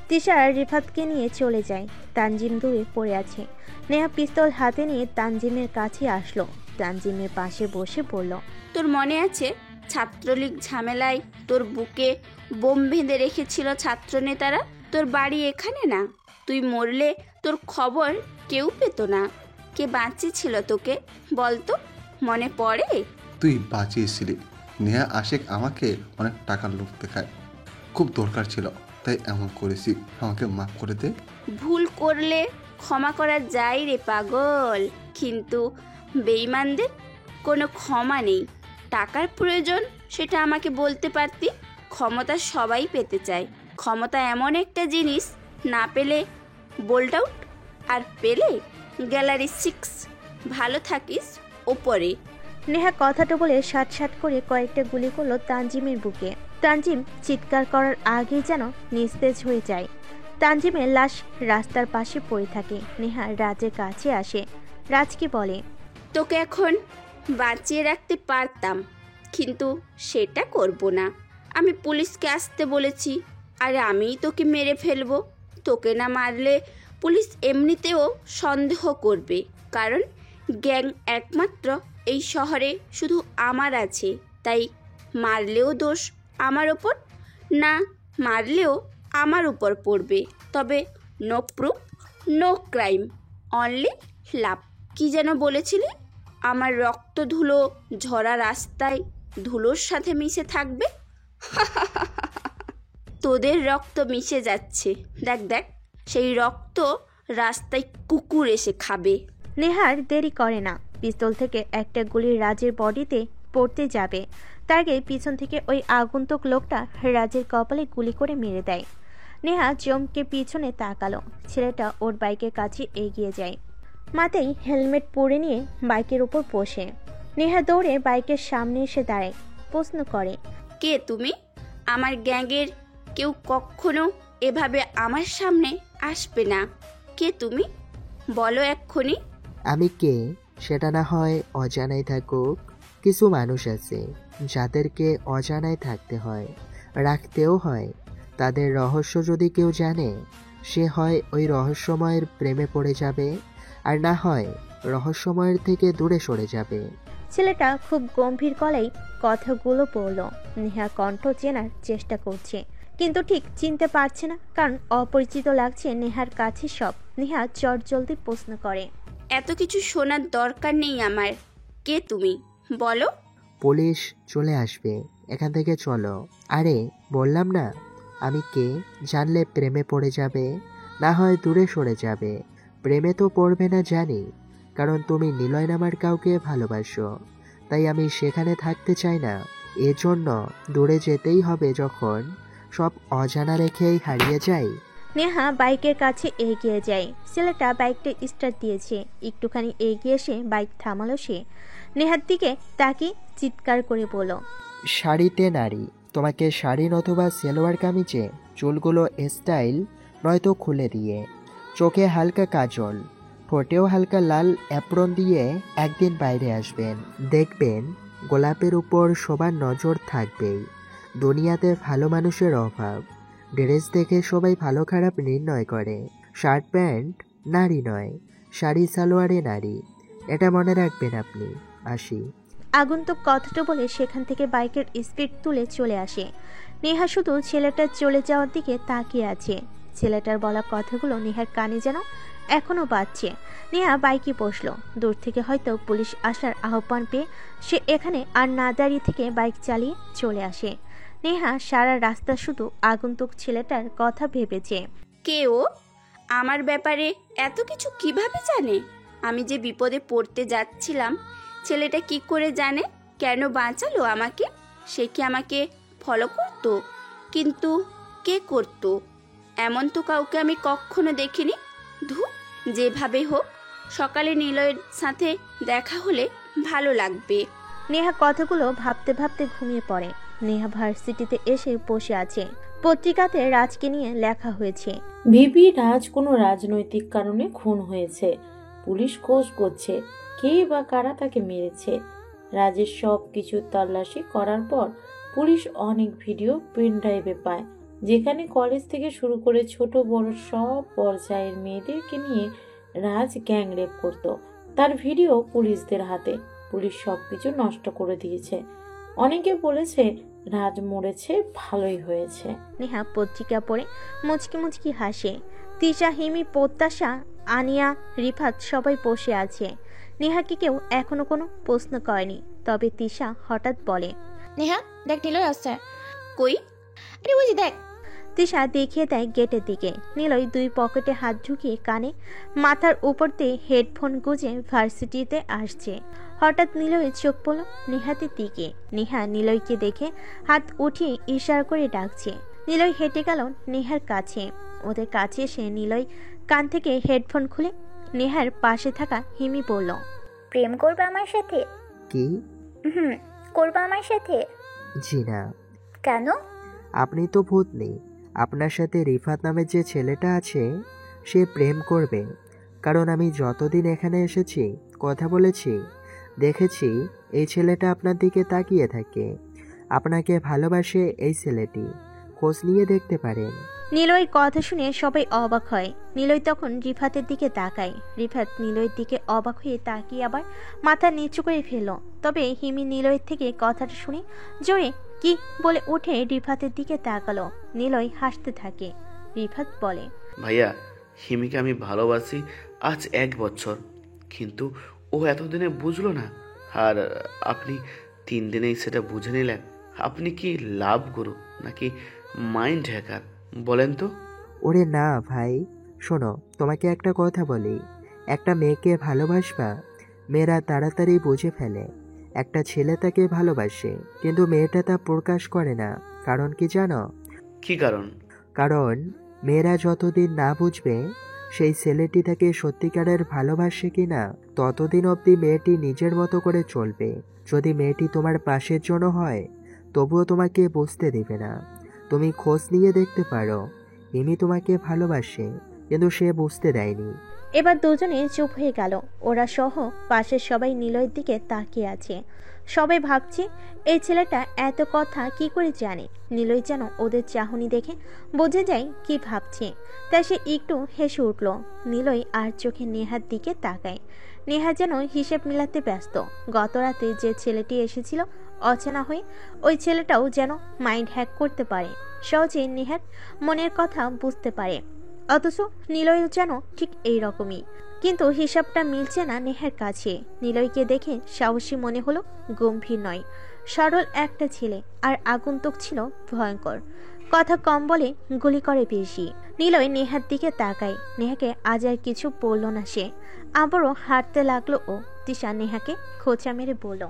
তিশা রিফাতকে নিয়ে চলে যায়। তানজিম দূরে পড়ে আছে। নেহা পিস্তল হাতে নিয়ে তানজিমের কাছে আসলো। তানজিমের পাশে বসে বলল, তোর মনে আছে ছাত্রলীগ ঝামেলায় তোর বুকে বোম বেঁধে রেখেছিল ছাত্রনেতারা? তোর বাড়ি এখানে না? তুই মরলে তোর খবর কেউ পেত না। কে বাঁচিয়েছিল তোকে বলতো, মনে পড়ে? তুই বাঁচিয়েছিলি। নেহা আশিক আমাকে অনেক টাকার লোভ দেখায়, খুব দরকার ছিল তাই এমন করেছি, আমাকে মাফ করে দে। ভুল করলে ক্ষমা করা যায় রে পাগল, কিন্তু বেঈমানদের কোনো ক্ষমা নেই। টাকার প্রয়োজন সেটা আমাকে বলতে পারতি। ক্ষমতা সবাই পেতে চায়। ক্ষমতা এমন একটা জিনিস, না পেলে বোল্ড আউট, আর পেলে গ্যালারি 6। ভালো থাকিস ওপরে। নেহা কথাটা বলে সাট সাট করে কয়েকটা গুলি করলো তানজিমের বুকে। তানজিম চিৎকার করার আগেই যেন নিস্তেজ হয়ে যায়। তানজিমের লাশ রাস্তার পাশে পড়ে থাকে। নেহা রাজের কাছে আসে। রাজকে বলে, তোকে এখন বাঁচিয়ে রাখতে পারতাম, কিন্তু সেটা করব না। আমি পুলিশকে আসতে বলেছি, আর আমিই তোকে মেরে ফেলবো। তোকে না মারলে পুলিশ এমনিতেও সন্দেহ করবে, কারণ গ্যাং একমাত্র এই শহরে শুধু আমার আছে। তাই মারলেও দোষ আমার ওপর, না মারলেও আমার উপর পড়বে। তবে no proof no crime, only love. কি যেন বলেছিলি? আমার রক্ত ধুলো ঝরা রাস্তায় ধুলোর সাথে মিশে থাকবে। তোদের রক্ত মিশে যাচ্ছে, দেখ দেখ, সেই রক্ত রাস্তায় কুকুর এসে খাবে। নেহার দেরি করে না। পিস্তল থেকে একটা গুলি রাজের বডিতে পড়তে যাবে, তার আগে পিছন থেকে ওই আগন্তুক লোকটা রাজের কপালে গুলি করে মেরে দেয়। নেহা চমকে পিছনে তাকালো। ছেলেটা ওর বাইকের কাছে এগিয়ে যায়, মাথায় হেলমেট পরে নিয়ে বাইকের উপর বসে। নেহা দৌড়ে বাইকের সামনে এসে দাঁড়ায়। প্রশ্ন করে। কে তুমি? আমার গ্যাংয়ের কেউ কখনো এভাবে আমার সামনে আসবে না। কে তুমি? বলো এক্ষুনি। আমি কে সেটা না হয় অজানাই থাকুক। কিছু মানুষ আছে যাদেরকে অজানায় থাকতে হয়, রাখতেও হয়। তাদের রহস্য যদি কেউ জানে, সে হয় ওই রহস্যময়ের প্রেমে পড়ে যাবে, আর না হয় রহস্যময়ের থেকে দূরে সরে যাবে। ছেলেটা খুব গম্ভীর গলায় কথাগুলো বলল। নেহা কণ্ঠ চেনার চেষ্টা করছে, কিন্তু ঠিক চিনতে পারছে না, কারণ অপরিচিত লাগছে নেহার কাছে সব। নেহা চটজলদি প্রশ্ন করে। এত কিছু শোনার দরকার নেই আমার। কে তুমি? বলো। পুলিশ চলে আসবে, এখান থেকে চলো। আরে বললাম না আমি কে, জানলে প্রেমে পড়ে যাবে, না হয় দূরে সরে যাবে। প্রেমে তো পড়বে না জানি, কারণ তুমি নিলয় নামার কাউকে ভালোবাসো, তাই আমি সেখানে থাকতে চাই না। এজন্য দূরে যেতেই হবে যখন সব অজানা রেখেই হারিয়ে যাই। নেহা বাইকের কাছে এগিয়ে যায়। ছেলেটা বাইকটা স্টার্ট দিয়েছে, একটুখানি এগিয়ে এসে বাইক থামালো সে। নেহার দিকে তাকিয়ে চিৎকার করে বলল। শাড়িতে নারী, তোমাকে শাড়ি নতুবা সেলোয়ার কামিজে চুলগুলো স্টাইল নয়তো খুলে দিয়ে, চোখে হালকা কাজল, ঠোঁটেও হালকা লাল অ্যাপ্রন দিয়ে একদিন বাইরে আসবেন। দেখবেন গোলাপের উপর সবার নজর থাকবেই। দুনিয়াতে ভালো মানুষের অভাব। ড্রেস দেখে সবাই ভালো খারাপ নির্ণয় করে। শার্ট প্যান্ট নারী নয়, শাড়ি সালোয়ারে নারী। এটা মনে রাখবেন আপনি। আসি। আগন্তুক কথাটা বলে সেখান থেকে বাইকের স্পিড তুলে চলে আসে। নেহা শুধু ছেলেটার চলে যাওয়ার দিকে তাকিয়ে আছে। ছেলেটার বলা কথাগুলো নেহার কানে যেন এখনো বাজছে। নেহা বাইকে বসলো। দূর থেকে হয়তো পুলিশ আসার আহ্বান পেয়ে সে এখানে আর না দাঁড়িয়ে থেকে বাইক চালিয়ে চলে আসে। নেহা সারা রাস্তা শুধু আগন্তুক ছেলেটার কথা ভেবেছে। কে ও? আমার ব্যাপারে এত কিছু কিভাবে জানে? আমি যে বিপদে পড়তে যাচ্ছিলাম, ছেলেটা কি করে জানে? কেন বাঁচালো আমাকে? সে কি আমাকে ফলো করতো? কিন্তু কে করতো? এমন তো কাউকে আমি কখনো দেখিনি। যেভাবে হোক সকালে নিলয়ের সাথে দেখা হলে ভালো লাগবে। নেহা কথাগুলো ভাবতে ভাবতে ঘুমিয়ে পড়ে। নেহা ভার্সিটিতে এসে বসে আছে। পত্রিকাতে রাজকে নিয়ে লেখা হয়েছে, ভিপি রাজ কোনো রাজনৈতিক কারণে খুন হয়েছে। পুলিশ খোঁজ করছে কে বা কারা তাকে মেরেছে। রাজের সব কিছু তল্লাশি করার পর পুলিশ অনেক ভিডিও পেন ড্রাইভে পায়, যেখানে কলেজ থেকে শুরু করে ছোট বড় সব পর্যায়ের মেয়েদেরকে নিয়ে রাজ গ্যাং রেপ করত। তার ভিডিও পুলিশদের হাতে। পুলিশ সবকিছু নষ্ট করে দিয়েছে। অনেকে বলেছে রাজ মরেছে, ভালোই হয়েছে। নেহা পত্রিকা পড়ে মুচকি মুচকি হাসে। তিশা, হিমি, প্রত্যাশা, আনিয়া, রিফাত সবাই বসে আছে। নেহাকে কেউ এখনো কোনো প্রশ্ন করেনি। তবে তিশা হঠাৎ বলে, নেহা দেখ নিলয় আসছে। কই? আরে ওই যে দেখ। তিশা দেখিয়ে দেয় গেটের দিকে। নিলয় দুই পকেটে হাত ঢুকিয়ে কানে মাথার উপর দিয়ে হেডফোন গুঁজে ভার্সিটিতে আসছে। হঠাৎ নিলয়ের চোখ পড়ল নেহাতের দিকে। নেহা নিলয়কে দেখে হাত উঠিয়ে ইশারা করে ডাকছে। নিলয় হেঁটে গেল নেহার কাছে। ওদের কাছে এসে নিলয় কান থেকে হেডফোন খুলে নেহার পাশে থাকা হিমি বলল, প্রেম করবে আমার সাথে? কি? করবে আমার সাথে? জি না। কেন? আপনি তো ভূতনি। আপনার সাথে রিফাত নামের যে ছেলেটা আছে সে প্রেম করবে। কারণ আমি যতদিন এখানে এসেছি, কথা বলেছি, দেখেছি এই ছেলেটা আপনার দিকে তাকিয়ে থাকে। আপনাকে ভালোবাসে এই ছেলেটি। খোঁজ নিয়ে দেখতে পারেন। নিলয় কথা শুনে সবাই অবাক হয়। নিলয় তখন রিফাতের দিকে তাকায়। রিফাত নিলয়ের দিকে অবাক হয়ে তাকিয়ে আবার মাথা নিচু করে ফেলল। তবে হিমি নিলয়ের থেকে কথাটা শুনে জোরে কি বলে উঠে রিফাতের দিকে তাকালো। নিলয় হাসতে থাকে। রিফাত বলে, ভাইয়া, হিমিকে আমি ভালোবাসি আজ 1 বছর, কিন্তু ও এতদিনে বুঝলো না, আর আপনি 3 দিনেই সেটা বুঝে নিলেন। আপনি কি লাভ গুরু নাকি মাইন্ড হ্যাকার বলেন তো? ওরে না ভাই, শোনো, তোমাকে একটা কথা বলি। একটা মেয়েকে ভালোবাসবা, মেয়েরা তাড়াতাড়ি বুঝে ফেলে। একটা ছেলে তাকে ভালোবাসে, কিন্তু মেয়েটা তা প্রকাশ করে না। কারণ কি জানো? কি কারণ? কারণ মেয়েরা যতদিন না বুঝবে সেই ছেলেটি তাকে সত্যিকারের ভালোবাসে কিনা, ততদিন অবধি মেয়েটি নিজের মতো করে চলবে। যদি মেয়েটি তোমার পাশের জন্য হয়, তবুও তোমাকে বুঝতে দেবে না। তুমি খোঁজ নিয়ে দেখতে পারো, ইনি তোমাকে ভালোবাসে, কিন্তু সে বুঝতে দেয়নি। এবার দুজনে চুপ হয়ে গেল। ওরা সহ পাশের সবাই নিলয়ের দিকে তাকিয়ে আছে। সবাই ভাবছে এই ছেলেটা এত কথা কি করে জানে। নিলয় যেন ওদের চাহনি দেখে বোঝা যায় কি ভাবছে, তাই সে একটু হেসে উঠল। নিলয় আর চোখে নেহার দিকে তাকায়। নেহা যেন হিসেব মিলাতে ব্যস্ত। গত রাতে যে ছেলেটি এসেছিল অচেনা হয়ে, ওই ছেলেটাও যেন মাইন্ড হ্যাক করতে পারে, সহজে নেহার মনের কথা বুঝতে পারে। অথচ নিলয় যেন ঠিক এই রকমই, কিন্তু হিসাবটা মিলছে না নেহার কাছে। নিলয়কে দেখে সাহসী মনে হলো, গম্ভীর নয়, সরল একটা ছেলে, আর আগন্তুক ছিল ভয়ঙ্কর। কথা কম বলে গুলি করে বেশি। নিলয় নেহার দিকে তাকায়। নেহাকে আজ আর কিছু বলল না সে। আবারও হাঁটতে লাগলো ও। তিশা নেহাকে খোঁচা মেরে বলল,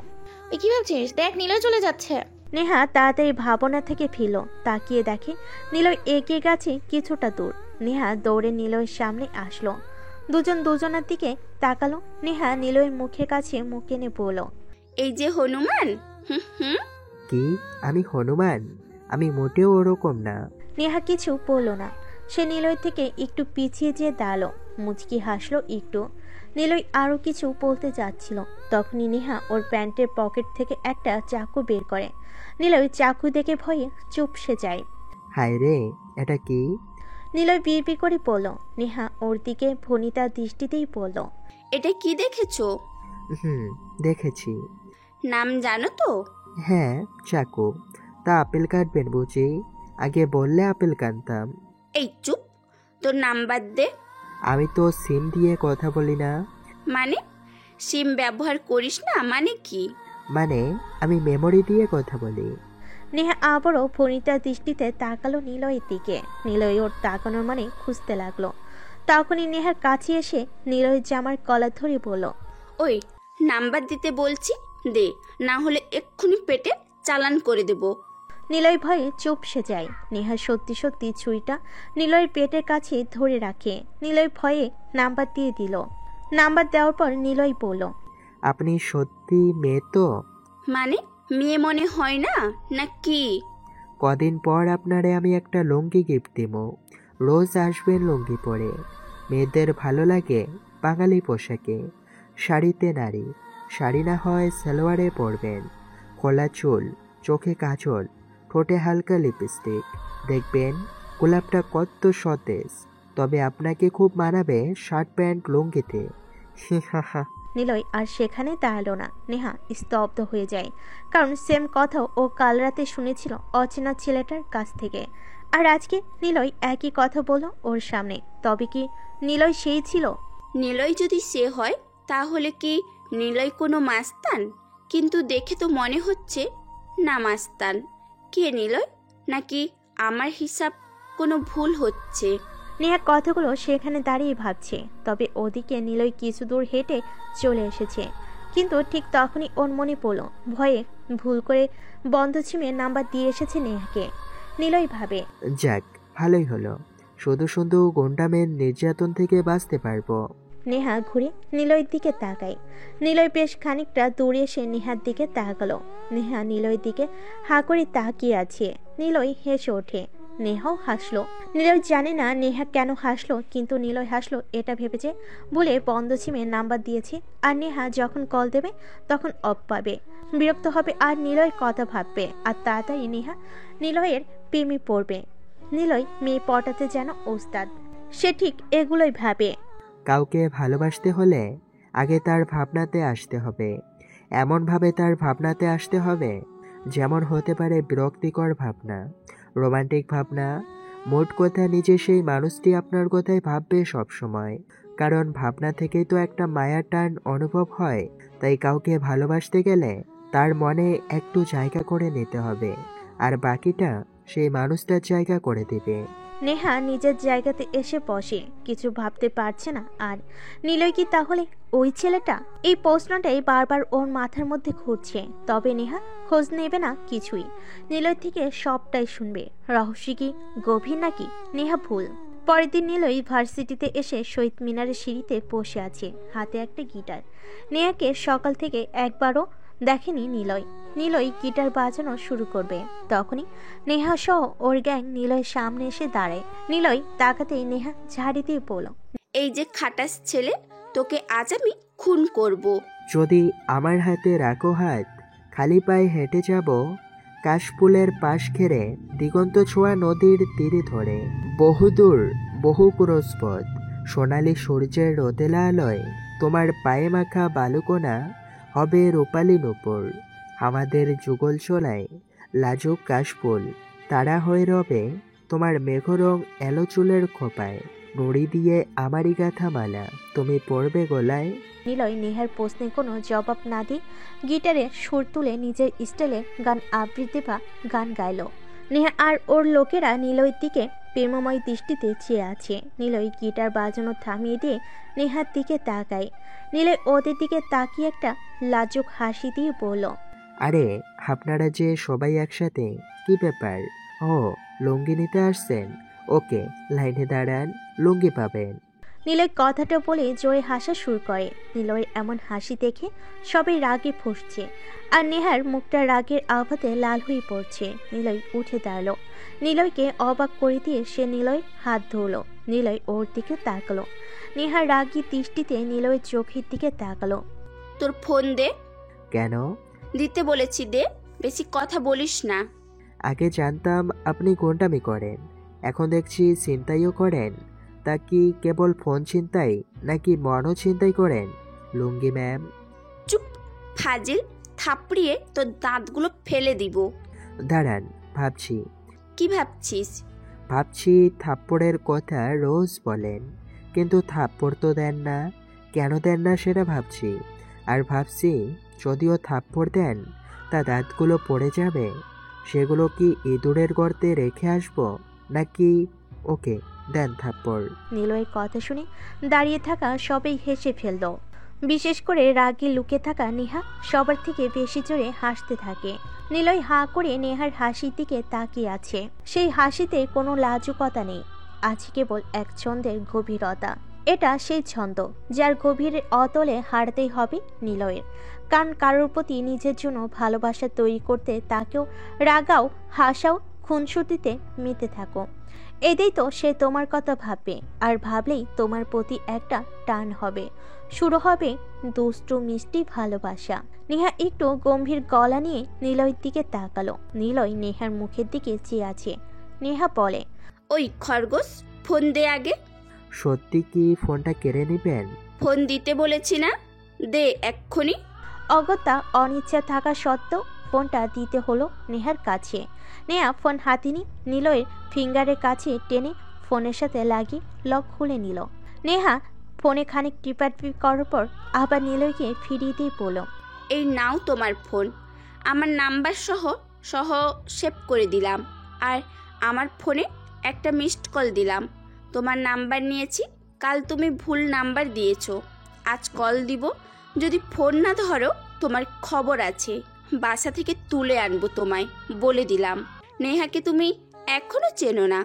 এ কি ভাবছিস? দেখ নিলয় চলে যাচ্ছে। নেহা তাড়াতাড়ি ভাবনা থেকে ফিরল। তাকিয়ে দেখে নিলয় এগিয়ে গেছে কিছুটা দূর। নেহা দৌড়ে নিলয়ের সামনে আসলো। দুজন দুজনের দিকে তাকালো। নেহা নিলয়ের মুখের কাছে মুখ এনে বলল, এই যে হনুমান। কি আমি হনুমান? আমি মোটেও ওরকম না। নেহা কিছু বলল না। সে নিলয় থেকে একটু পিছিয়ে যেয়ে দাঁড়ালো। মুচকি হাসলো একটু। নিলয় আরো কিছু বলতে যাচ্ছিল, তখনই নেহা ওর প্যান্টের পকেট থেকে একটা চাকু বের করে। নিলয় চাকু দেখে ভয়ে চুপসে যায়। হায় রে, এটা কি? নিলয় বিড়বি করে বলল। নেহা ওর দিকে ভনিতা দৃষ্টিতেই বলল, এটা কি দেখেছো? দেখেছি। নাম জানো তো? হ্যাঁ, চাকু। তা আপেল কাটবেন বুঝি? আগে বললে আপেল কাটতাম। এই চুপ, তোর নাম্বার দে। আমি তো সিম দিয়ে কথা বলি না। মানে? সিম ব্যবহার করিস না মানে কি? মানে আমি মেমোরি দিয়ে কথা বলি। নেহা আবারও ভনিতার দৃষ্টিতে তাকালো নিলয়ের দিকে। নিলয় ওর তাকানোর মানে খুঁজতে লাগলো। তখনই নেহার কাছে এসে নিলয়ের জামার কলার ধরে বলল, ওই নাম্বার দিতে বলছি, দে, না হলে এক্ষুনি পেটে চালান করে দেব। নিলয় ভয়ে চুপসে যায়। নেহা সত্যি সত্যি ছুরিটা নিলয়ের পেটের কাছে ধরে রাখে। নিলয় ভয়ে নাম্বার দিয়ে দিল। নাম্বার দেওয়ার পর নিলয় বলল, আপনি সত্যি মেয়ে তো? মানে মেয়ে মনে হয় না নাকি? কদিন পর আপনারে আমি একটা লুঙ্গি গিফট দিব। রোজ আসবেন লুঙ্গি পরে। মেয়েদের ভালো লাগে বাঙালি পোশাকে। শাড়িতে নারী, শাড়ি না হয় সালোয়ারে পরবেন। খোলা চুল, চোখে কাজল, ঠোঁটে হালকা লিপস্টিক। দেখবেন গোলাপটা কত সতেজ। তবে আপনাকে খুব মানাবে শার্ট প্যান্ট লুঙ্গিতে। নিলয় আর সেখানে দাঁড়ালো না। নেহা স্তব্ধ হয়ে যায়, কারণ সেম কথাও ও কাল রাতে শুনেছিল অচেনা ছেলেটার কাছ থেকে। আর আজকে নিলয় একই কথা বলল ওর সামনে। তবে কি নিলয় সেই ছিল? নিলয় যদি সে হয় তাহলে কি নিলয় কোনো মাস্তান? কিন্তু দেখে তো মনে হচ্ছে না মাস্তান। কে নিলয়? নাকি আমার হিসাব কোনো ভুল হচ্ছে? নেহা কথাগুলো সেখানে দাঁড়িয়ে ভাবছে। তবে ওদিকে নিলয় কিছু দূর হেঁটে চলে এসেছে। কিন্তু ঠিক তখনই ওর মনে পড়ল, ভয়ে ভুল করে বন্ধ ছিমে নাম্বার দিয়ে এসেছে নেহাকে। নিলয় ভাবে, যাক ভালোই হলো, শুধু শুধু গুন্ডামের নির্যাতন থেকে বাঁচতে পারবো। নেহা ঘুরে নিলয়ের দিকে তাকায়। নিলয় বেশ খানিকটা দূরে এসে নেহার দিকে তাকালো। নেহা নিলয়ের দিকে হা করে তাকিয়ে আছে। নিলয় হেসে ওঠে। নেহাও হাসলো। নিলয় জানে না নেহা কেন হাসলো, কিন্তু নিলয় হাসলো এটা ভেবেছে বলে বন্ধ ছিমে নাম্বার দিয়েছে। আর নেহা যখন কল দেবে তখন অফ পাবে, বিরক্ত হবে আর নিলয়ের কথা ভাববে। আর তাড়াতাড়ি নেহা নিলয়ের প্রেমে পড়বে। নিলয় মেয়ে পটাতে যেন ওস্তাদ। সে ঠিক এগুলোই ভাবে। কাউকে ভালোবাসতে হলে আগে তার ভাবনাতে আসতে হবে। এমনভাবে তার ভাবনাতে আসতে হবে যেমন হতে পারে বিরক্তিকর ভাবনা, রোমান্টিক ভাবনা। মোট কথা নিজে সেই মানুষটি আপনার কথাই ভাববে সব সময়। কারণ ভাবনা থেকেই তো একটা মায়ার টান অনুভব হয়। তাই কাউকে ভালোবাসতে গেলে তার মনে একটু জায়গা করে নিতে হবে, আর বাকিটা সেই মানুষটার জায়গা করে দেবে। নেহা নিজের জায়গাতে এসে বসে, কিছু ভাবতে পারছে না। আর নিলয় কি তাহলে ওই ছেলেটা? এই প্রশ্নটাই বারবার ওর মাথার মধ্যে ঘুরছে। তবে নেহা খোঁজ নেবে না কিছুই। নিলয় থেকে সবটাই শুনবে। রহস্য কি গভীর নাকি নেহা ভুল? পরের দিন নিলয় ভার্সিটিতে এসে শহীদ মিনারের সিঁড়িতে বসে আছে, হাতে একটা গিটার। নেহাকে সকাল থেকে একবারও দেখেনি নিলয়। নিলয় গিটার বাজানো শুরু করবে। তখনই নেহা সহ ওর গ্যাং নিলয়ের সামনে এসে দাঁড়ায়। নিলয় তাকাতেই নেহা ঝাড়ি দিয়ে বলল, এই যে খাটাস ছেলে, তোকে আজ আমি খুন করব। যদি আমার হাতে রাখো হাত, খালি পায়ে হেঁটে যাব কাশফুলের পাশ ঘেরে দিগন্ত ছোঁয়া নদীর তীরে ধরে। বহুদূর বহু ক্রোশ পথ, সোনালি সূর্যের রোদেলা আলোয় তোমার পায়ে মাখা বালুকোনা হবে রূপালী নূপুর। আমাদের যুগল চোলায় লাজুক কাশফুল তারা হয়ে রবে তোমার মেঘরং এলো চুলের খোপায়। নুড়ি দিয়ে আমারই গাথা মালা তুমি পড়বে গলায়। নিলয় নেহার প্রশ্নে কোনো জবাব না দিয়ে গিটারে সুর তুলে নিজের স্টাইলে গান আবৃত্তি বা গান গাইল। নেহা আর ওর লোকেরা নিলয়ের দিকে প্রেমময় দৃষ্টিতে চেয়ে আছে। নিলয় গিটার বাজানো থামিয়ে দিয়ে নেহার দিকে তাকায়। নিলয় ওদের দিকে তাকিয়ে একটা লাজুক হাসি দিয়ে বলল, আরে আপনারা যে সবাই একসাথে, কি ব্যাপার? ও, লুঙ্গি নিতে আসছেন? ওকে, লাইনে দাঁড়ান, লুঙ্গি পাবেন। নিলয় কথাটা বলে জোরে হাসা শুরু করে। নিলয়ের এমন হাসি দেখে সবাই রাগে ফুঁসছে, আর নেহার মুখটা রাগের আভাতে লাল হয়ে পড়ছে। নিলয় উঠে দাঁড়ালো। নিলয়কে অবাক করে দিয়ে সে নিলয় হাত ধরলো। নিলয় ওর দিকে তাকালো। নেহার রাগী দৃষ্টিতে নিলয়ের চোখের দিকে তাকালো। তোর ফোন দে। কেন? দিতে বলেছি, দে, বেশি কথা বলিস না। আগে জানতাম আপনি গোন্ডামি করেন, এখন দেখছি ছিনতাইও করেন। তা কি কেবল ফোন ছিনতাই নাকি মনও ছিনতাই করেন? লুঙ্গি ম্যাম। চুপ ফাজিল, থাপড়িয়ে তোর দাঁতগুলো ফেলে দিব। দাঁড়ান, ভাবছি। কি ভাবছিস? ভাবছি থাপ্পড়ের কথা রোজ বলেন, কিন্তু থাপ্পড় তো দেন না। কেন দেন না সেটা ভাবছি। আর ভাবছি যদিও থাপ্পড় দেন তা দাঁতগুলো পড়ে যাবে, সেগুলো কি ইঁদুরের গর্তে রেখে আসবো নাকি? ওকে, দেন থাপ্পড়। নিলয়ের কথা শুনে দাঁড়িয়ে থাকা সবাই হেসে ফেলল। বিশেষ করে রাগে লুকে থাকা নেহা সবার থেকে বেশি জোরে হাসতে থাকে। নিলয় হাঁ করে নেহার হাসির দিকে তাকিয়ে আছে। সেই হাসিতে কোনো লাজুকতা নেই, আছে কেবল এক ছন্দের গভীরতা। এটা সেই ছন্দ যার গভীর অতলে হারতেই হবে নিলয়ের। কারণ কারোর প্রতি নিজের জন্য ভালোবাসা তৈরি করতে তাকেও রাগাও, হাসাও, খুনসুটিতে মেতে থাকো। এতেই তো সে তোমার কথা ভাববে, আর ভাবলেই তোমার প্রতি একটা টান হবে, শুরু হবে দুষ্টু মিষ্টি ভালোবাসা। নেহা একটু গম্ভীর গলা নিয়ে নিলয়ের দিকে তাকালো। নিলয় নেহার মুখের দিকে চেয়ে আছে। নেহা বলে, ওই খরগোশ, ফোন দে আগে। সত্যি কি ফোনটা কেড়ে নেবেন? ফোন দিতে বলেছি না, দে এক্ষুনি। অগত্যা অনিচ্ছা থাকা সত্ত্বেও ফোনটা দিতে হলো নেহার কাছে। নেহা ফোন হাতে নিয়ে নিলয়ের ফিঙ্গারের কাছে টেনে ফোনের সাথে লাগিয়ে লক খুলে নিল। নেহা ফোনে খানিক টিপাটিপি করার পর আবার নিলয়কে ফিরিয়ে দিয়ে বলল, এই নাও তোমার ফোন, আমার নাম্বার সহ সহ সেভ করে দিলাম, আর আমার ফোনে একটা মিসড কল দিলাম। তোমার নাম্বার নিয়েছি, কাল তুমি ভুল নাম্বার দিয়েছো, আজ কল দিব, যদি ফোন না ধরো তোমার খবর আছে, বাসা থেকে তুলে আনবো তোমায়, বলে দিলাম। নেহাকে তুমি এখনো চেনো না,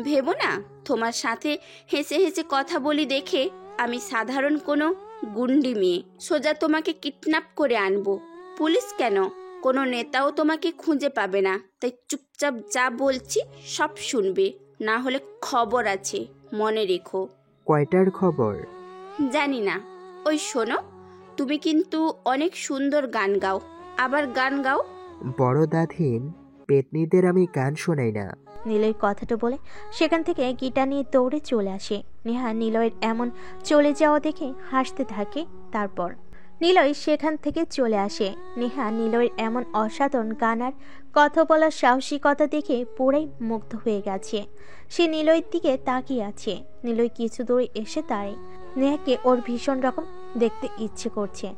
ভেবো না তোমার সাথে হেসে হেসে কথা বলি দেখে আমি সাধারণ কোনো গুন্ডি মেয়ে, সোজা তোমাকে কিডন্যাপ করে আনবো। পুলিশ কেন, কোনো নেতাও তোমাকে খুঁজে পাবে না, তাই চুপচাপ যা বলছি সব শুনবে, না হলে খবর আছে, মনে রেখো। কয়টার খবর? জানি না, ওই শোনো, তুমি কিন্তু অনেক সুন্দর গান গাও, আবার গান গাও। বড় দাঁতহীন পেতনিদের আমি গান শোনাই না। নিলয় কথাটা বলে সেখান থেকে গিটার নিয়ে দৌড়ে চলে আসে। নেহা নিলয়ের এমন চলে যাওয়া দেখে হাসতে থাকে। তারপর নিলয় সেখান থেকে চলে আসে। নেহা নিলয়ের এমন অসাধারণ গান আর কথা বলার সাহসিকতা দেখে পুরাই মুগ্ধ হয়ে গেছে। সে নিলয়ের দিকে তাকিয়ে আছে। নিলয় কিছু দূরে এসে দাঁড়ায়। নেহাকে ওর ভীষণ রকম দেখতে ইচ্ছে করছে,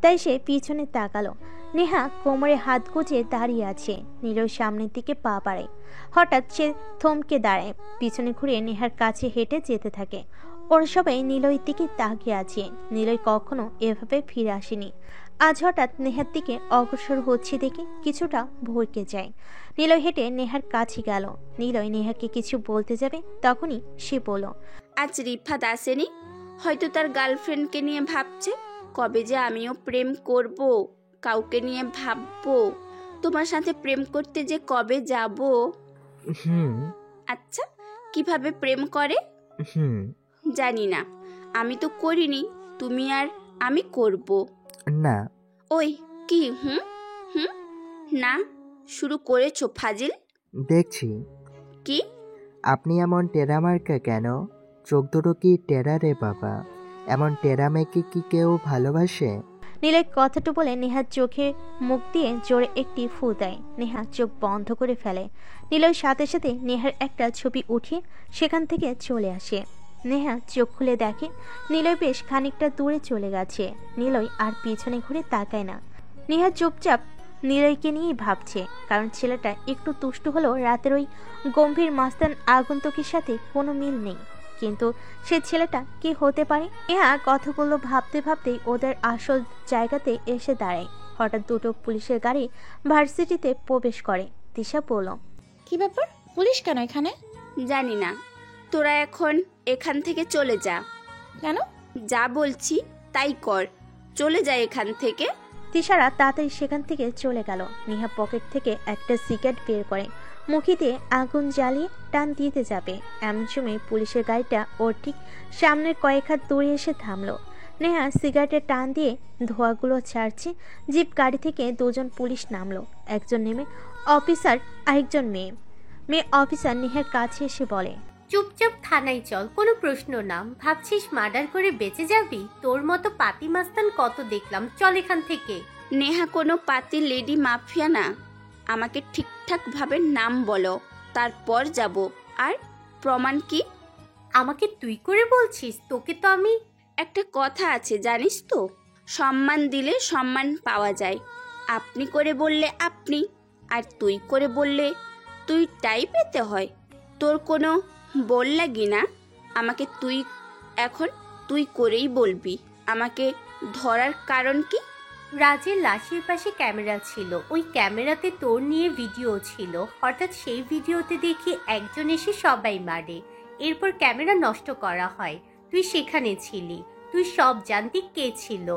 তাই সে পিছনে তাকালো। নেহা কোমরে হাত গুজে দাঁড়িয়ে আছে। নিলয় সামনের দিকে পা বাড়ায়। হঠাৎ সে থমকে দাঁড়ায়, পিছনে ঘুরে নেহার কাছে হেঁটে যেতে থাকে। ওরা সবাই নিলয়ের দিকে তাকিয়ে আছে। নিলয় কখনো এভাবে ফিরে আসেনি। আজ হঠাৎ নেহার দিকে অগ্রসর হচ্ছে দেখে কিছুটা ভরকে যায়। নিলয় হেঁটে নেহার কাছে গেল। নিলয় নেহাকে কিছু বলতে যাবে, তখনই সে বলল, আজ রিফাত আসেনি, হয়তো তার গার্লফ্রেন্ডকে নিয়ে ভাবছে, কবে যে আমিও প্রেম করব, কাউকে নিয়ে ভাববো। তোমার সাথে প্রেম করতে যে কবে যাব। হুম আচ্ছা, কিভাবে প্রেম করে? হুম জানি না, আমি তো করিনি, তুমি আর আমি করব। না ওই কি হুম হুম না শুরু করেছো ফাজিল। দেখছি কি? আপনি এমন টেরা মার্কা কেন? চোখ দুটো কি টেরা রে বাবা? এমন টেরা মেয়েকে কি কেউ ভালোবাসে? নিলয় কথাটা বলে নেহার চোখে মুখ দিয়ে জোরে একটি ফু দেয়। নেহা চোখ বন্ধ করে ফেলে। নিলয় সাথে সাথে নেহার একটা ছবি উঠিয়ে সেখান থেকে চলে আসে। নেহা চোখ খুলে দেখে নিলয় বেশ খানিকটা দূরে চলে গেছে। নিলয় আর পিছনে ঘুরে তাকায় না। নেহা চুপচাপ নিলয়কে নিয়েই ভাবছে, কারণ ছেলেটা একটু তুষ্ট হলেও রাতের ওই গম্ভীর মাস্তান আগন্তুকের সাথে কোনো মিল নেই। কিন্তু সে ছেলেটা কি হতে পারে? নেহা কথাগুলো ভাবতে ভাবতেই ওদের আসল জায়গাতে এসে দাঁড়ায়। হঠাৎ দুটো পুলিশের গাড়ি ভার্সিটিতে প্রবেশ করে। তিশা বলল, কি ব্যাপার? পুলিশ কেন এখানে? জানি না, তোরা এখন এখান থেকে চলে যা। কেন? যা বলছি তাই কর, চলে যা এখান থেকে। তিশারা তাড়াতাড়ি সেখান থেকে চলে গেল। নেহা পকেট থেকে একটা সিগারেট বের করে মুখিতে আগুন জ্বালিয়ে টান দিতে যাবে, এমন সময় পুলিশের গাড়িটা ওর ঠিক সামনের কয়েক হাত দূরে এসে থামলো। নেহা সিগারেটের টান দিয়ে ধোঁয়াগুলো ছাড়ছে। জিপ গাড়ি থেকে দুজন পুলিশ নামলো। একজন নেমে অফিসার, আরেকজন মেয়ে। মেয়ে অফিসার নেহার কাছে এসে বলে, চুপচাপ থানায় চল, কোনো প্রশ্ন না। ভাবছিস মার্ডার করে বেঁচে যাবি? তোর মতো পাতি মাস্তান কত দেখলাম, চল এখান থেকে। নেহা কোনো পাতি লেডি মাফিয়া না, আমাকে ঠিকঠাক ভাবে নাম বলো, তারপর যাব। আর প্রমাণ কি? আমাকে তুই করে বলছিস? তোকে তো আমি। একটা কথা আছে জানিস তো, সম্মান দিলে সম্মান পাওয়া যায়। আপনি করে বললে আপনি, আর তুই করে বললে তুইটাই পেতে হয়। তোর কোনো বল লাগি না, আমাকে তুই এখন তুই করেই বলবি। আমাকে ধরার কারণ কি? রাজের লাশের পাশে ক্যামেরা ছিল, ওই ক্যামেরাতে তোর নিয়ে ভিডিও ছিল। হঠাৎ সেই ভিডিওতে দেখি একজন এসে সবাই মারে, এরপর ক্যামেরা নষ্ট করা হয়। তুই সেখানে ছিলি, তুই সব জানতি কে ছিল।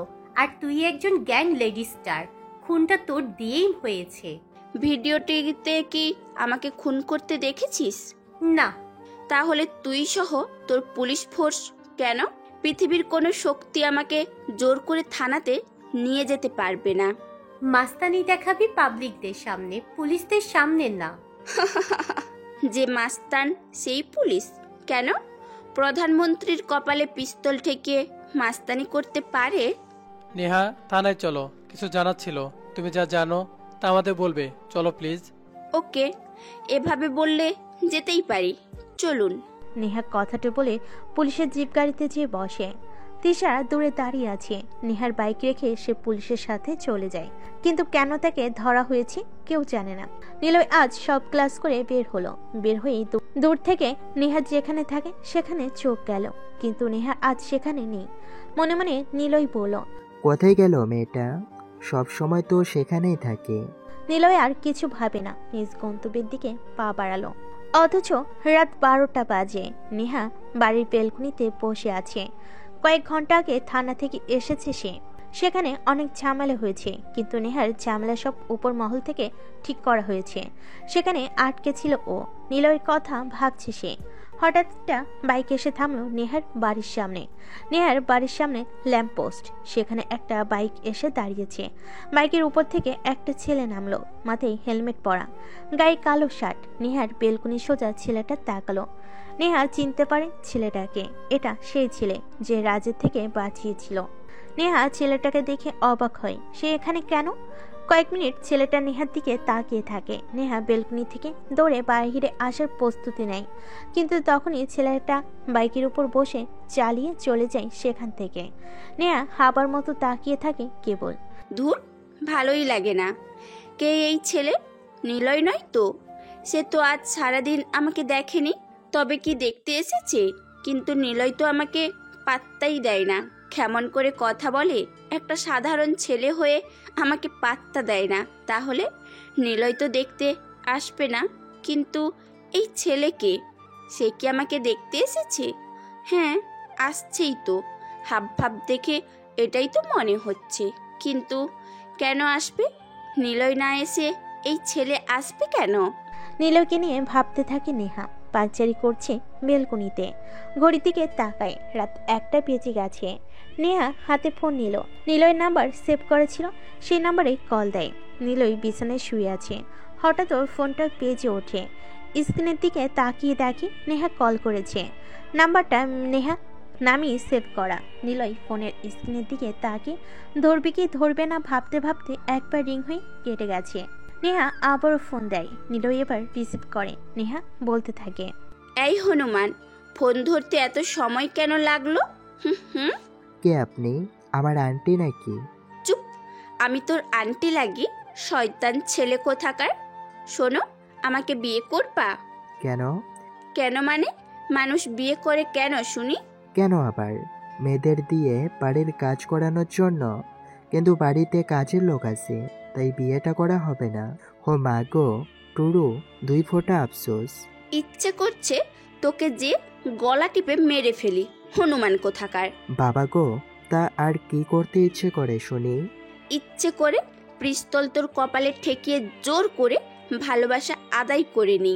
আর তুই একজন গ্যাং লেডি স্টার, খুনটা তোর দিয়েই হয়েছে। ভিডিওটিতে কি আমাকে খুন করতে দেখেছিস? না। তাহলে তুই সহ তোর পুলিশ ফোর্স কেন? পৃথিবীর কোনো শক্তি আমাকে জোর করে থানাতে নিয়ে যেতে পারবে না। মাস্তানি দেখাবি পাবলিকদের সামনে, পুলিশদের সামনে না। যে মাস্তান সেই পুলিশ কেন? প্রধানমন্ত্রীর কপালে পিস্তল ঠেকিয়ে মাস্তানি করতে পারে? নেহা, থানায় চলো, কিছু জানার ছিল। তুমি যা জানো তা আমাদের বলবে। চলো প্লিজ। ওকে, এভাবে বললে যেতেই পারি, চলুন। নেহা কথাটা বলে পুলিশের জিপ গাড়িতে যেয়ে বসে। তিশা দূরে দাঁড়িয়ে আছে। নেহার বাইক রেখে সে পুলিশের সাথে চলে যায়, কিন্তু কেন তাকে ধরা হয়েছে কেউ জানে না। নিলয় আজ সব ক্লাস করে বের হলো। বের হয়েই দূর থেকে নেহা যেখানে থাকে সেখানে চোখ গেল, কিন্তু নেহা আজ সেখানে নেই। মনে মনে নিলয় বলল, কোথায় গেল মেয়েটা? সব সময় তো সেখানেই থাকে। নিলয় আর কিছু ভাবে না, নিজ গন্তব্যের দিকে পা বাড়ালো। অথচ রাত 12টা বাজে। নেহা বাড়ির বেলকনিতে বসে আছে। কয়েক ঘন্টা আগে থানা থেকে এসেছে সে। সেখানে অনেক ঝামেলা হয়েছে, কিন্তু নেহার ঝামেলা সব উপর মহল থেকে ঠিক করা হয়েছে। সেখানে আটকে ছিল ও। নিলয়ের কথা ভাবছে সে। হঠাৎ একটা বাইক এসে থামলো নেহার বাড়ির সামনে। নেহার বাড়ির সামনে ল্যাম্পপোস্ট, সেখানে একটা বাইক এসে দাঁড়িয়েছে। বাইকের উপর থেকে একটা ছেলে নামলো, মাথায় হেলমেট পরা, গায়ে কালো শার্ট। নেহার বেলকুনি সোজা ছেলেটা তাকালো। নেহা চিনতে পারে ছেলেটাকে। এটা সেই ছেলে যে রাজের থেকে বাঁচিয়েছিল। নেহা ছেলেটাকে দেখে অবাক হয়, সে এখানে কেন? কয়েক মিনিট ছেলেটা নেহার দিকে তাকিয়ে থাকে। নেহা বেলকনি থেকে দৌড়ে বাইরে আসার প্রস্তুতি নেয়, কিন্তু তখনই ছেলেটা বাইকের উপর বসে চালিয়ে চলে যায় সেখান থেকে। নেহা হাবার মতো তাকিয়ে থাকে কেবল। ধুর, ভালোই লাগে না। কে এই ছেলে? নিলয় নয় তো? সে তো আজ সারাদিন আমাকে দেখেনি। তবে কি দেখতে এসেছে? কিন্তু নিলয় তো আমাকে পাত্তাই দেয় না। কেমন করে কথা বলে! একটা সাধারণ ছেলে হয়ে আমাকে পাত্তা দেয় না। তাহলে নিলয় তো দেখতে আসবে না, কিন্তু এই ছেলেকে, সে কি আমাকে দেখতে এসেছে? হ্যাঁ, আসছেই তো। হাবভাব দেখে এটাই তো মনে হচ্ছে। কিন্তু কেন আসবে? নিলয় না এসে এই ছেলে আসবে কেন? নিলয়কে নিয়ে ভাবতে থাকে নেহা। পাকচারি করছে বেলকনিতে। ঘড়ির দিকে তাকায়, রাত 1টা বেজে গেছে। নেহা হাতে ফোন নিল। নিলয়ের নাম্বার সেভ করেছিল, সেই নাম্বারে কল দেয়। নিলয় বিছানায় শুয়ে আছে। হঠাৎ ওর ফোনটা বেজে ওঠে। স্ক্রিনের দিকে তাকিয়ে দেখে নেহা কল করেছে। নাম্বারটা নেহা নামই সেভ করা। নিলয় ফোনের স্ক্রিনের দিকে তাকিয়ে ধরবে কি ধরবে না ভাবতে ভাবতে একবার রিং হয়ে কেটে গেছে। নেহা আবারও ফোন দেয়। নিলয় এবার রিসিভ করে। নেহা বলতে থাকে, এই হনুমান, ফোন ধরতে এত সময় কেন লাগলো? হুম, কে আপনি? আমার আন্টি নাকি? চুপ, আমি তোর আন্টি লাগি? শয়তান ছেলে কোথাকার। শোনো, আমাকে বিয়ে করবা? কেন? কেন মানে? মানুষ বিয়ে করে কেন শুনি? কেন আবার? মেয়েদের দিয়ে বাড়ির কাজ করানোর জন্য। কিন্তু বাড়িতে কাজের লোক আছে, তাই বিয়েটা করা হবে না। ও মা গো, টুরু 2 ফোঁটা আফসোস। ইচ্ছে করছে তোকে যে গলা টিপে মেরে ফেলি, হনুমান কোথাকার। বাবা গো, তা আর কি করতে ইচ্ছে করে শুনি? ইচ্ছে করে পিস্তল তোর কপালে ঠেকিয়ে জোর করে ভালোবাসা আদায় করে নি।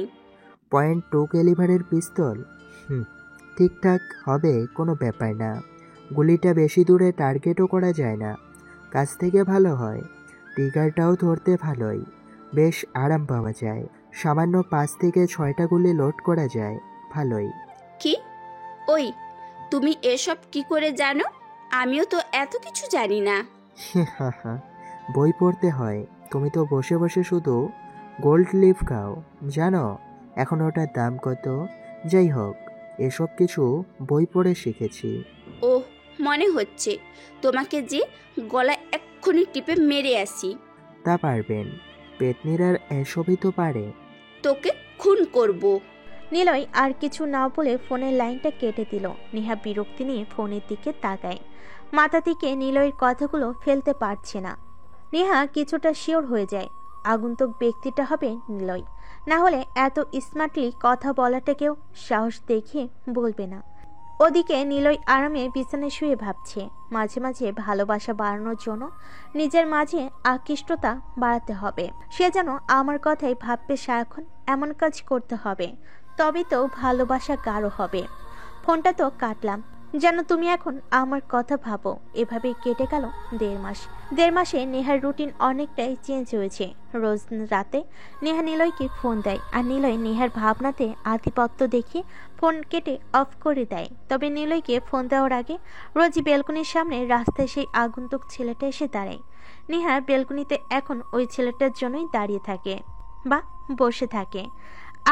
.2 ক্যালিভারের পিস্তল? ঠিকঠাক হবে, কোনো ব্যাপার না। গুলিটা বেশি দূরে টার্গেটও করা যায় না, কাছ থেকে ভালো হয়। ট্রিগারটাও ধরতে ভালোই, বেশ আরাম পাওয়া যায়। সামান্য 5 থেকে 6টা গুলি লোড করা যায়, ভালোই। কি? ওই, তুমি এসব কি করে জানো? আমিও তো এত কিছু জানি না। বই পড়তে হয়, তুমি তো বসে বসে শুধু গোল্ড লিফ খাও। জানো এখন ওটার দাম কত? যাই হোক, এসব কিছু বই পড়ে শিখেছি। ও, মনে হচ্ছে তোমাকে যে গলা এক্ষুনি টিপে মেরে আসি। তা পারবেন, পেতনিরা এসবই তো পারে। তোকে খুন করব। নিলয় আর কিছু না বলে ফোনের লাইনটা কেটে দিল। নেহা বিরক্তি নিয়ে ফোনের দিকে তাকায়। মাথা থেকে নিলয়ের কথাগুলো ফেলতে পারছে না। নেহা কিছুটা শিওর হয়ে যায় আগন্তুক ব্যক্তিটা হবে নিলয়, না হলে এত স্মার্টলি কথা বলাটাকেও সাহস দেখিয়ে বলবে না। ওদিকে নিলয় আরামে বিছানায় শুয়ে ভাবছে, মাঝে মাঝে ভালোবাসা বাড়ানোর জন্য নিজের মাঝে আকৃষ্টতা বাড়াতে হবে। সে যেন আমার কথাই ভাববে সারাক্ষণ, এমন কাজ করতে হবে, তবে তো ভালোবাসা গাঢ় হবে। ফোনটা তো কাটলাম, যেন তুমি এখন আমার কথা ভাবো। এভাবেই কেটে গেল 1.5 মাস। 1.5 মাসে নেহার রুটিন অনেকটাই চেঞ্জ হয়েছে। রোজ রাতে নেহা নিলয়কে ফোন দেয়, আর নিলয় নেহার ভাবনাতে আধিপত্য দেখিয়ে ফোন কেটে অফ করে দেয়। তবে নিলয়কে ফোন দেওয়ার আগে রোজই বেলকনির সামনে রাস্তায় সেই আগন্তুক ছেলেটা এসে দাঁড়ায়। নেহা বেলকনিতে এখন ওই ছেলেটার জন্যই দাঁড়িয়ে থাকে বা বসে থাকে।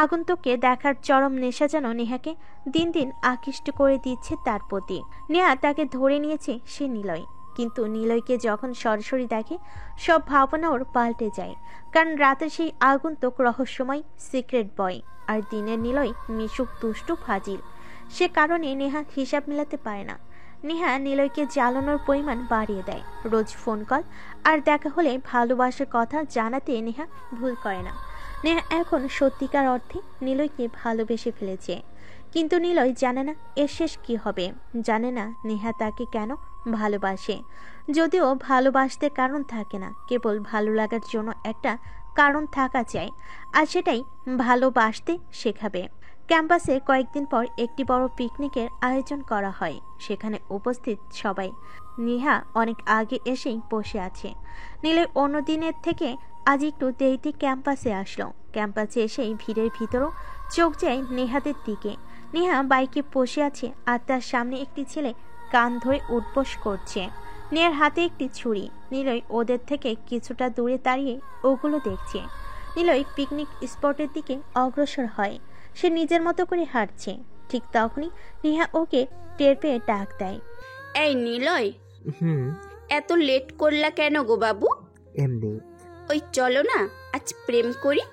আগন্তুককে দেখার চরম নেশা যেন নেহাকে দিন দিন আকৃষ্ট করে দিচ্ছে তার প্রতি। নেহা তাকে ধরে নিয়েছে সে নিলয়, কিন্তু নিলয়কে যখন সরাসরি দেখে সব ভাবনা ওর পাল্টে যায়। কারণ রাতের সেই আগন্তুক রহস্যময় সিক্রেট বয়, আর দিনের নিলয় মিশুক দুষ্টু ফাজিল। সে কারণে নেহা হিসাব মেলাতে পারে না। নেহা নিলয়কে জ্বালানোর পরিমাণ বাড়িয়ে দেয়। রোজ ফোন কল আর দেখা হলে ভালোবাসার কথা জানাতে নেহা ভুল করে না। নেহা এখন সত্যিকার অর্থে নিলয়কে ভালোবেসে ফেলেছে, কিন্তু নিলয় জানে না এর শেষ কি হবে, জানে না নেহা তাকে কেন ভালোবাসে। যদিও ভালোবাসতে কারণ থাকে না, কেবল ভালো লাগার জন্য একটা কারণ থাকা চাই, আর সেটাই ভালোবাসতে শেখাবে। ক্যাম্পাসে কয়েকদিন পর একটি বড় পিকনিকের আয়োজন করা হয়। সেখানে উপস্থিত সবাই। নেহা অনেক আগে এসেই বসে আছে। নিলয় অন্য দিনের থেকে আজ একটু দেরিতে ক্যাম্পাসে আসলো। ক্যাম্পাসে এসেই ভিড়ের ভিতরও চোখ যায় নেহাদের দিকে। নেহা বাইকে বসে আছে, আর তার সামনে একটি ছেলে কান ধরে উঠবোস করছে। নেহার হাতে একটি ছুরি। নিলয় ওদের থেকে কিছুটা দূরে দাঁড়িয়ে ওগুলো দেখছে। নিলয় পিকনিক স্পটের দিকে অগ্রসর হয়। সে নিজের মতো করে হাঁটছে। ঠিক তখনই নেহা ওকে টের পেয়ে ডাক দেয়, এই নিলয়, এত লেট করলা কেন গো বাবু? এমনি। ওই চলো না আজ প্রেম করি।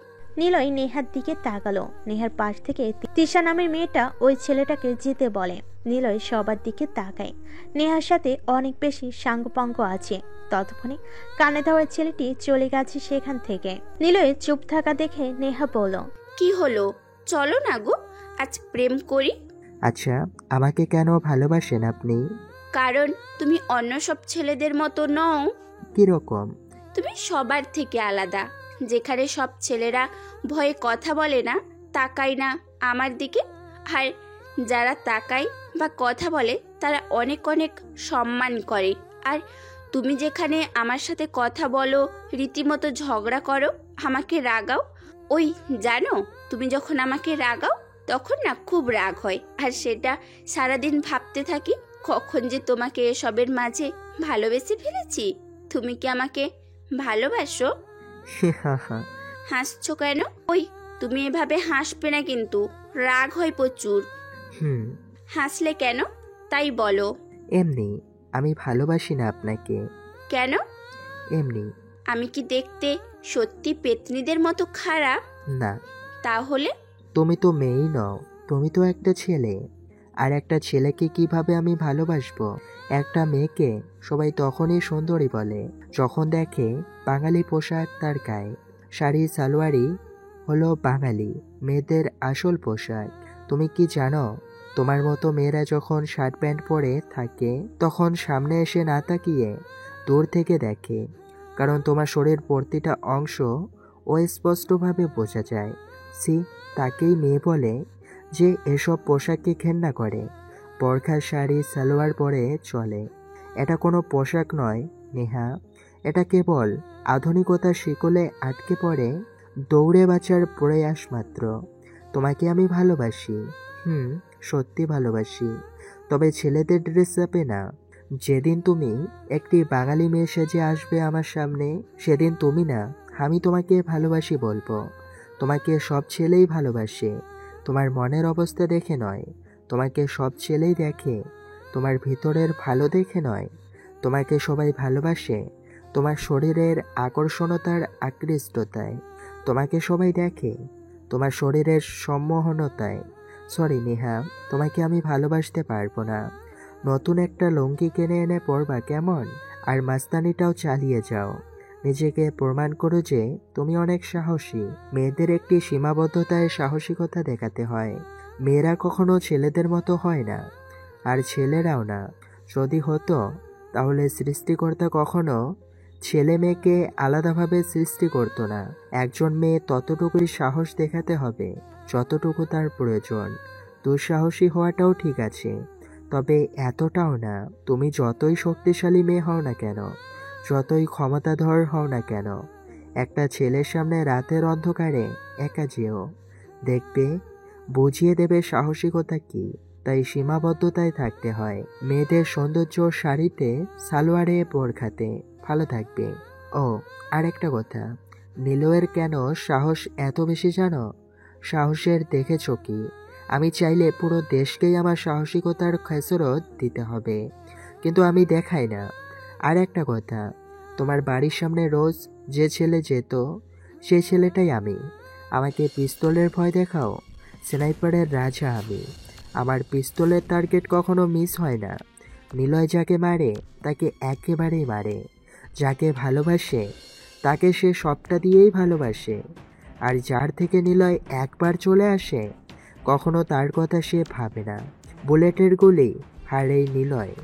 নিলয় নেহার দিকে তাকালো। নেহার পাশ থেকে তিশা নামের মেয়েটা ওই ছেলেটাকে যেতে বলে। নিলয় সবার দিকে তাকায়। নেহার সাথে অনেক বেশি সাঙ্গপাঙ্গ আছে। ততক্ষণে কানে ধরা ছেলেটি চলে গেছে সেখান থেকে। নিলয় চুপ থাকা দেখে নেহা বলল, কি হলো, চলো না গো আজ প্রেম করি। আচ্ছা, আমাকে কেন ভালোবাসেন আপনি? কারণ তুমি অন্য সব ছেলেদের মতো নও। কিরকম? তুমি সবার থেকে আলাদা। যেখানে সব ছেলেরা ভয়ে কথা বলে না, তাকায় না আমার দিকে, আর যারা তাকায় বা কথা বলে তারা অনেক অনেক সম্মান করে। আর তুমি যেখানে আমার সাথে কথা বলো, রীতিমতো ঝগড়া করো, আমাকে রাগাও, ওই জানো তুমি যখন আমাকে রাগাও তখন না খুব রাগ হয়, আর সেটা সারাদিন ভাবতে থাকি কখন যে তোমাকে এসবের মাঝে ভালোবেসে ফেলেছি। তুমি কি আমাকে ভালোবাসো? হাসছো কেন? ওই তুমি এভাবে হাসবে না, কিন্তু রাগ হয় প্রচুর। হাসলে কেন তাই বলো। এমনি, আমি ভালোবাসি না আপনাকে। কেন? এমনি। আমি কি দেখতে সত্যি পেতনিদের মতো খারাপ? না। তাহলে? তুমি তো মেয়েই নও, তুমি তো একটা ছেলে। আর একটা ছেলেকে কিভাবে আমি ভালোবাসবো? একটা মেয়েকে সবাই তখনই সুন্দরী বলে যখন দেখে বাঙালি পোশাক তার গায়ে। শাড়ি সালোয়ারই হলো বাঙালি মেয়েদের আসল পোশাক। তুমি কি জানো, তোমার মতো মেয়েরা যখন শার্ট প্যান্ট পরে থাকে তখন সামনে এসে না তাকিয়ে দূর থেকে দেখে, কারণ তোমার শরীর প্রতিটা অংশ অস্পষ্টভাবে বোঝা যায়। তাকেই মেয়ে বলে যে এসব পোশাককে ঘেন্না করে, বোরখা শাড়ি সালোয়ার পরে চলে। এটা কোনো পোশাক নয় নেহা, এটা কেবল আধুনিকতার শিকলে আটকে পড়ে দৌড়ে বাঁচার প্রয়াস মাত্র। তোমাকে আমি ভালোবাসি, সত্যি ভালোবাসি, তবে ছেলেদের ড্রেস আপে না। যেদিন তুমি একটি বাঙালি মেয়ে সেজে আসবে আমার সামনে, সেদিন তুমি না আমি তোমাকে ভালোবাসি বলবো। তোমাকে সব ছেলেই ভালোবাসে, তোমার মনের অবস্থা দেখে নয়। তোমাকে সব ছেলেই দেখে তোমার ভিতরের ভালো দেখে নয়। তোমাকে সবাই ভালোবাসে তোমার শরীরের আকর্ষণতার আকৃষ্টতায়। তোমাকে সবাই দেখে তোমার শরীরের সম্মোহনতায়। সরি নেহা, তোমাকে আমি ভালোবাসতে পারবো না। নতুন একটা লুঙ্গি কিনে এনে পরবা কেমন? আর মাস্তানিটাও চালিয়ে যাও। নিজেকে প্রমাণ করো যে তুমি অনেক সাহসী। মেয়েদের একটি সীমাবদ্ধতায় সাহসিকতা দেখাতে হয়। মেয়েরা কখনো ছেলেদের মতো হয় না, আর ছেলেরাও না। যদি হতো তাহলে সৃষ্টিকর্তা কখনো ছেলে মেয়েকে আলাদাভাবে সৃষ্টি করতো না। একজন মেয়ে ততটুকুই সাহস দেখাতে হবে যতটুকু তার প্রয়োজন। দুঃসাহসী হওয়াটাও ঠিক আছে, তবে এতটাও না। তুমি যতই শক্তিশালী মেয়ে হও না কেন, যতই ক্ষমতাধর হও না কেন, একটা ছেলের সামনে রাতের অন্ধকারে একা যেও, দেখবে বুঝিয়ে দেবে সাহসিকতা কি। তাই সীমাবদ্ধতায় থাকতে হয়। মেয়েদের সৌন্দর্য শাড়িতে, সালোয়ারে, বোরখাতে। ভালো থাকবে। ও আর একটা কথা, নীলয়ের কেন সাহস এত বেশি জানো? সাহসের দেখেছ কি? আমি চাইলে পুরো দেশকেই আমার সাহসিকতার খেসারত দিতে হবে, কিন্তু আমি দেখাই না। আর একটা কথা, তোমার বাড়ির সামনে রোজ যে ছেলে যেত সেই ছেলেটাই আমি। আমাকে পিস্তলের ভয় দেখাও, স্নাইপারের রাজা আমি। আমার পিস্তলের টার্গেট কখনো মিস হয় না। নিলয় যাকে মারে তাকে একেবারেই মারে, যাকে ভালোবাসে তাকে সে সবটা দিয়েই ভালোবাসে। আর যার থেকে নিলয় একবার চলে আসে কখনো তার কথা সে ভাবে না। বুলেটের গুলি আর এই নিলয়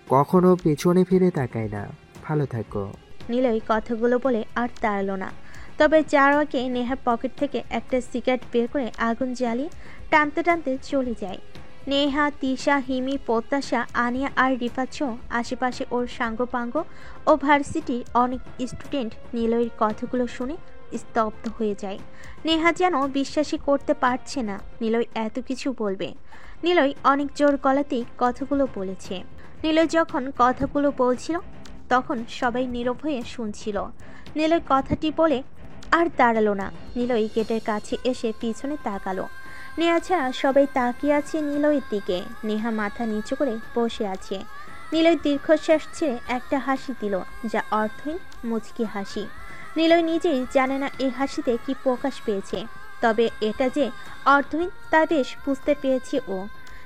কখনো পেছনে ফিরে তাকায় না। ভালো থাকো। নিলয় কথাগুলো বলে আর তাড়ালো না, তবে যার আগে নেহার পকেট থেকে একটা সিগারেট বের করে আগুন জ্বালিয়ে টানতে টানতে চলে যায়। নেহা, তিশা, হিমি, প্রত্যাশা, আনিয়া আর রিফাত সহ আশেপাশে ওর সাঙ্গপাঙ্গ ও ভার্সিটির অনেক স্টুডেন্ট নিলয়ের কথাগুলো শুনে স্তব্ধ হয়ে যায়। নেহা যেন বিশ্বাসই করতে পারছে না নিলয় এত কিছু বলবে। নিলয় অনেক জোর গলাতেই কথাগুলো বলেছে। নিলয় যখন কথাগুলো বলছিল তখন সবাই নীরব হয়ে শুনছিল। নিলয় কথাটি বলে আর দাঁড়ালো না। নিলয় গেটের কাছে এসে পিছনে তাকালো। নেহা ছাড়া সবাই তাকিয়ে আছে নিলয়ের দিকে। নেহা মাথা নিচু করে বসে আছে। নিলয় দীর্ঘশ্বাস ছেড়ে একটা হাসি দিল, যা অর্থহীন মুচকি হাসি। নিলয় নিজেই জানে না এই হাসিতে কি প্রকাশ পেয়েছে, তবে এটা যে অর্থহীন তা বেশ বুঝতে পেরেছে ও।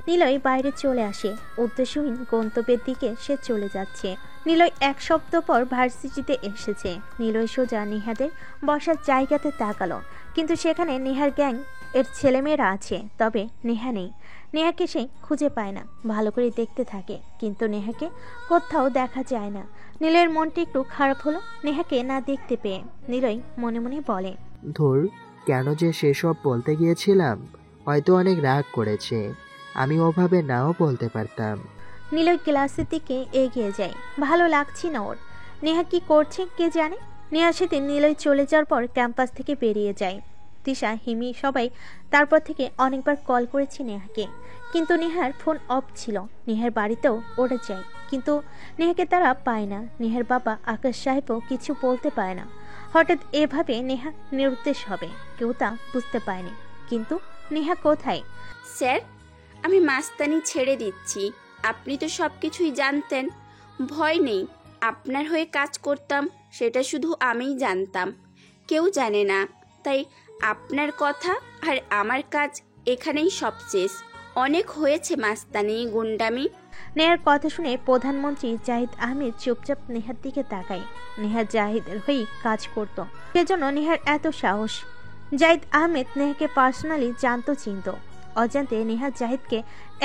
নিলয় বাইরে চলে আসে। উদ্দেশ্যহীন গন্তব্যের দিকে সে চলে যাচ্ছে। নিলয় এক সপ্তাহ পর ভার্সিটিতে এসেছে। নিলয় সোজা নেহাদের বসার জায়গাতে তাকালো, কিন্তু সেখানে নেহার গ্যাং এর ছেলেমেয়েরা আছে, তবে নেহা নেই। নেহাকে সে খুঁজে পায় না, ভালো করে দেখতে থাকে কিন্তু নেহাকে কোথাও দেখা যায় না। নীলয়ের মনটা একটু খারাপ হলো নেহাকে না দেখতে পেয়ে। নীলয় মনে মনে বলে, ধুর, কেন যে সেসব বলতে গিয়েছিলাম। হয়তো অনেক রাগ করেছে, আমি ওভাবে নাও বলতে পারতাম। নীলয় ক্লাসের দিকে এগিয়ে যায়। ভালো লাগছে না ওর। নেহা কি করছে কে জানে। নেহার সাথে নীলয় চলে যাওয়ার পর ক্যাম্পাস থেকে বেরিয়ে যায়। তিশা, হিমি সবাই তারপর থেকে অনেকবার কল করেছে নেহাকে, কিন্তু নেহার ফোন অফ ছিল। নেহার বাড়িতেও ওরা যায়, কিন্তু নেহাকে তারা পায় না। নেহার বাবা আকাশ সাহেবও কিছু বলতে পারে না। হঠাৎ এভাবে নেহা নিরুদ্দেশ হবে, কেউ তা বুঝতে পারেনি। কিন্তু নেহা কোথায়? স্যার, আমি মাস্তানি ছেড়ে দিচ্ছি। আপনি তো সব কিছুই জানতেন। ভয় নেই, আপনার হয়ে কাজ করতাম সেটা শুধু আমিই জানতাম, কেউ জানে না। তাই আপনার কথা আর আমার কাজ এখানেই সব শেষ। অনেক হয়েছে মাস্তানি গুন্ডামি। নেহার কথা শুনে প্রধানমন্ত্রী জাহিদ আহমেদ চুপচাপ নেহার দিকে তাকায়। নেহা জাহিদের হয়েই কাজ করত, সেজন্য নেহার এত সাহস। জাহিদ আহমেদ নেহাকে পার্সোনালি জানতো, চিনত। অজান্তে নেহা জাহিদকে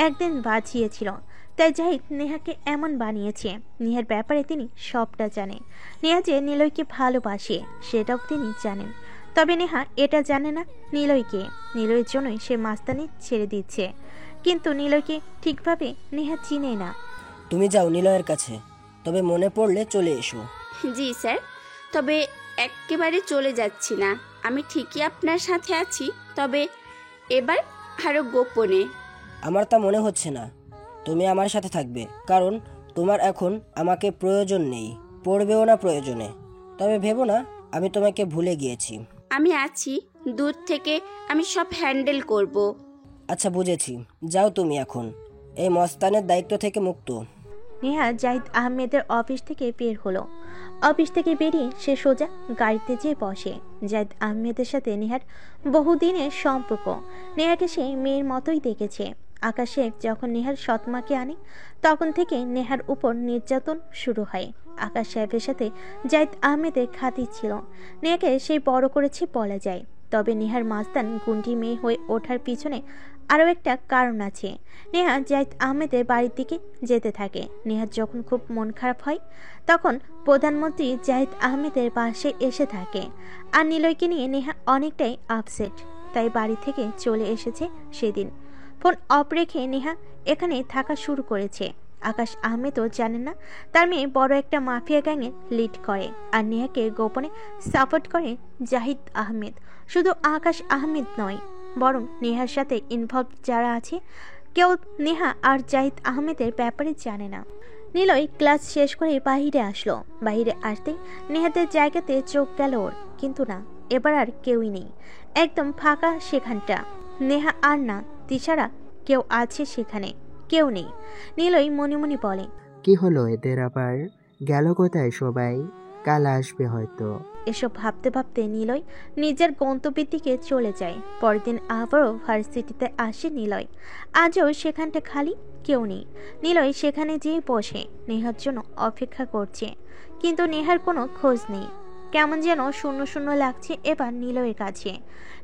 একদিন বাঁচিয়েছিল, তাই জাহিদ নেহাকে এমন বানিয়েছে। নেহার ব্যাপারে তিনি সবটা জানে। নেহা যে নীলয়কে ভালোবাসে সেটাও তিনি জানেন, তবে নেহা এটা জানে না নীলয়কে। নীলয়ের জন্যই সে মাস্তানি ছেড়ে দিচ্ছে, কিন্তু নীলয়কে ঠিকভাবে নেহা চিনে না। তুমি যাও নীলয়ের কাছে, তবে মনে পড়লে চলে এসো। জি স্যার, তবে একেবারে চলে যাচ্ছি না। আমি ঠিকই আপনার সাথে আছি, তবে এবার আরো গোপনে। আমার তা মনে হচ্ছে না তুমি আমার সাথে থাকবে, কারণ তোমার এখন আমাকে প্রয়োজন নেই, পড়বেও না প্রয়োজনে। তবে ভেবো না আমি তোমাকে ভুলে গিয়েছি। আমি আছি, দূর থেকে আমি সব হ্যান্ডেল করব। আচ্ছা বুঝেছি, যাও তুমি এখন এই মস্তানের দায়িত্ব থেকে মুক্ত। নেহা জাহিদ আহমেদের অফিস থেকে বের হলো। অফিস থেকে বেরিয়ে সে সোজা গাড়িতে যেয়ে বসে। জাহিদ আহমেদের সাথে নেহার বহুদিনের সম্পর্ক। নেহাকে সে মেয়ের মতোই দেখেছে। আকাশ সাহেব যখন নেহার সৎমাকে আনে, তখন থেকে নেহার উপর নির্যাতন শুরু হয়। আকাশ সাহেবের সাথে জাহিদ আহমেদের খাতির ছিল। নেহাকে সেই বড় করেছে বলা যায়। তবে নেহার মাস্তান গুন্ডি মেয়ে হয়ে ওঠার পিছনে আরও একটা কারণ আছে। নেহা জাহিদ আহমেদের বাড়ির দিকে যেতে থাকে। নেহার যখন খুব মন খারাপ হয়, তখন প্রধানমন্ত্রী জাহিদ আহমেদের পাশে এসে থাকে। আর নীলয়কে নিয়ে নেহা অনেকটাই আপসেট, তাই বাড়ি থেকে চলে এসেছে সেদিন। ফোন অফ রেখে নেহা এখানে থাকা শুরু করেছে। আকাশ আহমেদও জানেন না তার মেয়ে বড় একটা মাফিয়া গ্যাংয়ে লিড করে, আর নেহাকে গোপনে সাপোর্ট করে জাহিদ আহমেদ। শুধু আকাশ আহমেদ নয়, বরং নেহার সাথে ইনভলভ যারা আছে, কেউ নেহা আর জাহিদ আহমেদের ব্যাপারে জানে না। নীলয় ক্লাস শেষ করে বাহিরে আসলো। বাহিরে আসতেই নেহাদের জায়গাতে চোখ গেল ওর, কিন্তু না, এবার আর কেউই নেই। একদম ফাঁকা সেখানটা। নেহা আর না, তিশারা কেউ আছে সেখানে, কেউ নেই। নীলয় মনে মনে বলে, কি হলো এদের আবার? গেল কোথায় সবাই? কাল আসবে হয়তো। এসব ভাবতে ভাবতে নীলয় নিজের গন্তব্যের দিকে চলে যায়। পরের দিন আবারও ভার্সিটিতে আসে নীলয়। আজও সেখানটা খালি, কেউ নেই। নীলয় সেখানে যেয়ে বসে নেহার জন্য অপেক্ষা করছে, কিন্তু নেহার কোনো খোঁজ নেই। কেমন যেন শূন্য শূন্য লাগছে এবার নীলয়ের কাছে।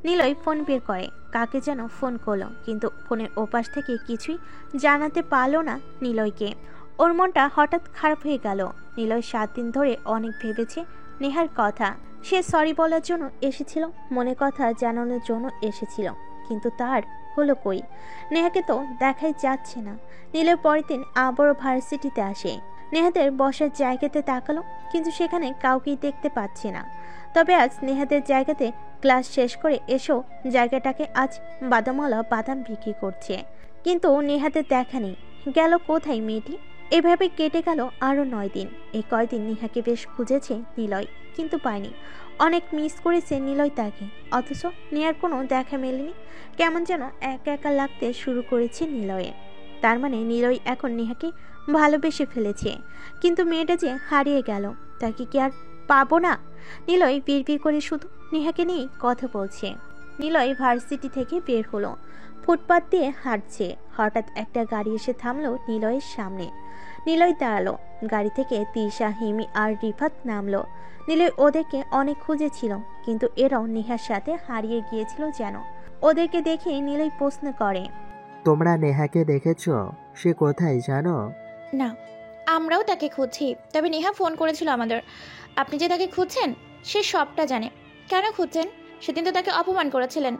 নীলয় ফোন বের করে, কাকে যেন ফোন করলো, কিন্তু ফোনের ওপাশ থেকে কিছুই জানাতে পারলো না নীলয়কে। ওর মনটা হঠাৎ খারাপ হয়ে গেল। নীলয় 7 দিন ধরে অনেক ভেবেছে নেহার কথা। সে সরি বলার জন্য এসেছিল, মনে কথা জানানোর জন্য এসেছিল, কিন্তু তার হলো কই? নেহাকে তো দেখাই যাচ্ছে না। নীলয় পরের দিন আবারও ভার্সিটিতে আসে। নেহাদের বসার জায়গাতে তাকালো, কিন্তু সেখানে কাউকেই দেখতে পাচ্ছে না। তবে আজ নেহাদের জায়গাতে ক্লাস শেষ করে এসো জায়গাটাকে আজ বাদামওয়ালা বাদাম বিক্রি করছে, কিন্তু নেহাদের দেখা নেই। গেল কোথায় মেয়েটি? এভাবে কেটে গেল আরও 9 দিন। এই কয়দিন নেহাকে বেশ খুঁজেছে নীলয়, কিন্তু পায়নি। অনেক মিস করেছে নীলয় তাকে, অথচ নেহার কোনো দেখা মেলেনি। কেমন যেন একা একা লাগতে শুরু করেছে নীলয়ে। তার মানে নীলয় এখন নেহাকে ভালোবেসে ফেলেছে, কিন্তু মেয়েটা যে হারিয়ে গেল, তাকে কি আর পাবো না? নীলয় বিড়বিড় করে শুধু নেহাকে নিয়ে কথা বলছে। নীলয় ভার্সিটি থেকে বের হলো। ফুটপাত দিয়ে হাঁটছে। হঠাৎ একটা গাড়ি এসে থামলো নিলয়ের সামনে। নিলয় দাঁড়ালো। গাড়ি থেকে তিশা, হিমি আর রিফাত নামলো। নিলয় ওদেরকে অনেক খুঁজেছিল, কিন্তু এরাও নেহার সাথে হারিয়ে গিয়েছিল যেন। ওদেরকে দেখে নিলয় প্রশ্ন করে, তোমরা নেহাকে দেখেছো? সে কোথায় জানো? না, আমরাও তাকে খুঁজছি, তবে নেহা ফোন করেছিল আমাদের। আপনি যে তাকে খুঁজছেন সে সবটা জানে। কেন খুঁজছেন? সেদিন তো তাকে অপমান করেছিলেন।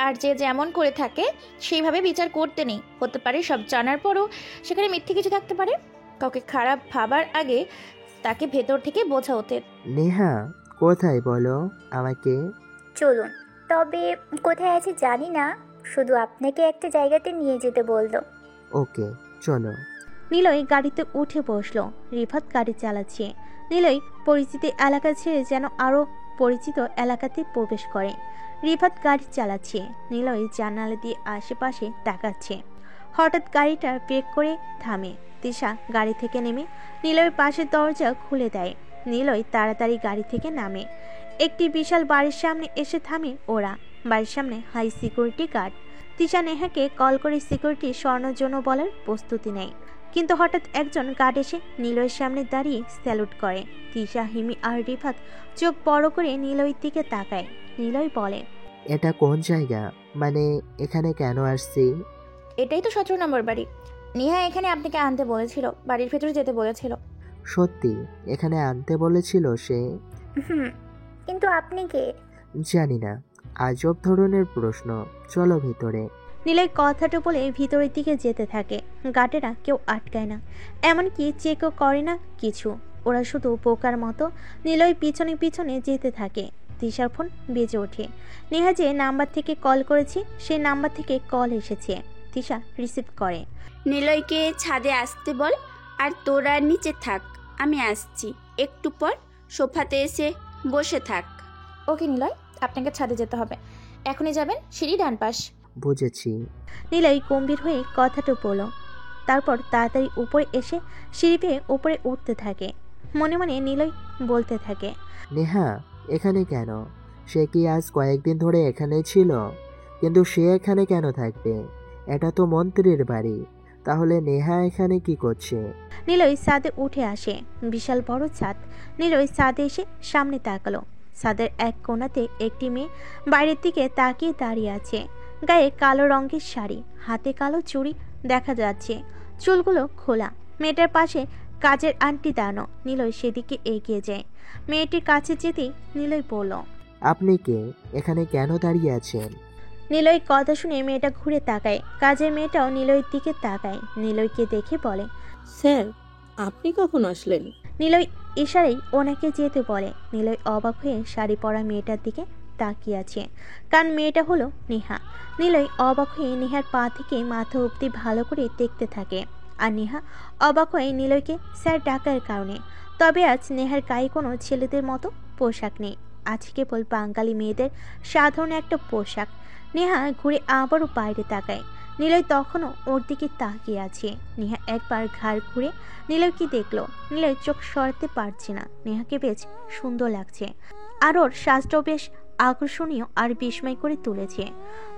আর যে যেমন করে থাকে সেইভাবে বিচার করতে নেই। হতে পারে সব জানার পরও সেখানে মিথ্যে কিছু থাকতে পারে। কাউকে খারাপ ভাবার আগে তাকে ভেতর থেকে বোঝা উচিত। নেহা কোথায় বলো আমাকে? চলুন, তবে কোথায় আছে জানি না, শুধু আপনাকে একটা জায়গাতে নিয়ে যেতে বললো। ওকে, চলো। নিলয় গাড়িতে উঠে বসলো। রিফাত গাড়ি চালাচ্ছে। নিলয় পরিচিত এলাকা ছেড়ে যেন আরো পরিচিত এলাকাতে প্রবেশ করে। রিফাত গাড়ি চালাচ্ছে। নিলয় জানালা দিয়ে আশেপাশে তাকাচ্ছে। হঠাৎ গাড়িটা ব্রেক করে থামে। তিশা গাড়ি থেকে নেমে নিলয়ের পাশের দরজা খুলে দেয়। নিলয় তাড়াতাড়ি গাড়ি থেকে নামে। একটি বিশাল বাড়ির সামনে এসে থামে ওরা। বাড়ির সামনে হাই সিকিউরিটি গার্ড। তিশা নেহাকে কল করে সিকিউরিটি সরানোর জন্য বলার প্রস্তুতি নেয়, কিন্তু হঠাৎ একজন গার্ড এসে নিলয়ের সামনে দাঁড়িয়ে স্যালুট করে। তিশা, হিমি আর রিফাত চোখ বড় করে নিলয়ের দিকে তাকায়। নিলয় বলে, এটা কোন জায়গা? মানে এখানে কেন আসছি? এটাই তো 17 নম্বর বাড়ি। নেহা এখানে আপনাকে আনতে বলেছিল, বাড়ির ভেতরে যেতে বলেছিল। সত্যি এখানে আনতে বলেছিল সে? কিন্তু আপনি কে? জানি না, আজব ধরনের প্রশ্ন। চলো ভিতরে। নিলয় কথাটা বলে ভিতরের দিকে যেতে থাকে। গার্ডেরা কেউ আটকায় না, এমনকি চেকও করে না কিছু। ওরা শুধু পোকার মতো নিলয় পিছনে পিছনে যেতে থাকে। তিশার ফোন বেজে ওঠে। নেহা যে নাম্বার থেকে কল করেছে সেই নাম্বার থেকে কল এসেছে। তিশা রিসিভ করে। নিলয়কে ছাদে আসতে বল, আর তোরা নিচে থাক, আমি আসছি। একটু পর সোফাতে এসে বসে থাক। ওকে নিলয়, আপনাকে ছাদে যেতে হবে। এখনই যাবেন, সিঁড়ি ডান পাশ। বুঝেছি। নিলয় গম্ভীর হয়ে কথাটা বলল। তারপর তাড়াতাড়ি উপরে এসে সিঁড়ি পেয়ে উপরে উঠতে থাকে। মনে মনে নিলয় বলতে থাকে, নেহা এখানে কেন? সে কি আজ কয়েকদিন ধরে এখানে ছিল? কিন্তু সে এখানে কেন থাকবে? এটা তো মন্ত্রীর বাড়ি। তাহলে নেহা এখানে কি করছে? নিলয় ছাদে উঠে আসে। বিশাল বড় ছাদ। নিলয় ছাদে এসে সামনে তাকালো। ছাদের এক কোণাতে একটি মেয়ে বাইরের দিকে তাকিয়ে দাঁড়িয়ে আছে। গায়ে কালো রঙের শাড়ি, হাতে কালো চুড়ি দেখা যাচ্ছে, চুলগুলো খোলা। মেয়েটার পাশে কাজের আন্টি দাঁড়ানো। নিলয় সেদিকে এগিয়ে যায়। মেয়েটির কাছে যেতেই নিলয় বলল, আপনি কে? এখানে কেন দাঁড়িয়ে আছেন? নিলয় কথা শুনে মেয়েটা ঘুরে তাকায়। কাজের মেয়েটাও নিলয়ের দিকে তাকায়। নিলয়কে দেখে বলে, স্যার আপনি কখন আসলেন? নিলয় ইশারায় ওনাকে যেতে বলে। নিলয় অবাক হয়ে শাড়ি পরা মেয়েটার দিকে তাকিয়ে আছে, কারণ মেয়েটা হলো নেহা। নিলয় অবাক হয়ে নেহার পা থেকে মাথা অবধি ভালো করে দেখতে থাকে। আর নেহা অবাক হয়ে নিলয়কে স্যার ডাকার কারণে। তবে আজ নেহার গায়ে কোনো ছেলেদের মতো পোশাক নেই, আজ কেবল বাঙালি মেয়েদের সাধারণ একটা পোশাক। নেহা ঘুরে আবারও বাইরে তাকায়। নিলয় তখনও ওর দিকে তাকিয়ে আছে। নেহা একবার ঘাড় ঘুরে নিলয়কে দেখলো। নিলয় চোখ সরাতে পারছে না। নেহাকে বেশ সুন্দর লাগছে, আর ওর সাজটাও বেশ আকর্ষণীয় আর বিস্ময় করে তুলেছে।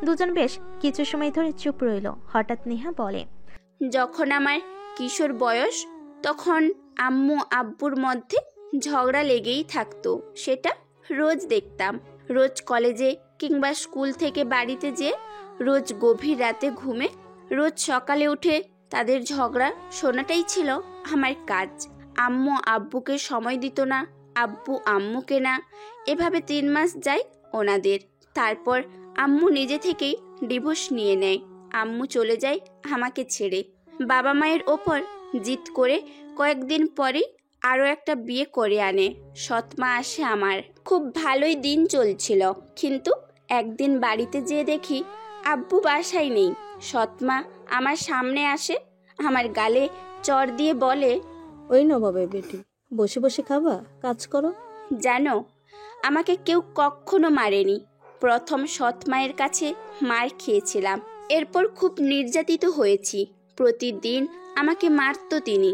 দুজন বেশ কিছু সময় ধরে চুপ রইল। হঠাৎ নেহা বলে, যখন আমার কিশোর বয়স তখন আম্মু আব্বুর মধ্যে ঝগড়া লেগেই থাকতো। সেটা রোজ দেখতাম। রোজ কলেজে কিংবা স্কুল থেকে বাড়িতে যেয়ে, রোজ গভীর রাতে ঘুমে, রোজ সকালে উঠে তাদের ঝগড়া শোনাটাই ছিল আমার কাজ। আম্মু আব্বুকে সময় দিত না, আব্বু আম্মুকে না। এভাবে 3 মাস যায় ওনাদের। তারপর আম্মু নিজে থেকেই ডিভোর্স নিয়ে নেয়। আম্মু চলে যায় আমাকে ছেড়ে। বাবা মায়ের ওপর জিদ করে কয়েকদিন পরেই আরও একটা বিয়ে করে আনে। সৎমা আসে আমার। খুব ভালোই দিন চলছিল, কিন্তু একদিন বাড়িতে যেয়ে দেখি আব্বু বাসায় নেই। সৎমা আমার সামনে আসে, আমার গালে চড় দিয়ে বলে, ওই নবাবের বেটি, বসে বসে খাবা, কাজ করো। জানো, আমাকে কেউ কখনো মারেনি। প্রথম সৎমায়ের কাছে মার খেয়েছিলাম, এরপর খুব নির্যাতিত হয়েছি। প্রতিদিন আমাকে মারতো তিনি।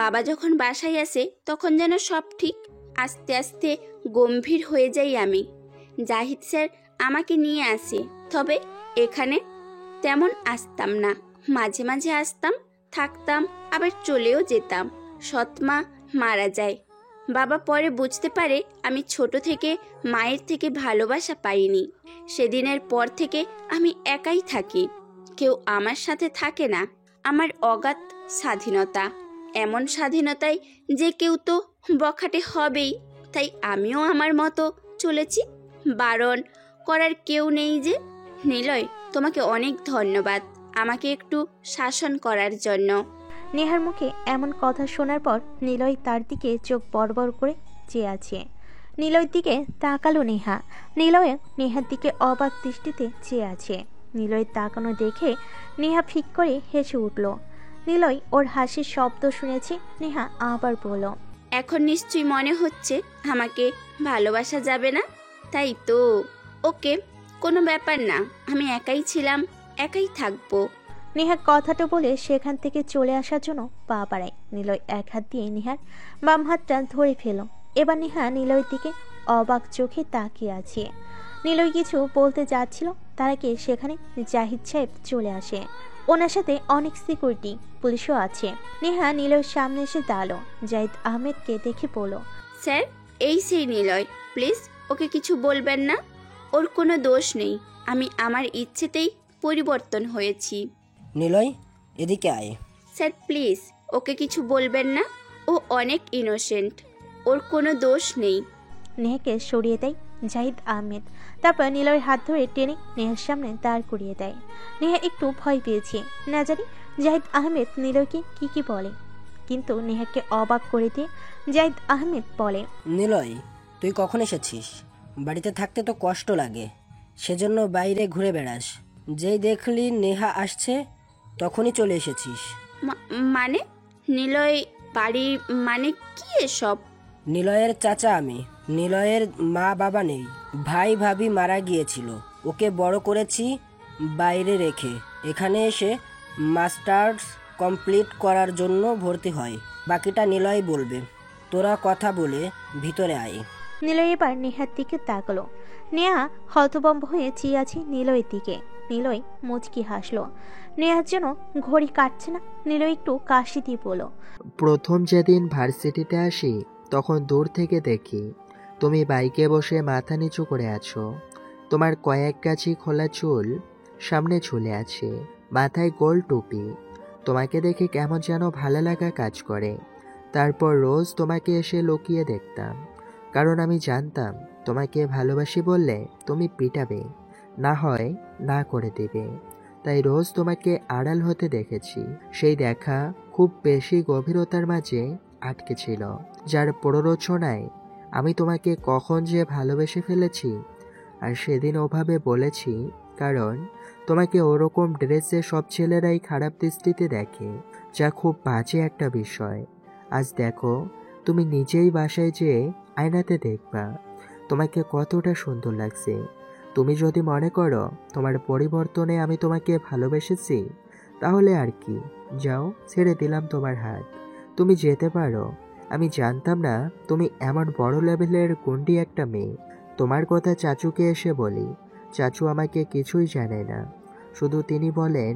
বাবা যখন বাসায় আসে তখন যেন সব ঠিক। আস্তে আস্তে গম্ভীর হয়ে যাই আমি। জাহিদ স্যার আমাকে নিয়ে আসে। তবে এখানে তেমন আসতাম না, মাঝে মাঝে আসতাম, থাকতাম, আবার চলেও যেতাম। সৎমা মারা যায়, বাবা পরে বুঝতে পারে আমি ছোট থেকে মায়ের থেকে ভালোবাসা পাইনি। সেদিনের পর থেকে আমি একাই থাকি, কেউ আমার সাথে থাকে না। আমার অগাধ স্বাধীনতা, এমন স্বাধীনতায় যে কেউ তো বখাটে হবেই, তাই আমিও আমার মতো চলেছি, বারণ করার কেউ নেই যে। নিলয়, তোমাকে অনেক ধন্যবাদ আমাকে একটু শাসন করার জন্য। নেহার মুখে এমন কথা শোনার পর নিলয় তার দিকে চোখ বড় করে চেয়ে আছে। নিলয়ের দিকে তাকালো নেহা। নিলয় নেহার দিকে অবাক দৃষ্টিতে চেয়ে আছে। নিলয়ের তাকানো দেখে নেহা ফিক করে হেসে উঠল। নিলয় ওর হাসির শব্দ শুনেছে। নেহা আবার বলল, এখন নিশ্চয়ই মনে হচ্ছে আমাকে ভালোবাসা যাবে না, তাই তো? ওকে, কোনো ব্যাপার না, আমি একাই ছিলাম, একাই থাকবো। নেহা কথাটা বলে সেখান থেকে চলে আসার জন্য পা বাড়ায়। নিলয় এক হাত দিয়ে নেহার বাম হাতটা ধরে ফেল। এবার নেহা নিলয়ের দিকে অবাক চোখে তাকিয়ে আছে। নিলয় কিছু বলতে যাচ্ছিল, তার আগে সেখানে জাহিদ সাহেব চলে আসে। ওনার সাথে অনেক সিকিউরিটি পুলিশও আছে। নেহা নিলয়ের সামনে এসে দাঁড়ালো। জাহিদ আহমেদকে দেখে বলল, স্যার, এই সেই নিলয়, প্লিজ ওকে কিছু বলবেন না, ওর কোনো দোষ নেই, আমি আমার ইচ্ছেতেই পরিবর্তন হয়েছি। নিলয়, এদিকে আয়। স্যার প্লিজ ওকে কিছু বলবেন না, ও অনেক ইনোসেন্ট, ওর কোনো দোষ নেই। নেহাকে সরিয়ে দেয় জাহিদ আহমেদ। তারপর নিলয়ের হাত ধরে টেনে নেহার সামনে দাঁড় করিয়ে দেয়। নেহা একটু ভয় পেয়েছে, না জানি জাহিদ আহমেদ নিলয়কে কি বলে, কিন্তু নেহাকে অবাক করে দিয়ে জাহিদ আহমেদ বলে, নিলয়, তুই কখন এসেছিস? বাড়িতে থাকতে তো কষ্ট লাগে, সেজন্য বাইরে ঘুরে বেড়াস। যেই দেখলি নেহা আসছে তখনই চলে এসেছিস। মানে নিলয় বাড়ি মানে কি এসব? নিলয়ের চাচা আমি। নিলয়ের মা বাবা নেই, ভাই ভাবি মারা গিয়েছিল, ওকে বড় করেছি বাইরে রেখে। এখানে এসে মাস্টার্স কমপ্লিট করার জন্য ভর্তি হয়, বাকিটা নিলয় বলবে। তোরা কথা বলে ভিতরে আয়। নিলয় এবার নেহার দিকে তাকালো। নেহা হতভম্ব হয়ে চেয়ে আছে নিলয়ের দিকে। নিলয় মুচকি হাসলো। নেহার যেন ঘড়ি কাটছে না। নিলয় একটু কাশি দিয়ে বলল, প্রথম যেদিন ভার্সিটিতে আসি তখন দূর থেকে দেখি তুমি বাইকে বসে মাথা নিচু করে আছো। তোমার কয়েক গাছি খোলা চুল সামনে ঝুলে আছে, মাথায় গোল টুপি। তোমাকে দেখে কেমন যেন ভালো লাগা কাজ করে। তারপর রোজ তোমাকে এসে লুকিয়ে দেখতাম, কারণ আমি জানতাম তোমাকে ভালোবাসি বললে তুমি পিটাবে, না হয় না করে দেবে। তাই রোজ তোমাকে আড়াল হতে দেখেছি। সেই দেখা খুব বেশি গভীরতার মাঝে আটকে ছিল, যার প্ররোচনায় আমি তোমাকে কখন যে ভালোবেসে ফেলেছি। আর সেদিন ওভাবে বলেছি কারণ তোমাকে ওরকম ড্রেসে সব ছেলেরাই খারাপ দৃষ্টিতে দেখে, যা খুব বাজে একটা বিষয়। আজ দেখো, তুমি নিজেই বাসায় যেয়ে আয়নাতে দেখবা তোমাকে কতটা সুন্দর লাগছে। তুমি যদি মনে করো তোমার পরিবর্তনে আমি তোমাকে ভালোবেসেছি, তাহলে আর কি, যাও, ছেড়ে দিলাম তোমার হাত, তুমি যেতে পারো। আমি জানতাম না তুমি এমন বড় লেভেলের গুন্ডি একটা মেয়ে। তোমার কথা চাচুকে এসে বলি, চাচু আমাকে কিছুই জানে না, শুধু তিনি বলেন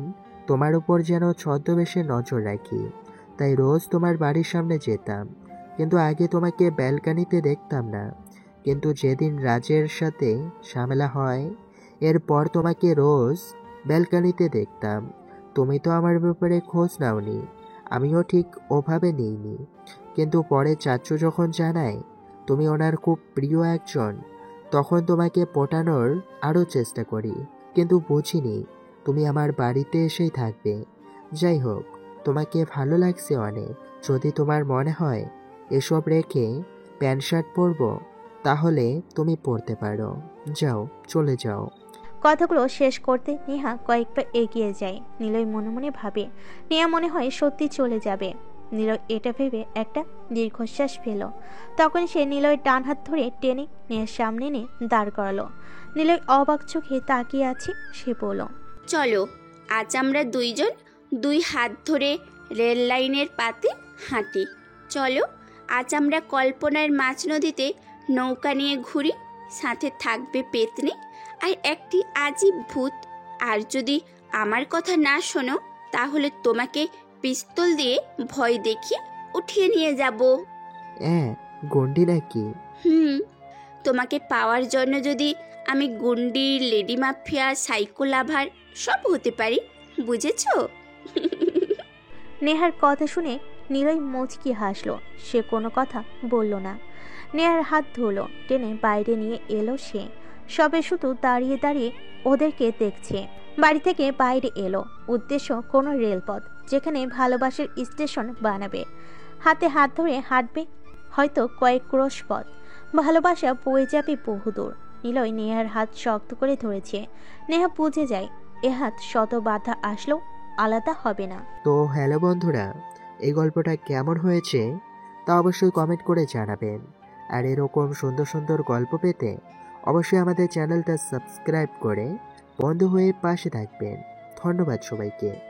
তোমার উপর যেন ছদ্মবেশে নজর রাখি। তাই রোজ তোমার বাড়ির সামনে যেতাম, কিন্তু আগে তোমাকে ব্যালকানিতে দেখতাম না। কিন্তু যেদিন রাজের সাথে ঝামেলা হয়, এরপর তোমাকে রোজ ব্যালকানিতে দেখতাম। তুমি তো আমার ব্যাপারে খোঁজ নাওনি, আমিও ঠিক ওভাবে নিইনি। কিন্তু পরে চাচু যখন জানায় তুমি ওনার খুব প্রিয় একজন, তখন তোমাকে পটানোর আরও চেষ্টা করি, কিন্তু বুঝিনি তুমি আমার বাড়িতে এসেই থাকবে। যাই হোক, তোমাকে ভালো লাগছে অনেক। যদি তোমার মনে হয় এসব রেখে প্যান্ট শার্ট পরবো, তাহলে তুমি পরতে পারো, যাও, চলে যাও। কথাগুলো শেষ করতে নেহা কয়েকবার এগিয়ে যায়। নিলয় মনে মনে ভাবে নেহা মনে হয় সত্যি চলে যাবে। নিলয় এটা ভেবে একটা দীর্ঘশ্বাস ফেল। তখন সে নিলয়ের ডান হাত ধরে টেনে নেহার সামনে এনে দাঁড় করালো। নিলয় অবাক চোখে তাকিয়ে আছে। সে বলল, চলো আজ আমরা দুইজন দুই হাত ধরে রেল লাইনের পাতে হাঁটি। চলো আজ আমরা কল্পনার মাঝ নদীতে নৌকা নিয়ে ঘুরি, সাথে থাকবে পেতনি আর একটি আজীব ভূত। আর যদি আমার কথা না শোনো তাহলে তোমাকে পিস্তল দিয়ে ভয় দেখিয়ে উঠিয়ে নিয়ে যাব। গন্ডি নাকি? তোমাকে পাওয়ার জন্য যদি আমি গুন্ডি, লেডি মাফিয়া, সাইকো লাভার সব হতে পারি, বুঝেছো? নেহার কথা শুনে নিলয় মুচকি হাসলো। সে কোনো কথা বলল না। নেহার হাত ধরলো, টেনে বাইরে নিয়ে এলো সে। সবে শুধু দাঁড়িয়ে দাঁড়িয়ে ওদেরকে দেখছে। বাড়ি থেকে বাইরে এলো, উদ্দেশ্য কোনো রেলপথ যেখানে ভালোবাসার স্টেশন বানাবে। হাতে হাত ধরে হাঁটবে হয়তো কয়েক ক্রোশ পথ। ভালোবাসা বয়ে যাবে বহুদূর। নিলয় নেহার হাত শক্ত করে ধরেছে। নেহা বুঝে যায় এ হাত শত বাধা আসলেও আলাদা হবে না। তো হ্যালো বন্ধুরা, এই গল্পটা কেমন হয়েছে তা অবশ্যই কমেন্ট করে জানাবেন। আর এরকম সুন্দর সুন্দর গল্প পেতে অবশ্যই আমাদের চ্যানেলটা সাবস্ক্রাইব করে বন্ধু হয়ে পাশে থাকবেন। ধন্যবাদ সবাইকে।